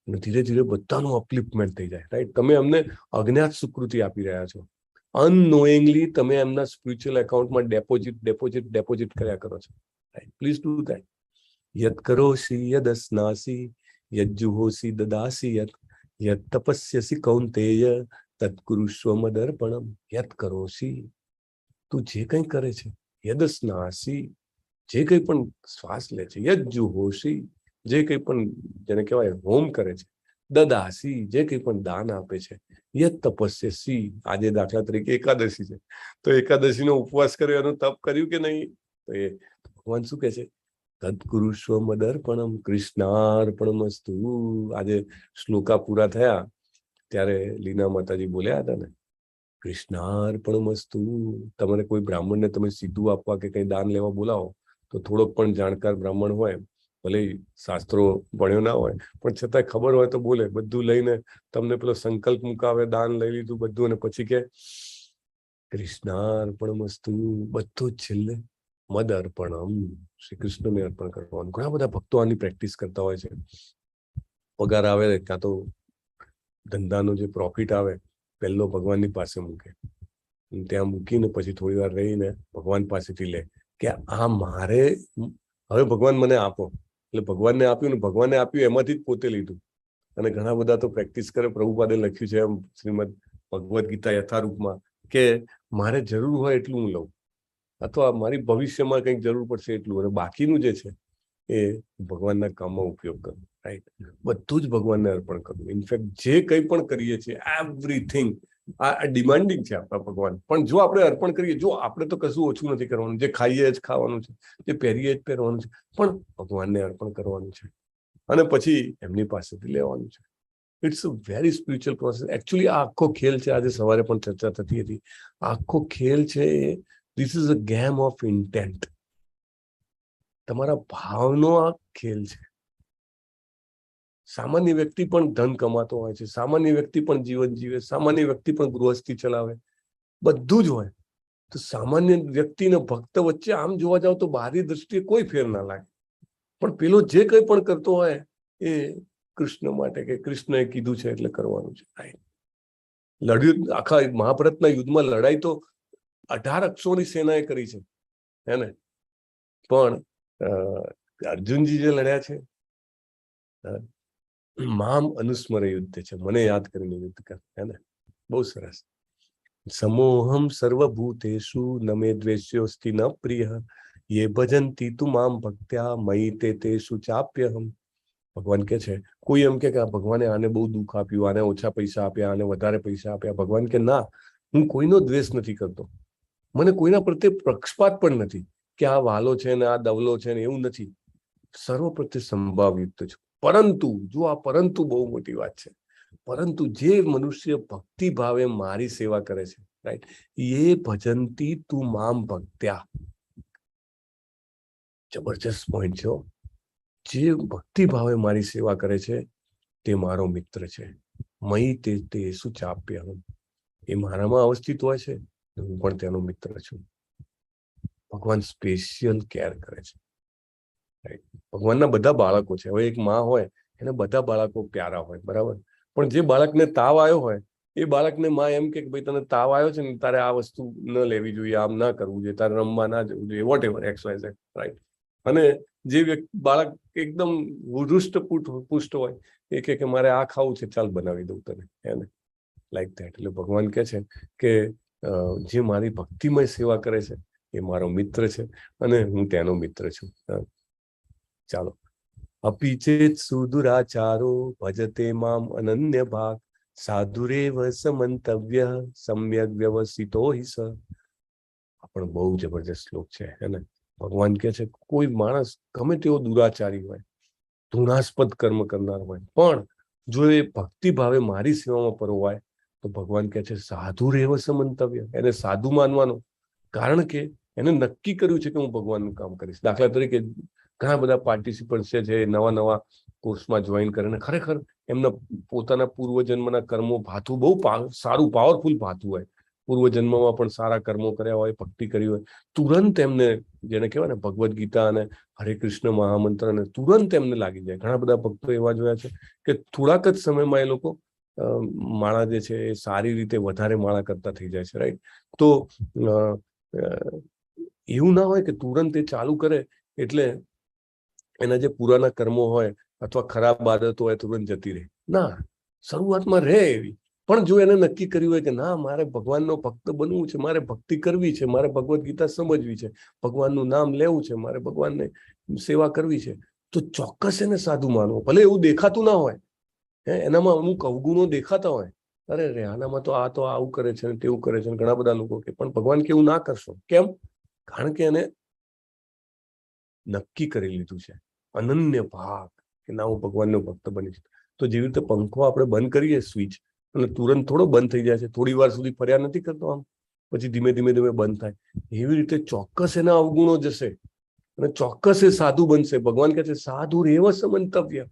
અને ધીરે ધીરે બધાનું અપલિફ્ટમેન્ટ થઈ જાય, રાઈટ? તમે અમને અજ્ઞાત સ્વીકૃતિ આપી રહ્યા છો. અનનોઈંગલી તમે એમના સ્પિરિચ્યુઅલ એકાઉન્ટમાં ડેપોઝિટ કર્યા કરો છો. Please do that. યત કરોષિ યદસ્નાસી યજ્જુહોષિ દદાસી યત તપસ્યસી કૌંતેય તત્કુરુષ્વ મદર્પણમ. યત કરોષિ, તું જે કંઈ કરે છે, યદસ્નાસી, જે કંઈ પણ શ્વાસ લે છે, યજ્જુહોષિ, જે કંઈ પણ જેને કહેવાય હોમ કરે છે, દદાસી, જે કંઈ પણ દાન આપે છે, યત તપસ્યસી, આજે દાખલા તરીકે એકાદશી છે તો એકાદશીનો ઉપવાસ કર્યો, એનું તપ કર્યું કે નહીં? તો એ ભગવાન શું કહે છે? તત્કુરુષ્વ મદર્પણમ કૃષ્ણાર્પણમસ્તુ. આજે શ્લોકા પૂરા થયા ત્યારે લીના માતાજી બોલ્યા હતા ને, કૃષ્ણાર્પણમસ્તુ. તમારે કોઈ બ્રાહ્મણને તમે સીધું આપવા કે કઈ દાન લેવા બોલાવો તો થોડોક પણ જાણકાર બ્રાહ્મણ હોય, ભલે શાસ્ત્રો ભણ્યો ના હોય પણ છતાંય ખબર હોય તો બોલે. બધું લઈને તમને પેલો સંકલ્પ મુકાવે, દાન લઈ લીધું બધું, અને પછી કે કૃષ્ણાર્પણમસ્તુ. બધું જ છેલ્લે મદ અર્પણમ, શ્રી કૃષ્ણને અર્પણ કરવાનું. ઘણા બધા ભક્તો આની પ્રેક્ટિસ કરતા હોય છે. પગાર આવે કાં તો ધંધાનો જે પ્રોફિટ આવે પહેલો ભગવાનની પાસે મૂકે, ત્યાં મૂકીને પછી થોડી વાર રહીને ભગવાન પાસેથી લે કે આ મારે હવે ભગવાન મને આપો. એટલે ભગવાનને આપ્યું ને ભગવાને આપ્યું એમાંથી જ પોતે લીધું. અને ઘણા બધા તો પ્રેક્ટિસ કરે. પ્રભુપાદે લખ્યું છે એમ શ્રીમદ ભગવદ્ ગીતા યથારૂપમાં કે મારે જરૂર હોય એટલું હું લઉં, અથવા મારી ભવિષ્યમાં કંઈક જરૂર પડશે એટલું, અને બાકીનું જે છે એ ભગવાનના કામમાં ઉપયોગ કરવો. રાઈટ, બધું જ ભગવાનને અર્પણ કરવું. ઇનફેક્ટ જે કંઈ પણ કરીએ છીએ એવરીથિંગ આ ડિમાન્ડિંગ છે આપણા ભગવાન. પણ જો આપણે અર્પણ કરીએ, જો આપણે તો કશું ઓછું નથી કરવાનું, જે ખાઈએ જ ખાવાનું છે, જે પહેરીએ જ પહેરવાનું છે, પણ ભગવાનને અર્પણ કરવાનું છે અને પછી એમની પાસેથી લેવાનું છે. It's a very spiritual process. Actually આ આખો ખેલ છે, આજે સવારે પણ ચર્ચા થતી હતી, આખો ખેલ છે this is a game of intent. તમારા ભાવનો આ ખેલ છે. સામાન્ય વ્યક્તિ પણ ધન કમાતો હોય છે, સામાન્ય વ્યક્તિ પણ જીવન જીવે, સામાન્ય વ્યક્તિ પણ ગૃહસ્થી ચલાવે, બધું જ હોય. તો સામાન્ય વ્યક્તિ ને ભક્ત વચ્ચે આમ જોવા જાવ તો બહારની દ્રષ્ટિએ કોઈ ફેર ના લાગે, પણ પેલો જે કંઈ પણ કરતો હોય એ કૃષ્ણ માટે, કે કૃષ્ણએ કીધું છે એટલે કરવાનું છે. લડ્યું આખા મહાભારતના યુદ્ધમાં લડાઈ તો 18 અક્ષોની સેનાએ કરી છે, હે ને? પણ અર્જુનજી જે લડ્યા છે મામ અનુસ્મર યુદ્ધ છે, મને યાદ કરીને યુદ્ધ કર, હે ને? બહુ સરસ. સમોહમ સર્વભૂતેષુ ન મે દ્વેષ્યોસ્તિ ન પ્રિય યે ભજંતી તુ મામ ભક્ત્યા મયિ તે તેષુ ચાપ્યહમ. ભગવાન કે છે, કોઈ એમ કે આ ભગવાને આને બહુ દુઃખ આપ્યું, આને ઓછા પૈસા આપ્યા, આને વધારે પૈસા આપ્યા. ભગવાન કે ના, હું કોઈનો દ્વેષ નથી કરતો, મને કોઈના પ્રત્યે પક્ષપાત પણ નથી કે આ વાલો છે ને આ દવલો છે ને, એવું નથી. સર્વ પ્રત્યે સંભાવયુક્ત છું. પરંતુ જો આ પરંતુ બહુ મોટી વાત છે, પરંતુ જે મનુષ્ય ભક્તિ ભાવે મારી સેવા કરે છે, રાઈટ, એ ભજંતી તું મામ ભક્ત્યા. જબરજસ્ત પોઈન્ટ છે. જે ભક્તિ ભાવે મારી સેવા કરે છે તે મારો મિત્ર છે. મયી તે શું ચાપ્ય, એ મારામાં અવસ્થિત હોય છે, હું પણ તેનો મિત્ર છું. ભગવાન સ્પેશિયલ કેર કરે છે. રાઈટ, ભગવાનના બધા બાળકો છે. હવે એક માં હોય એને બધા બાળકો પ્યારા હોય, બરાબર, પણ જે બાળકને તાવ આવ્યો હોય એ બાળકને માં એમ કે ભાઈ તને તાવ આવ્યો છે ને, તારે આ વસ્તુ ન લેવી જોઈએ, આમ ના કરવું જોઈએ, તારે રમવા ના જવું જોઈએ, વોટ એવર XYZ, રાઈટ. અને જે બાળક એકદમ હૃષ્ટ પુષ્ટ હોય એ કે મારે આ ખાવું છે, ચાલ બનાવી દઉં તને, એને લાઈક ધેટ. એટલે ભગવાન કહે છે કે જે મારી ભક્તિમય સેવા કરે છે એ મારો મિત્ર છે અને હું તેનો મિત્ર છું. ચાલો. અપી ચેત સુદુરાચારો ભજતે મામ અનન્ય ભાગ સાધુરેવ સમંતવ્ય સમ્યક વ્યવસ્થિતો હિ સ. આ પણ બહુ જબરજસ્ત શ્લોક છે, હે ને? ભગવાન કહે છે કોઈ માણસ ગમે તેવો દુરાચારી હોય, ધૃણાસ્પદ કર્મ કરનાર હોય, પણ જો એ ભક્તિ ભાવે મારી સેવામાં પરોવાય તો ભગવાન કહે છે સાધુ રેવ સમંતવ્ય, એને સાધુ માનવાનો. કારણ કે એને નક્કી કર્યું છે કે હું ભગવાનનું કામ કરીશ. દાખલા તરીકે ઘણા બધા પાર્ટિસિપન્ટ છે જે નવા કોર્સમાં જોઈન કરીને ખરેખર એમના પોતાના પૂર્વજન્મના કર્મો ભાથું બહુ સારું પાવરફુલ ભાથું હોય, પૂર્વજન્મમાં પણ સારા કર્મો કર્યા હોય, ભક્તિ કરી હોય, તુરંત એમને જેને કહેવાય ને ભગવદ્ ગીતા અને હરે કૃષ્ણ મહામંત્ર ને તુરંત એમને લાગી જાય. ઘણા બધા ભક્તો એવા જોયા છે કે થોડાક જ સમયમાં એ લોકો માળા જે છે એ સારી રીતે વધારે માળા કરતા થઈ જાય છે, રાઈટ. તો એવું ના હોય કે તુરંત એ ચાલુ કરે એટલે એના જે પુરાના કર્મો હોય અથવા ખરાબ આદતો હોય તુરંત જતી રહે. ના, શરૂઆતમાં રહે એવી, પણ જો એને નક્કી કર્યું હોય કે ના મારે ભગવાનનો ભક્ત બનવું છે, મારે ભક્તિ કરવી છે, મારે ભગવદ્ ગીતા સમજવી છે, ભગવાનનું નામ લેવું છે, મારે ભગવાનને સેવા કરવી છે, તો ચોક્કસ એને સાધુ માનવો. ભલે એવું દેખાતું ના હોય, એનામાં અમુક અવગુણો દેખાતા હોય, અરે રે આનામાં તો આવું કરે છે ને તેવું કરે છે, ઘણા બધા લોકો કે, પણ ભગવાન કે એવું ના કરશો. કેમ? કારણ કે એને નક્કી કરી લીધું છે, અનન્ય ભાગ, કે ના હું ભગવાનનો ભક્ત બનીશ. તો જેવી રીતે પંખો આપણે બંધ કરીએ સ્વિચ, અને તુરંત થોડો બંધ થઈ જાય છે, થોડી વાર સુધી ફર્યા નથી કરતો આમ, પછી ધીમે ધીમે ધીમે બંધ થાય. એવી રીતે ચોક્કસ એના અવગુણો જશે અને ચોક્કસ એ સાધુ બનશે. ભગવાન કહે છે સાધુ રેવ સમંતવ્ય,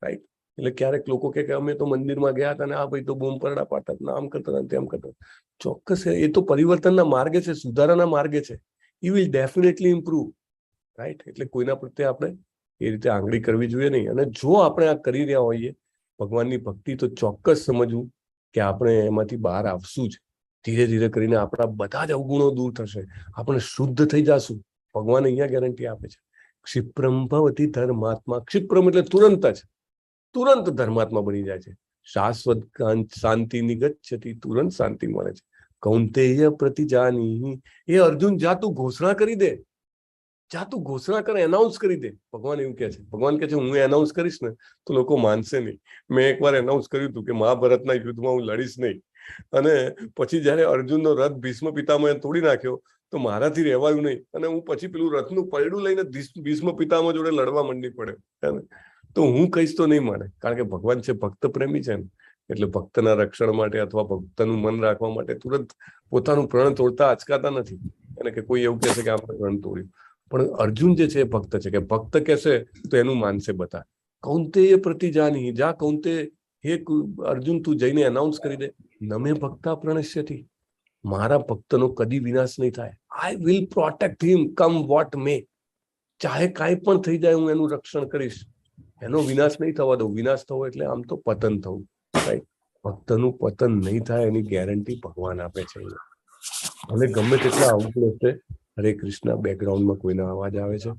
રાઈટ. એટલે ક્યારેક લોકો કે અમે તો મંદિરમાં ગયા હતા ને આ ભાઈ તો બૂમ પરડા પાડતા હતા, આમ કરતા હતા તેમ કરતા. ચોક્કસ એ તો પરિવર્તનના માર્ગે છે, સુધારાના માર્ગે છે. You will definitely improve, right. એટલે કોઈના પ્રત્યે આપણે એ રીતે આંગળી કરવી જોઈએ નહીં. અને જો આપણે આ કરી રહ્યા હોઈએ ભગવાનની ભક્તિ, તો ચોક્કસ સમજવું કે આપણે એમાંથી બહાર આવશું જ. ધીરે ધીરે કરીને આપણા બધા જ અવગુણો દૂર થશે, આપણે શુદ્ધ થઈ જશું. ભગવાન અહીંયા ગેરંટી આપે છે, ક્ષિપ્રમ ભવતિ ધર્માત્મા. ક્ષિપ્રમ એટલે તુરંત ધર્માત્મા બની જાય છે. શાશ્વત શાંતિ નિગચ્છતિ, તુરંત શાંતિ મળે છે. કૌંતેય પ્રતિજાની. એ અર્જુન જા તું ઘોષણા કરી દે, જા તું ઘોષણા કર, એનાઉન્સ કરી દે. ભગવાન એવું કહે છે. ભગવાન કહે છે હું એનાઉન્સ કરીશ ને તો લોકો માનશે નહીં. મેં એકવાર એનાઉન્સ કર્યું હતું કે મહાભારતના યુદ્ધમાં હું લડીશ નહીં, અને પછી જયારે અર્જુનનો રથ ભીષ્મ પિતામહે તોડી નાખ્યો તો મારાથી રહેવાયું નહીં, અને હું પછી પેલું રથનું પૈડું લઈને ભીષ્મ પિતામહ જોડે લડવા માંડી પડે. તો હું કહીશ તો નહીં માને, કારણ કે ભગવાન છે ભક્ત પ્રેમી છે ને, એટલે ભક્તના રક્ષણ માટે અથવા ભક્તનું મન રાખવા માટે તુરંત પોતાનું પ્રણ તોડતા અચકાતા નથી. અને કે કોઈ એવું કહેશે કે આપણે પ્રણ તોડ્યું, પણ અર્જુન જે છે એ ભક્ત છે, કે ભક્ત કહેશે તો એનું માનશે બધા. કૌંતેય પ્રતિજાની, જા કૌંતે, હે અર્જુન તું જઈને એનાઉન્સ કરી દે, નમે ભક્તા પ્રણશ્યતિ, મારા ભક્તનો કદી વિનાશ નહીં થાય. I will protect him come what may. ચાહે કાંઈ પણ થઈ જાય હું એનું રક્ષણ કરીશ, એનો વિનાશ નહીં થવા દઉં. વિનાશ થવો એટલે આમ તો પતન થવું, રાઈટ. ભક્તનું પતન નહીં થાય એની ગેરંટી ભગવાન આપે છે. અને ગમે તેટલા અવગુણ હશે. હરે કૃષ્ણ. બેકગ્રાઉન્ડમાં કોઈનો અવાજ આવે છે,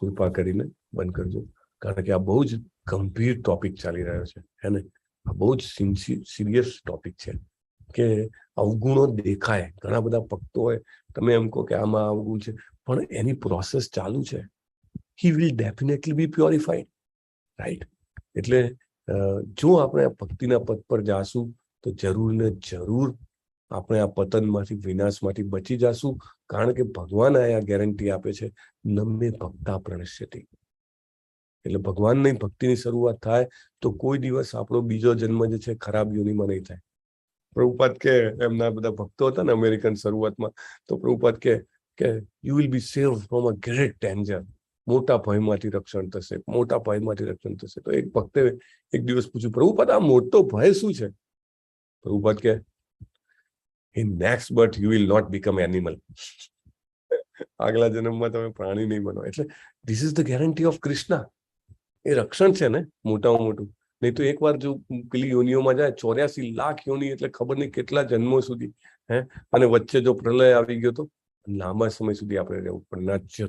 કૃપા કરીને બંધ કરજો, કારણ કે આ બહુ જ ગંભીર ટોપિક ચાલી રહ્યો છે, હે ને. આ બહુ જ સિરિયસ ટોપિક છે કે અવગુણો દેખાય. ઘણા બધા ભક્તો હોય, તમે એમ કહો કે આમાં અવગુણ છે, પણ એની પ્રોસેસ ચાલુ છે. He will definitely be purified, right. એટલે જો આપણે આ ભક્તિના પદ પર જાશું તો જરૂર ને જરૂર આપણે આ પતનમાંથી, વિનાશમાંથી બચી જાશું. કારણ કે ભગવાન આ ગેરંટી આપે છે, નમે ભક્તા પ્રણશ્યતિ. એટલે ભગવાનની ભક્તિની શરૂઆત થાય તો કોઈ દિવસ આપણો બીજો જન્મ જે છે ખરાબ યોનિમાં નહીં થાય. પ્રભુપાદ કે એમના બધા ભક્તો હતા ને અમેરિકન શરૂઆતમાં, તો પ્રભુપાદ કે you will be save from a great danger. મોટા ભયમાંથી રક્ષણ થશે, મોટા ભયમાંથી રક્ષણ થશે. તો એક ભક્તે એક દિવસ પૂછ્યું, પ્રભુપાદ આ મોટો ભય શું છે? પ્રભુપાદ કે in next birth you will not become animal. આગલા જન્મમાં તમે પ્રાણી નહીં બનો. એટલે this is the guarantee of Krishna. એ રક્ષણ છે ને મોટામાં મોટું. નહીં તો એકવાર જો પેલી યોનિઓમાં જાય, 84 લાખ યોની, એટલે ખબર નહીં કેટલા જન્મો સુધી, હે. અને વચ્ચે જો પ્રલય આવી ગયો તો લાંબા સમય સુધી આપણે રહેવું પડે.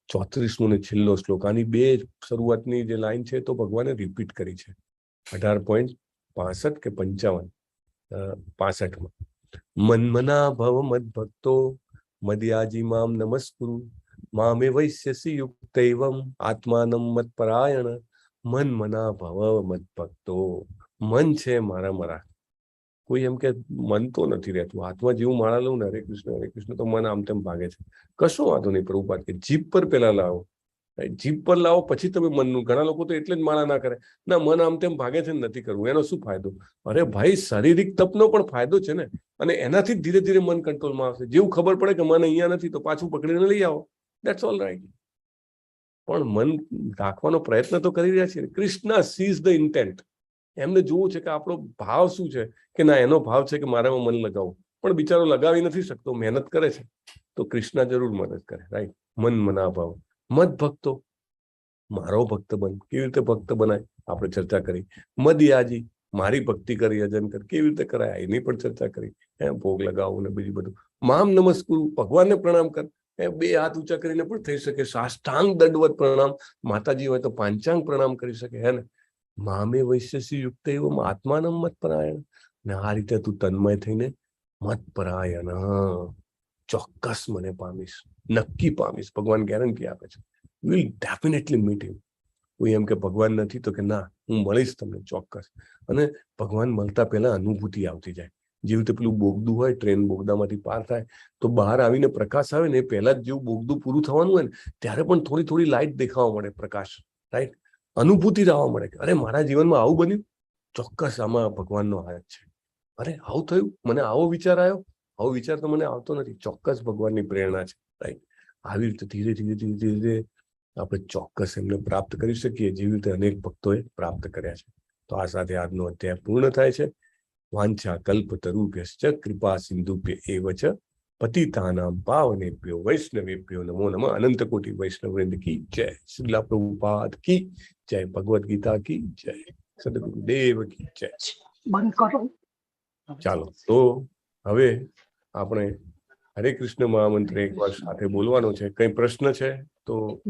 34મો ને છેલ્લો શ્લોક, આની બે શરૂઆતની જે લાઈન છે તો ભગવાને રિપીટ કરી છે 18.65 કે 55, 65માં. મન્મના ભવ મદ ભક્તો મદયાજી મામ નમસ્કુરુ મામે વૈશ્યસી યુક્તૈવમ આત્માનમ મત પરાયણ. મન મના ભવ મદ ભક્તો. મન છે મારા. કોઈ એમ કે મન તો નથી રહેતું, હાથમાં જેવું માળા લઉં ને હરે કૃષ્ણ તો મન આમ તેમ ભાગે છે. કશો વાંધો નહીં. પ્રભુપાદ કે જીભ પર પેલા લાવો, જીભ પર લાવો પછી તમે મનનું. ઘણા લોકો તો એટલે જ માળા ના કરે, ના મન આમ તેમ ભાગે છે ને નથી કરવું, એનો શું ફાયદો? અરે ભાઈ, શારીરિક તપનો પણ ફાયદો છે ને, અને એનાથી ધીરે ધીરે મન કંટ્રોલમાં આવશે. જેવું ખબર પડે કે મન અહીંયા નથી તો પાછું પકડીને લઈ આવો, દેટ્સ ઓલ રાઈટ. પણ મન રાખવાનો પ્રયત્ન તો કરી રહ્યા છીએ. Krishna sees the intent. એમને જોવું છે કે આપણો ભાવ શું છે, કે ના એનો ભાવ છે કે મારામાં મન લગાવવું, પણ બિચારો લગાવી નથી શકતો, મહેનત કરે છે. તો કૃષ્ણ જરૂર મદદ કરે, રાઈટ. મન મના ભાવ મદ ભક્તો. મારો ભક્ત બન. કેવી રીતે ભક્ત બનાય આપણે ચર્ચા કરી. મદયાજી, મારી ભક્તિ કરી અજન કર, કેવી રીતે કરાય એની પણ ચર્ચા કરી. ભોગ લગાવવું ને બીજું બધું. મામ નમસ્કુરુ, ભગવાનને પ્રણામ કર. બે હાથ ઊંચા કરીને પણ થઈ શકે. સાષ્ટાંગ દંડવત પ્રણામ. માતાજી હોય તો પાંચાંગ પ્રણામ કરી શકે, હે ને. મામે વૈશ્યસી યુક્ત એવમ આત્માનમ મત પરાયણ. ને આ રીતે તું તન્મય થઈને મત પરાયણ, ચોક્કસ મને પામીશ, નક્કી પામીશ. ભગવાન ગેરંટી આપે છે, વિલ ડેફિનેટલી મીટ હિમ. કોઈ એમ કે ભગવાન નથી તો કે ના, હું મળીશ તમને ચોક્કસ. અને ભગવાન મળતા પહેલા અનુભૂતિ આવતી જાય. જેવી રીતે પેલું બોગદું હોય, ટ્રેન બોગદામાંથી પાર થાય તો બહાર આવીને પ્રકાશ આવે ને એ પહેલા જ જેવું બોગદું પૂરું થવાનું હોય ને ત્યારે પણ થોડી થોડી લાઇટ દેખાવા મળે, પ્રકાશ, રાઈટ, અનુભૂતિ થવા મળે કે અરે મારા જીવનમાં આવું બન્યું, ચોક્કસ આમાં ભગવાનનો હાથ છે. અરે આવું થયું, મને આવો વિચાર આવ્યો, આવો વિચાર તો મને આવતો નથી, ચોક્કસ ભગવાનની પ્રેરણા છે, રાઈટ. આવી રીતે ધીરે ધીરે ધીરે ધીરે આપણે ચોક્કસ એમને પ્રાપ્ત કરી શકીએ જેવી રીતે અનેક ભક્તોએ પ્રાપ્ત કર્યા છે. તો આ સાથે આજનો અધ્યાય પૂર્ણ થાય છે. વાંછા કલ્પતરુભ્યશ્ચ કૃપા સિંધુભ્ય એવ ચ પતિતાનામ પાવનેભ્યો વૈષ્ણવેભ્યો નમો નમઃ. અનંત કોટી વૈષ્ણવવૃંદ કી જય. શ્રીલા પ્રભુપાદ કી જય. ભગવદ ગીતા કી જય. સદગુરુદેવ કી જય. બંધ કરો. ચાલો તો હવે આપણે હરે કૃષ્ણ મહામંત્ર એકવાર સાથે બોલવાનો છે. કઈ પ્રશ્ન છે તો